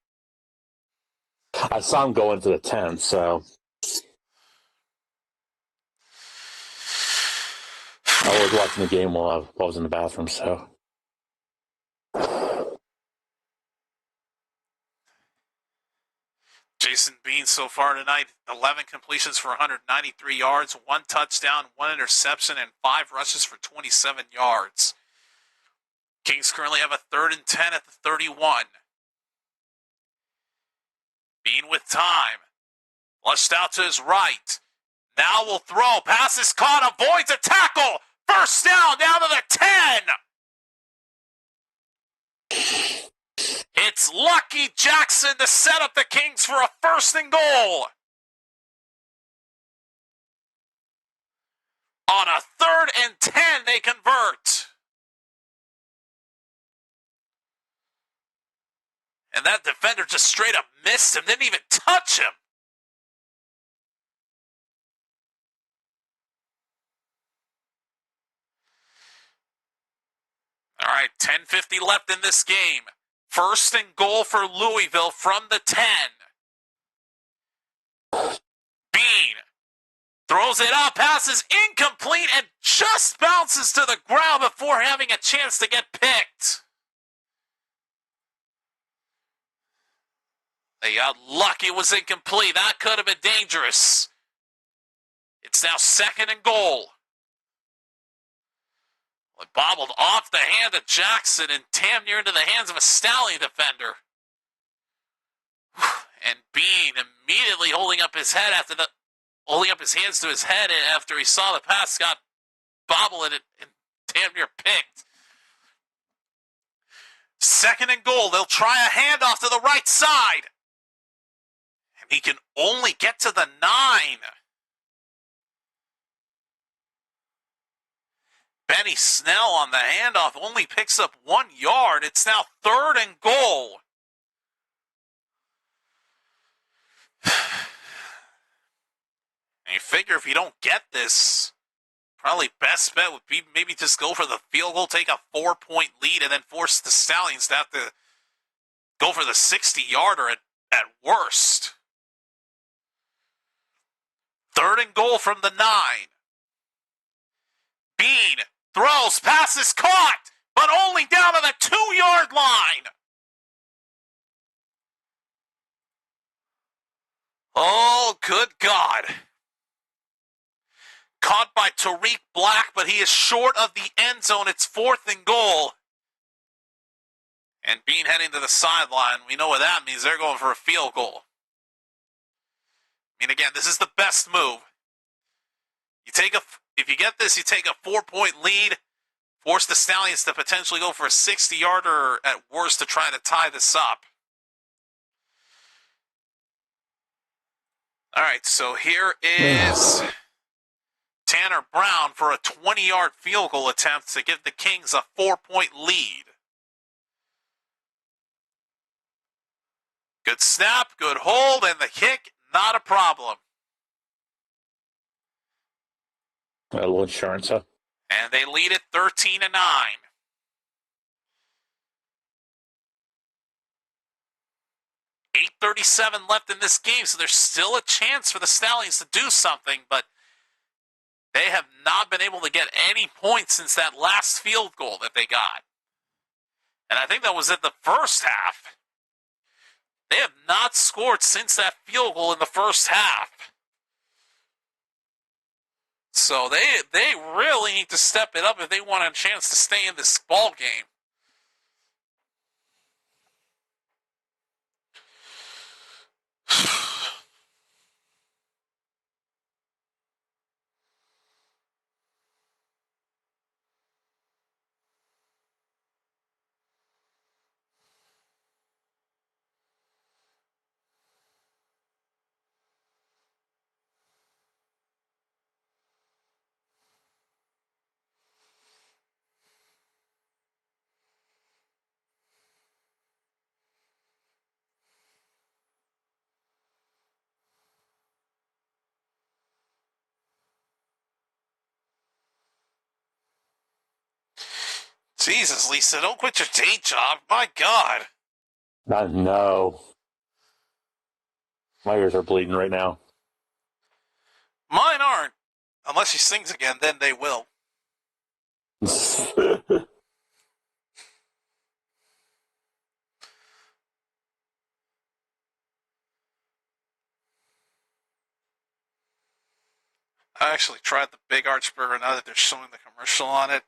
I saw him go into the 10, so I was watching the game while I was in the bathroom, so. Jason Bean so far tonight, 11 completions for 193 yards, 1 touchdown, 1 interception, and 5 rushes for 27 yards. Kings currently have a 3rd and 10 at the 31. Bean with time. Flushed out to his right. Now will throw. Pass is caught. Avoids a tackle. First down to the 10. It's Lucky Jackson to set up the Kings for a 1st and goal. On a 3rd and 10, they convert. And that defender just straight up missed him, didn't even touch him. All right, 10:50 left in this game. 1st and goal for Louisville from the 10. Bean throws it up, passes incomplete, and just bounces to the ground before having a chance to get picked. They got lucky it was incomplete. That could have been dangerous. It's now 2nd and goal. It bobbled off the hand of Jackson and damn near into the hands of a Stallion defender. And Bean immediately holding up his hands to his head after he saw the pass got bobbled and damn near picked. 2nd and goal. They'll try a handoff to the right side. And he can only get to the 9. Benny Snell on the handoff only picks up 1 yard. It's now 3rd and goal. And you figure if you don't get this, probably best bet would be maybe just go for the field goal, take a 4-point lead, and then force the Stallions to have to go for the 60-yarder at worst. 3rd and goal from the 9. Bean throws, pass is caught, but only down to the 2-yard line. Oh, good God. Caught by Tariq Black, but he is short of the end zone. It's 4th and goal. And Bean heading to the sideline. We know what that means. They're going for a field goal. I mean, again, this is the best move. If you get this, you take a 4-point lead, force the Stallions to potentially go for a 60-yarder at worst to try to tie this up. All right, so here is Tanner Brown for a 20-yard field goal attempt to give the Kings a 4-point lead. Good snap, good hold, and the kick, not a problem. A little insurance, huh? And they lead it 13-9. $8:37 left in this game, so there's still a chance for the Stallions to do something, but they have not been able to get any points since that last field goal that they got. And I think that was in the first half. They have not scored since that field goal in the first half. So they really need to step it up if they want a chance to stay in this ball game. Jesus, Lisa, don't quit your day job. My God. I know. My ears are bleeding right now. Mine aren't. Unless she sings again, then they will. I actually tried the Big Arch Burger now that they're showing the commercial on it.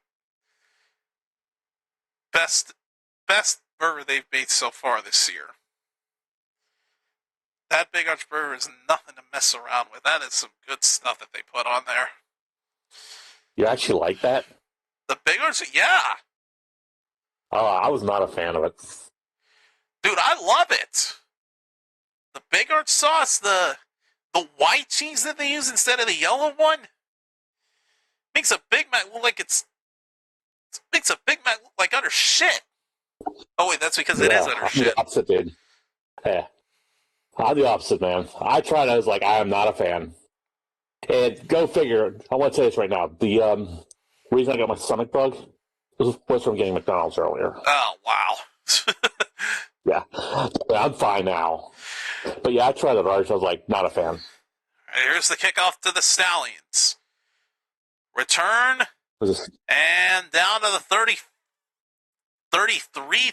Best burger they've made so far this year. That Big Arch Burger is nothing to mess around with. That is some good stuff that they put on there. You actually like that? The Big Arch, yeah. Oh, I was not a fan of it. Dude, I love it. The Big Arch sauce, the white cheese that they use instead of the yellow one, makes a Big Mac look like makes a Big Mac look like utter shit. Oh wait, that's because it is utter shit. I'm the opposite, dude. Yeah. I'm the opposite, man. I tried. I was like, I am not a fan. And go figure. I want to tell you this right now. The reason I got my stomach bug was from getting McDonald's earlier. Oh wow. Yeah, I'm fine now. But yeah, I tried it already. I was like, not a fan. Right, here's the kickoff to the Stallions. Return and down to the 33,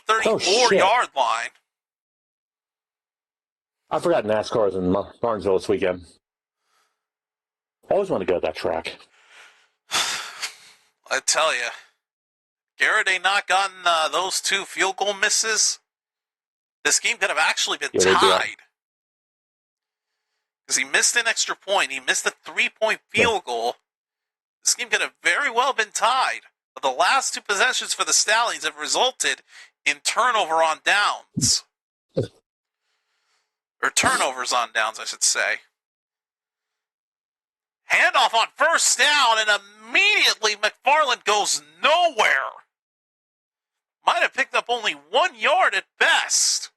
34 yard line. I forgot NASCAR is in Martinsville this weekend. I always want to go to that track. I tell you, Garrett, they not gotten those 2 field goal misses. This game could have actually been tied. Because he missed an extra point. He missed a 3-point field goal. This game could have very well been tied. But the last 2 possessions for the Stallions have resulted in turnover on downs. Or turnovers on downs, I should say. Handoff on first down, and immediately McFarland goes nowhere. Might have picked up only 1 yard at best.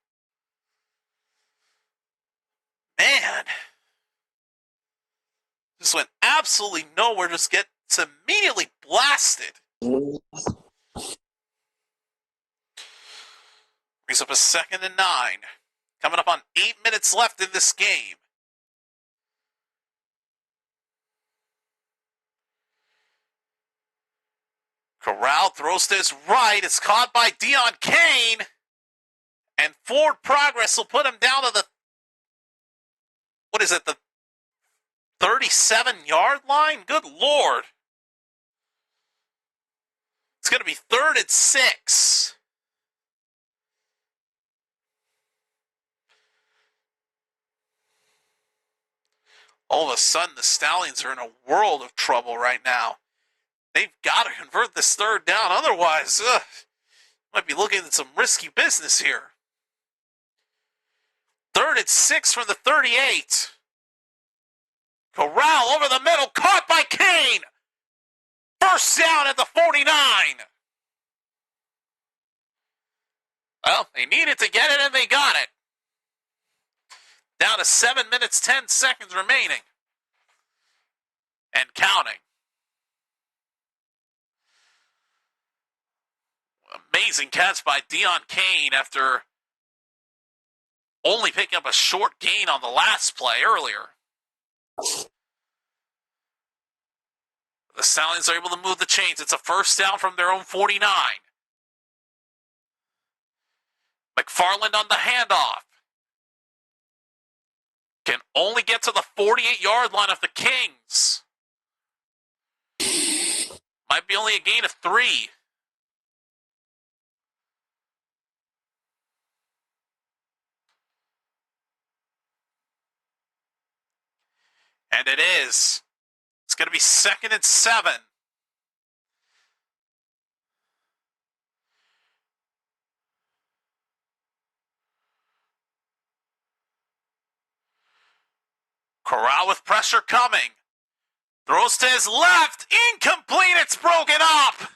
Man. Just went absolutely nowhere. Just gets immediately blasted. Brings up a 2nd and 9. Coming up on 8 minutes left in this game. Corral throws to his right. It's caught by Deon Kane. And forward progress will put him down to the, the 37-yard line? Good Lord. It's going to be 3rd and 6. All of a sudden, the Stallions are in a world of trouble right now. They've got to convert this 3rd down. Otherwise, might be looking at some risky business here. 3rd and 6 from the 38. Corral over the middle, caught by Kane. First down at the 49. Well, they needed to get it, and they got it. Down to 7 minutes, 10 seconds remaining. And counting. Amazing catch by Deon Kane after only picking up a short gain on the last play earlier. The Stallions are able to move the chains. It's a first down from their own 49. McFarland on the handoff. Can only get to the 48-yard line of the Kings. Might be only a gain of 3. And it is. It's going to be 2nd and 7. Corral with pressure coming. Throws to his left. Incomplete. It's broken up.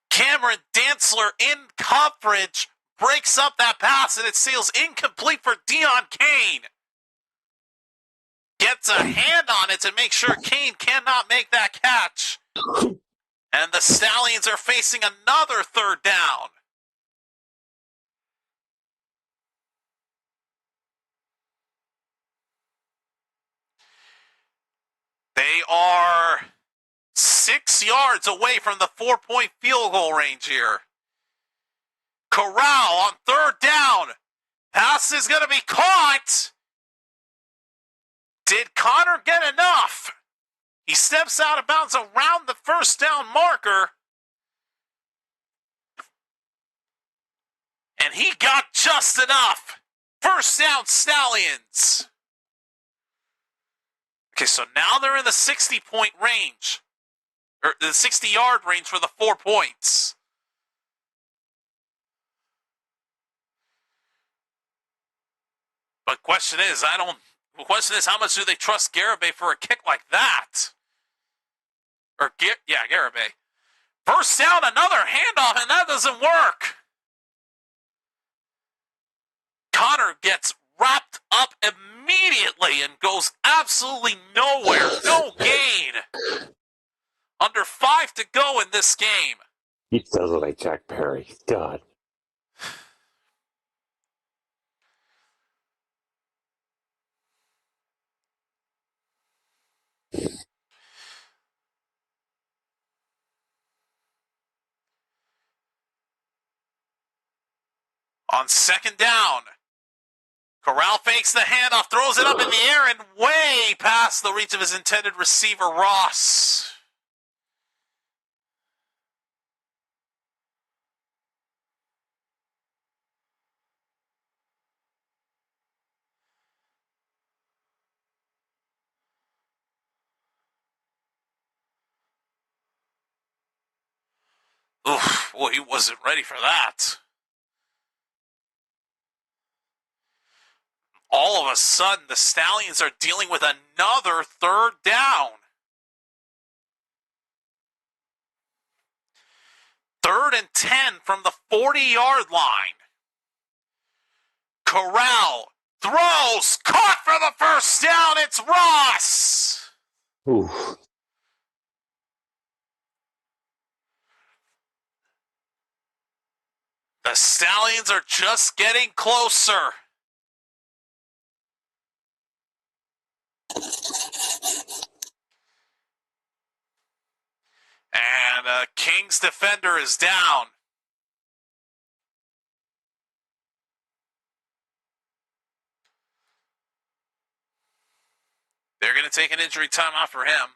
Cameron Dantzler in coverage breaks up that pass, and it seals incomplete for Deon Kane. Gets a hand on it to make sure Kane cannot make that catch. And the Stallions are facing another 3rd down. They are 6 yards away from the 4-point field goal range here. Corral on 3rd down. Pass is going to be caught. Did Connor get enough? He steps out of bounds around the first down marker. And he got just enough. First down, Stallions. Okay, so now they're in the 60-point range. Or the 60-yard range for the 4 points. But the question is, how much do they trust Garibay for a kick like that? Garibay. First down, another handoff, and that doesn't work. Connor gets wrapped up immediately and goes absolutely nowhere. No gain. Under 5 to go in this game. He does it like Jack Perry. God. On second down, Corral fakes the handoff, throws it up in the air and way past the reach of his intended receiver, Ross. Oof, boy, he wasn't ready for that. All of a sudden, the Stallions are dealing with another third down. 3rd and 10 from the 40-yard line. Corral throws, caught for the first down. It's Ross. Oof. The Stallions are just getting closer. And Kings defender is down. They're going to take an injury timeout for him.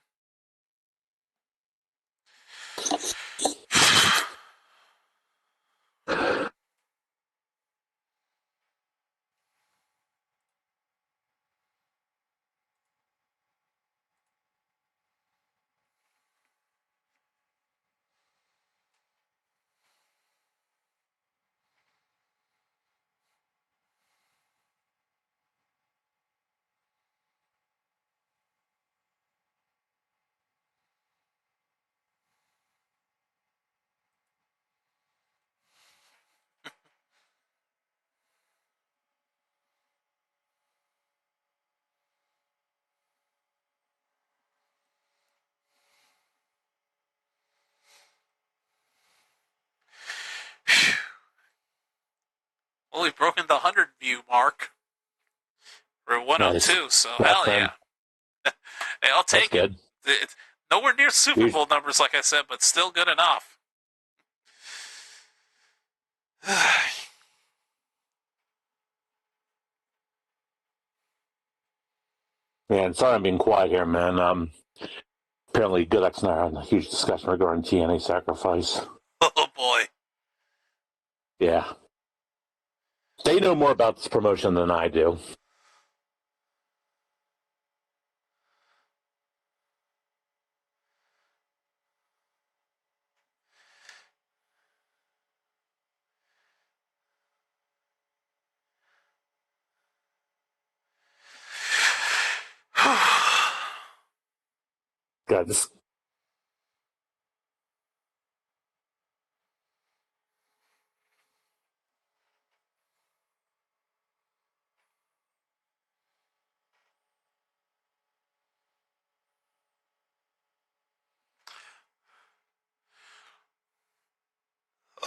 Well, we've broken the 100 view mark. We're 102, nice. So hell yeah. Hey, I'll take it. It's nowhere near Super Bowl numbers, like I said, but still good enough. Man, sorry I'm being quiet here, man. Apparently, Goodex and I are having a huge discussion regarding TNA sacrifice. Oh, boy. Yeah. They know more about this promotion than I do. God, this...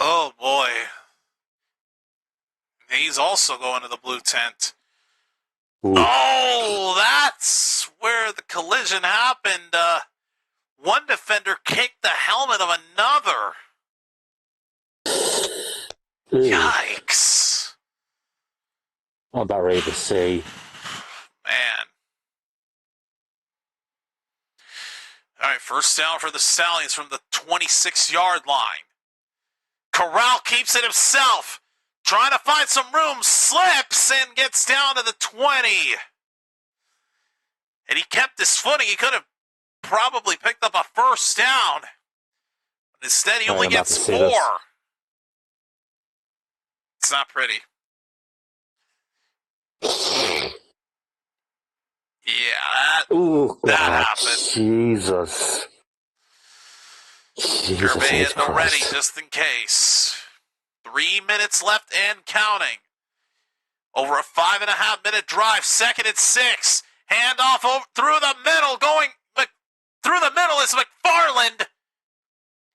Oh, boy. He's also going to the blue tent. Ooh. Oh, that's where the collision happened. One defender kicked the helmet of another. Ooh. Yikes. I'm about ready to say. Man. All right, first down for the Stallions from the 26-yard line. Corral keeps it himself. Trying to find some room, slips and gets down to the 20. And he kept his footing. He could have probably picked up a first down. But instead, he only gets 4. It's not pretty. Yeah, that happened. Jesus. Gervais at the ready just in case. 3 minutes left and counting. Over a 5.5-minute drive. 2nd and 6. Handoff over, through the middle. Through the middle is McFarland.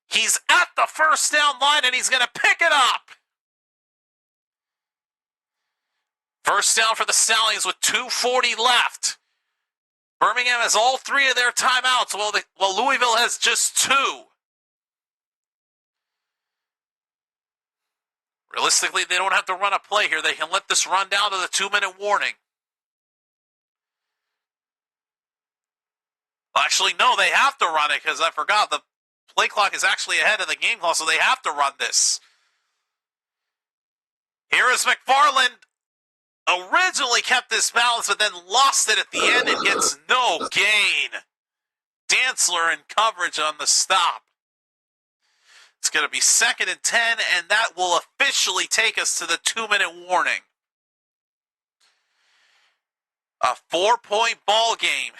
He's at the first down line and he's going to pick it up. First down for the Stallions with 2:40 left. Birmingham has all 3 of their timeouts, while Louisville has just 2. Realistically, they don't have to run a play here. They can let this run down to the 2-minute warning. Actually, no, they have to run it because I forgot the play clock is actually ahead of the game clock, so they have to run this. Here is McFarland. Originally kept his balance, but then lost it at the end and gets no gain. Dantzler in coverage on the stop. It's going to be 2nd and 10, and that will officially take us to the 2-minute warning. A 4-point ball game.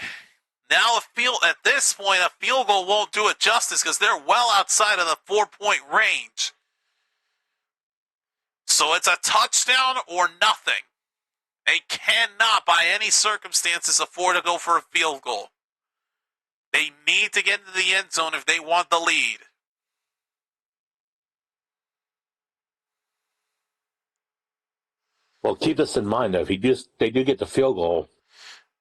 Now, at this point, a field goal won't do it justice because they're well outside of the 4-point range. So it's a touchdown or nothing. They cannot, by any circumstances, afford to go for a field goal. They need to get into the end zone if they want the lead. Well, keep this in mind, though. If they do get the field goal.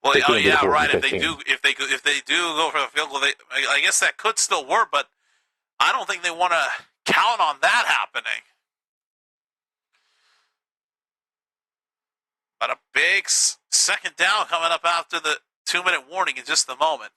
Well, yeah, right. If they do go for the field goal, I guess that could still work, but I don't think they want to count on that happening. But a big 2nd down coming up after the 2-minute warning in just a moment.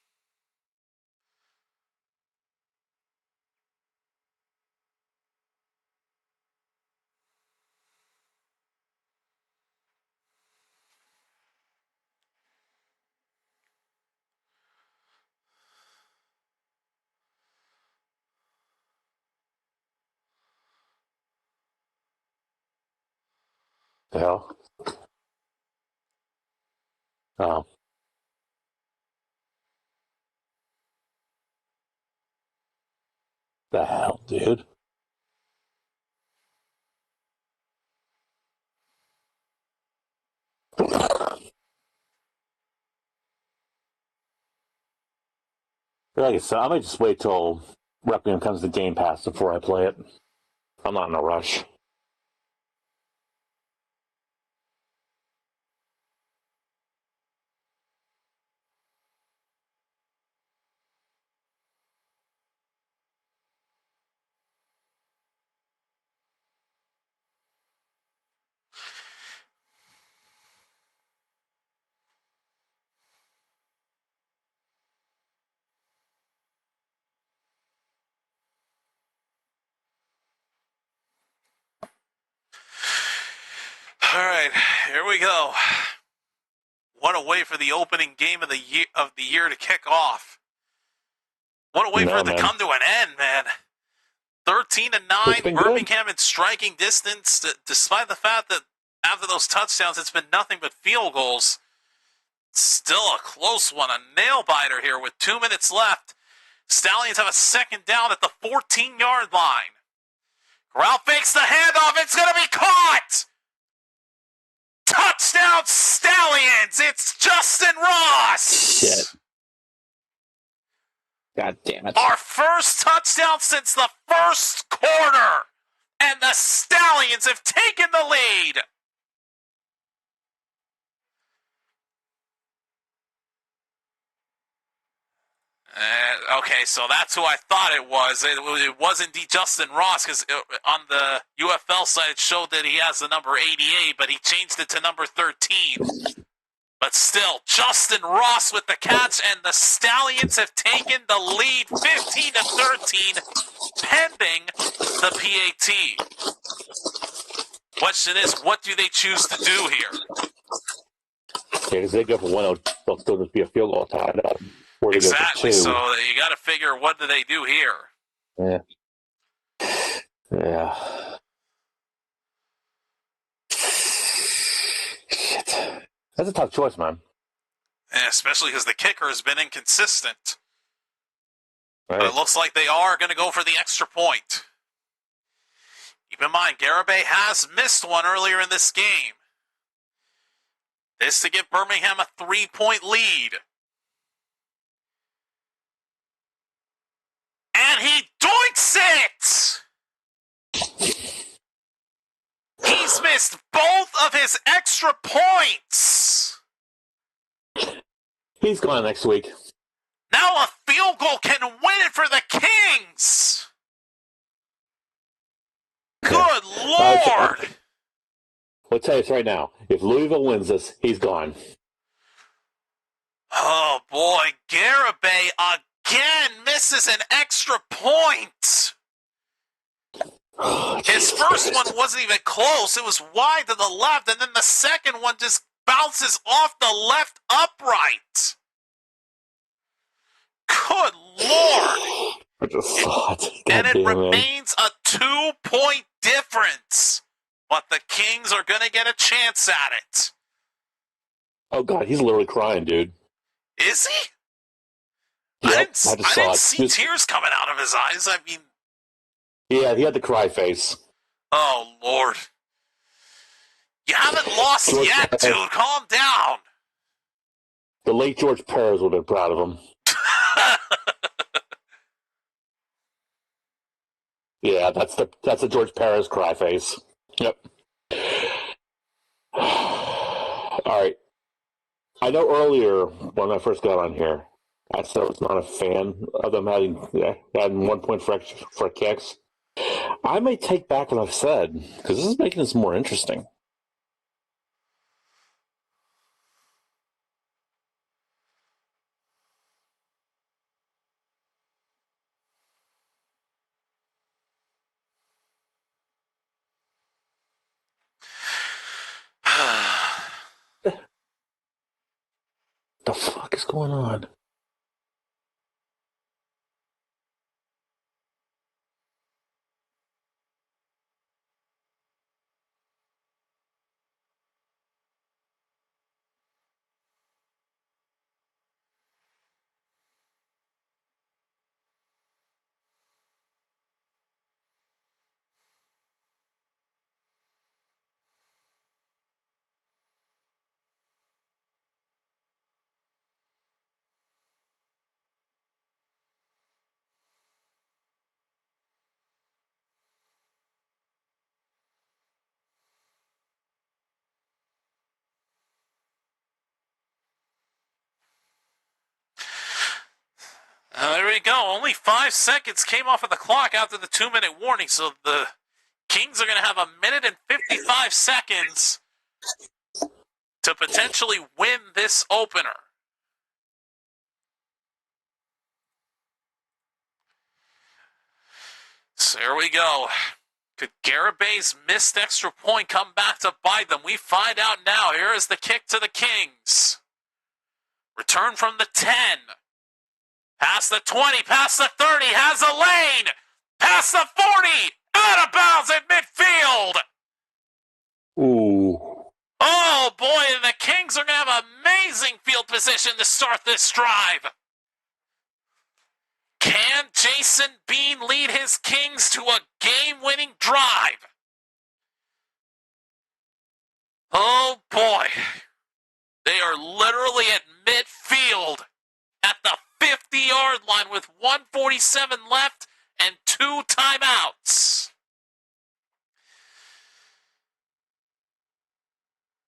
The hell? Oh. The hell, dude? Like I said, I might just wait till Requiem comes to Game Pass before I play it. I'm not in a rush. All right, here we go. What a way for the opening game of the year to kick off. What a way for it to come to an end, man. 13-9, Birmingham in striking distance, despite the fact that after those touchdowns, it's been nothing but field goals. Still a close one, a nail-biter here with 2 minutes left. Stallions have a 2nd down at the 14-yard line. Corral fakes the handoff. It's going to be caught! Touchdown Stallions! It's Justin Ross! Shit. God damn it. Our first touchdown since the first quarter! And the Stallions have taken the lead! Okay, so that's who I thought it was. It was indeed Justin Ross, because on the UFL site it showed that he has the number 88, but he changed it to number 13. But still, Justin Ross with the catch, and the Stallions have taken the lead 15-13, pending the PAT. Question is, what do they choose to do here? Yeah, because they go for 1, they'll still just be a field goal tied up. Or they Exactly, go for 2. so you got to figure, what do they do here? Yeah. Shit. That's a tough choice, man. And especially because the kicker has been inconsistent. Right. But it looks like they are going to go for the extra point. Keep in mind, Garibay has missed one earlier in this game. This to give Birmingham a 3-point lead. And he doinks it! He's missed both of his extra points. He's gone next week. Now a field goal can win it for the Kings. Good Lord. I'll tell you this right now. If Louisville wins this, he's gone. Oh, boy. Garibay again misses an extra point. Oh, His first one wasn't even close. It was wide to the left, and then the second one just bounces off the left upright. Good Lord. I just saw it. And it God damn, remains a 2-point difference. But the Kings are going to get a chance at it. Oh, God, he's literally crying, dude. Is he? Yep, I didn't see tears coming out of his eyes. I mean... Yeah, he had the cry face. Oh, Lord. You haven't lost yet, dude. Calm down. The late George Perez would have been proud of him. Yeah, that's the George Perez cry face. Yep. All right. I know earlier when I first got on here, I said I was not a fan of them having 1 point for kicks. I may take back what I've said, because this is making this more interesting. The fuck is going on? There we go. Only 5 seconds came off of the clock after the 2-minute warning, so the Kings are going to have 1 minute and 55 seconds to potentially win this opener. So here we go. Could Garibay's missed extra point come back to bite them? We find out now. Here is the kick to the Kings. Return from the 10. Past the 20, past the 30, has a lane. Past the 40, out of bounds at midfield. Ooh. Oh, boy, the Kings are going to have amazing field position to start this drive. Can Jason Bean lead his Kings to a game-winning drive? Oh, boy. They are literally at midfield at the 50-yard line with 1:47 left and 2 timeouts.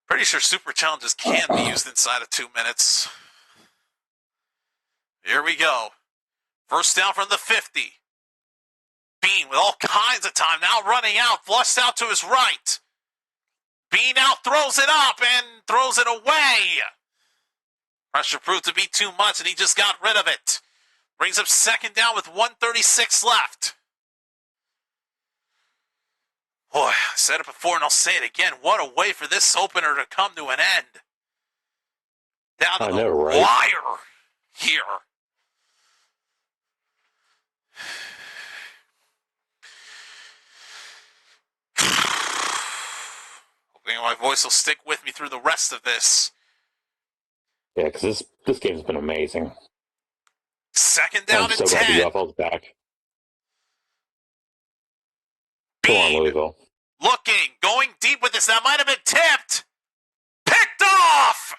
Pretty sure super challenges can be used inside of 2 minutes. Here we go. First down from the 50. Bean with all kinds of time, now running out, flushed out to his right. Bean out throws it up and throws it away. Pressure proved to be too much, and he just got rid of it. Brings up second down with 1:36 left. Boy, I said it before and I'll say it again. What a way for this opener to come to an end. Down to the wire here. Hoping my voice will stick with me through the rest of this. Yeah, because this game's been amazing. Second down and 10. I'm so glad the UFL's back. Come on, Louisville. Looking, going deep with this. That might have been tipped. Picked off!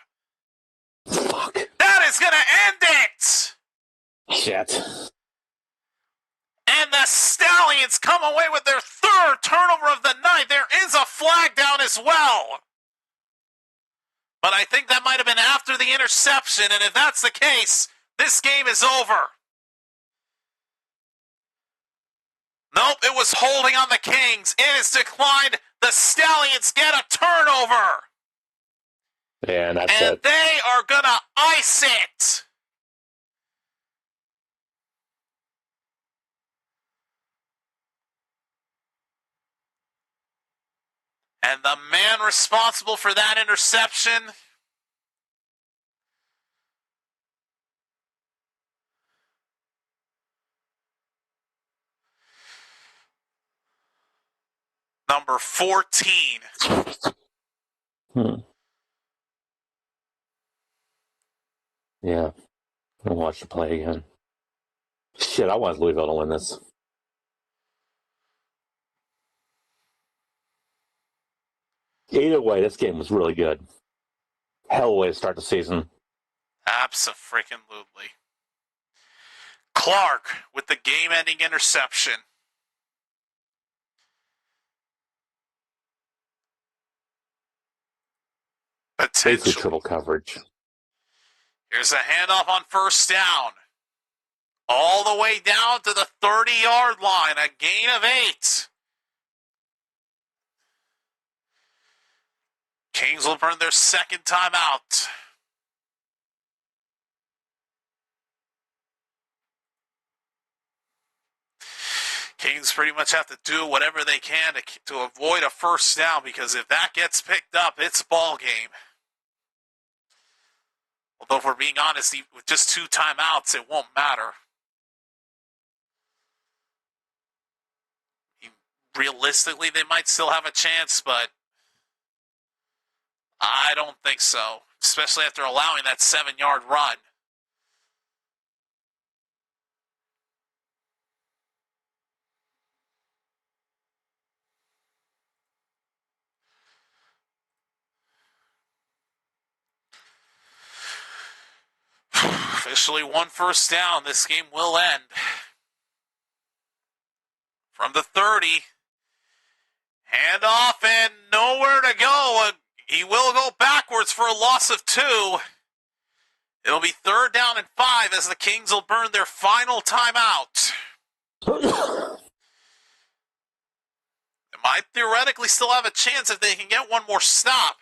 Fuck. That is going to end it! Shit. And the Stallions come away with their third turnover of the night. There is a flag down as well. But I think that might have been after the interception, and if that's the case, this game is over. Nope, it was holding on the Kings. It is declined. The Stallions get a turnover. Yeah, and that's and it. They are going to ice it. And the man responsible for that interception, number 14. Yeah. I'll watch the play again. Shit, I want Louisville to win this. Either way, this game was really good. Hell of a way to start the season. Abso-freaking-lutely. Clark with the game-ending interception. Basically triple coverage. Here's a handoff on first down. All the way down to the 30-yard line. A gain of 8. Kings will burn their second timeout. Kings pretty much have to do whatever they can to avoid a first down, because if that gets picked up, it's a ball game. Although if we're being honest, with just 2 timeouts, it won't matter. Realistically, they might still have a chance, but I don't think so, especially after allowing that 7-yard run. Officially 1 first down. This game will end. From the 30. Handoff and nowhere to go. He will go backwards for a loss of 2. It'll be 3rd down and 5 as the Kings will burn their final timeout. They might theoretically still have a chance if they can get one more stop.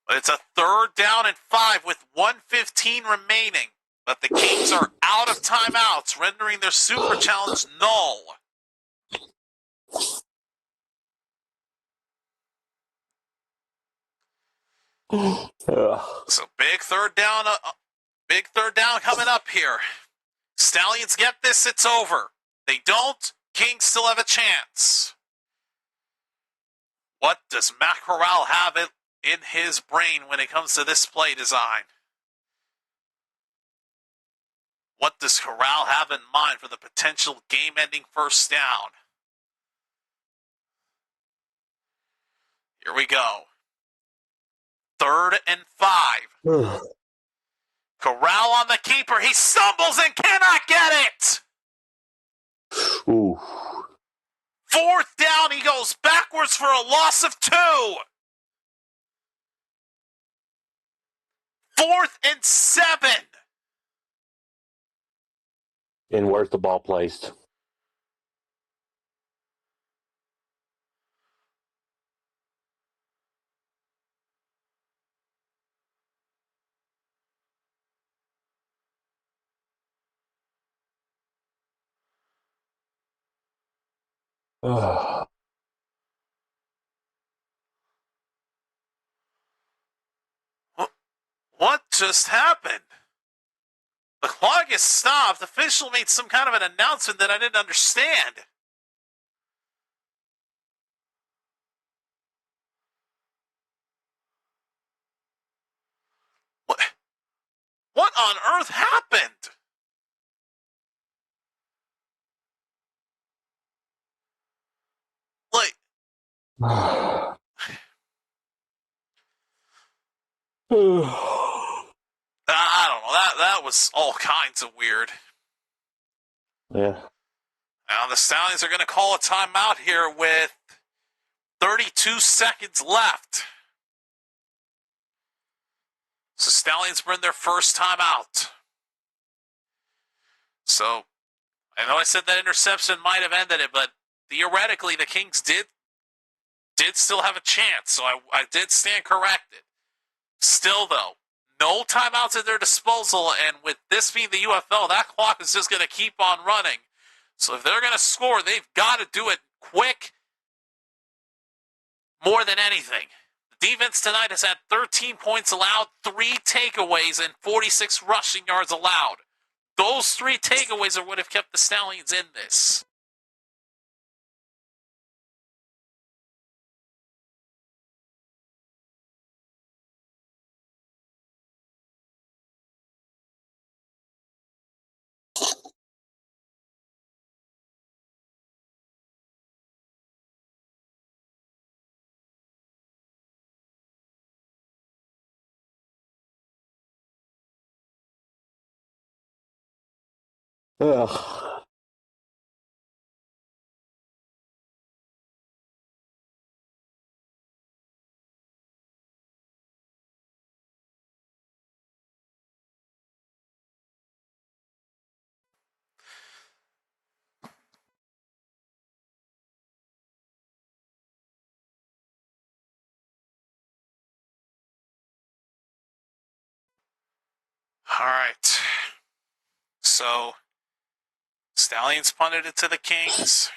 But it's a 3rd down and 5 with 1:15 remaining. But the Kings are out of timeouts, rendering their super challenge null. So big third down coming up here. Stallions get this, it's over. They don't, Kings still have a chance. What does Matt Corral have in his brain when it comes to this play design? What does Corral have in mind for the potential game-ending first down? Here we go. 3rd and 5. Corral on the keeper. He stumbles and cannot get it. Ooh. 4th down. He goes backwards for a loss of 2. 4th and 7. And where's the ball placed? What just happened? The clock is stopped. The official made some kind of an announcement that I didn't understand. What on earth happened? Like, I don't know. That was all kinds of weird. Yeah. Now the Stallions are going to call a timeout here with 32 seconds left. So Stallions win their first timeout. So I know I said that interception might have ended it, but theoretically the Kings did still have a chance. So I did stand corrected. Still though, no timeouts at their disposal, and with this being the UFL, that clock is just going to keep on running. So if they're going to score, they've got to do it quick more than anything. The defense tonight has had 13 points allowed, 3 takeaways, and 46 rushing yards allowed. Those 3 takeaways are what have kept the Stallions in this. Ugh. All right. So, Stallions punted it to the Kings.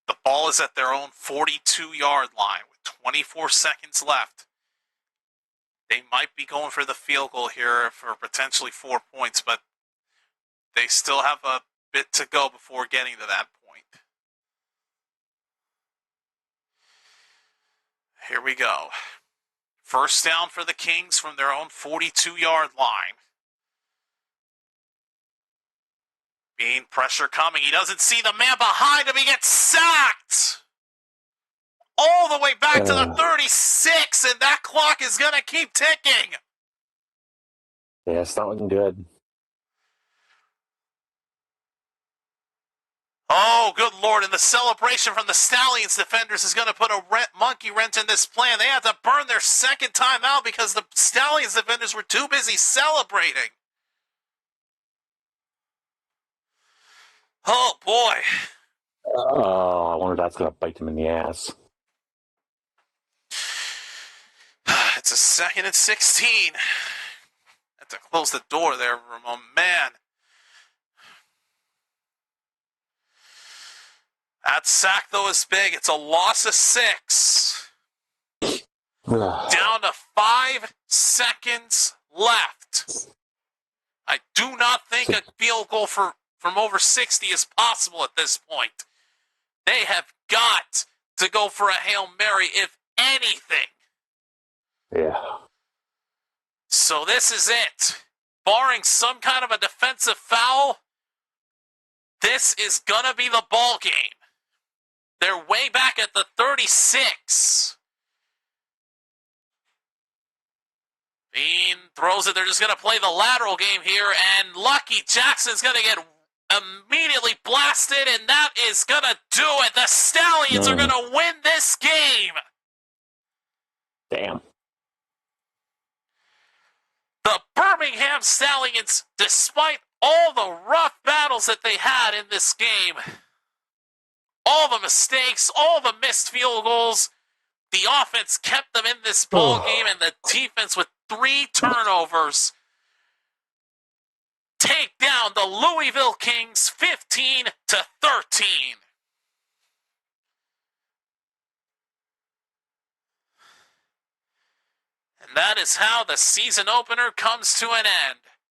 The ball is at their own 42-yard line with 24 seconds left. They might be going for the field goal here for potentially 4 points, but they still have a bit to go before getting to that point. Here we go. First down for the Kings from their own 42-yard line. Being pressure coming. He doesn't see the man behind him. He gets sacked. All the way back to the 36, and that clock is going to keep ticking. Yeah, it's not looking good. Oh, good Lord. And the celebration from the Stallions defenders is going to put a monkey wrench in this plan. They had to burn their second time out because the Stallions defenders were too busy celebrating. Oh, boy. Oh, I wonder if that's going to bite them in the ass. It's a 2nd and 16. Have to close the door there for a moment. Man. That sack, though, is big. It's a loss of 6. Down to 5 seconds left. I do not think a field goal from over 60 is possible at this point. They have got to go for a Hail Mary, if anything. Yeah. So this is it. Barring some kind of a defensive foul, this is going to be the ball game. They're way back at the 36. Bean throws it. They're just going to play the lateral game here, and Lucky Jackson's going to get immediately blasted, and that is going to do it. The Stallions are going to win this game. Damn. The Birmingham Stallions, despite all the rough battles that they had in this game, all the mistakes, all the missed field goals, the offense kept them in this ball game, and the defense with 3 turnovers take down the Louisville Kings 15-13. And that is how the season opener comes to an end,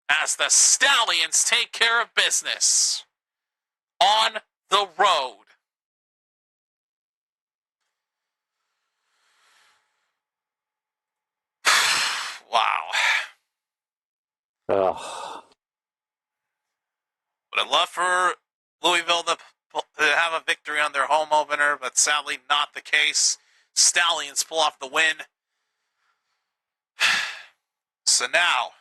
as the Stallions take care of business on the road. Wow. Would have loved for Louisville to have a victory on their home opener, but sadly not the case. Stallions pull off the win. So now,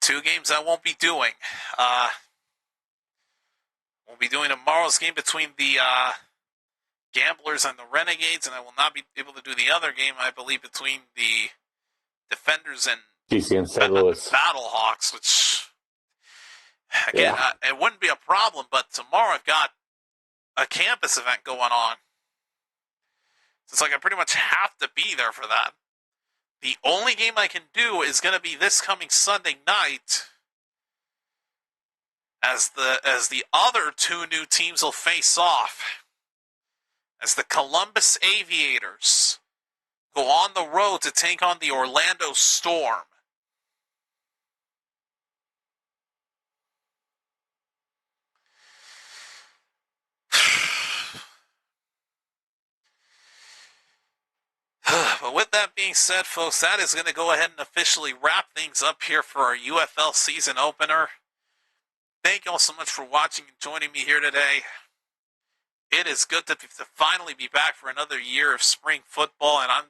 2 games I won't be doing. We'll be doing tomorrow's game between the Gamblers and the Renegades, and I will not be able to do the other game, I believe, between the Defenders and GC and St. Louis. Battlehawks, which, again, it wouldn't be a problem, but tomorrow I've got a campus event going on. It's like I pretty much have to be there for that. The only game I can do is going to be this coming Sunday night, as the other 2 new teams will face off, as the Columbus Aviators go on the road to take on the Orlando Storm. But with that being said, folks, that is going to go ahead and officially wrap things up here for our UFL season opener. Thank you all so much for watching and joining me here today. It is good to finally be back for another year of spring football, and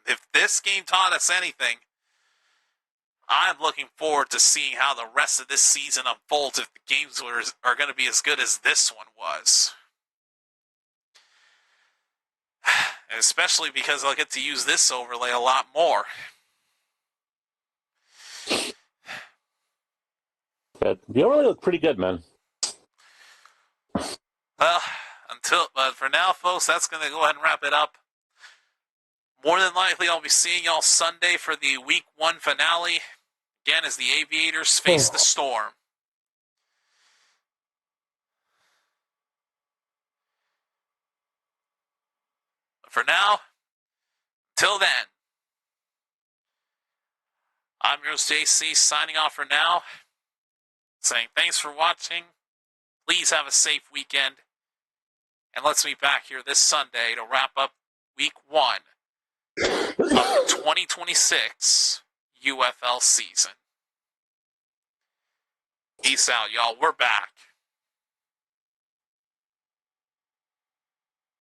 if this game taught us anything, I'm looking forward to seeing how the rest of this season unfolds if the games are going to be as good as this one was. Especially because I'll get to use this overlay a lot more. The overlay look pretty good, man. Well, but for now, folks, that's going to go ahead and wrap it up. More than likely, I'll be seeing y'all Sunday for the Week 1 finale. Again, as the Aviators face the Storm. But for now, till then, I'm yours, JC, signing off for now. Saying thanks for watching. Please have a safe weekend. And let's meet back here this Sunday to wrap up Week 1 of the 2026 UFL season. Peace out, y'all. We're back.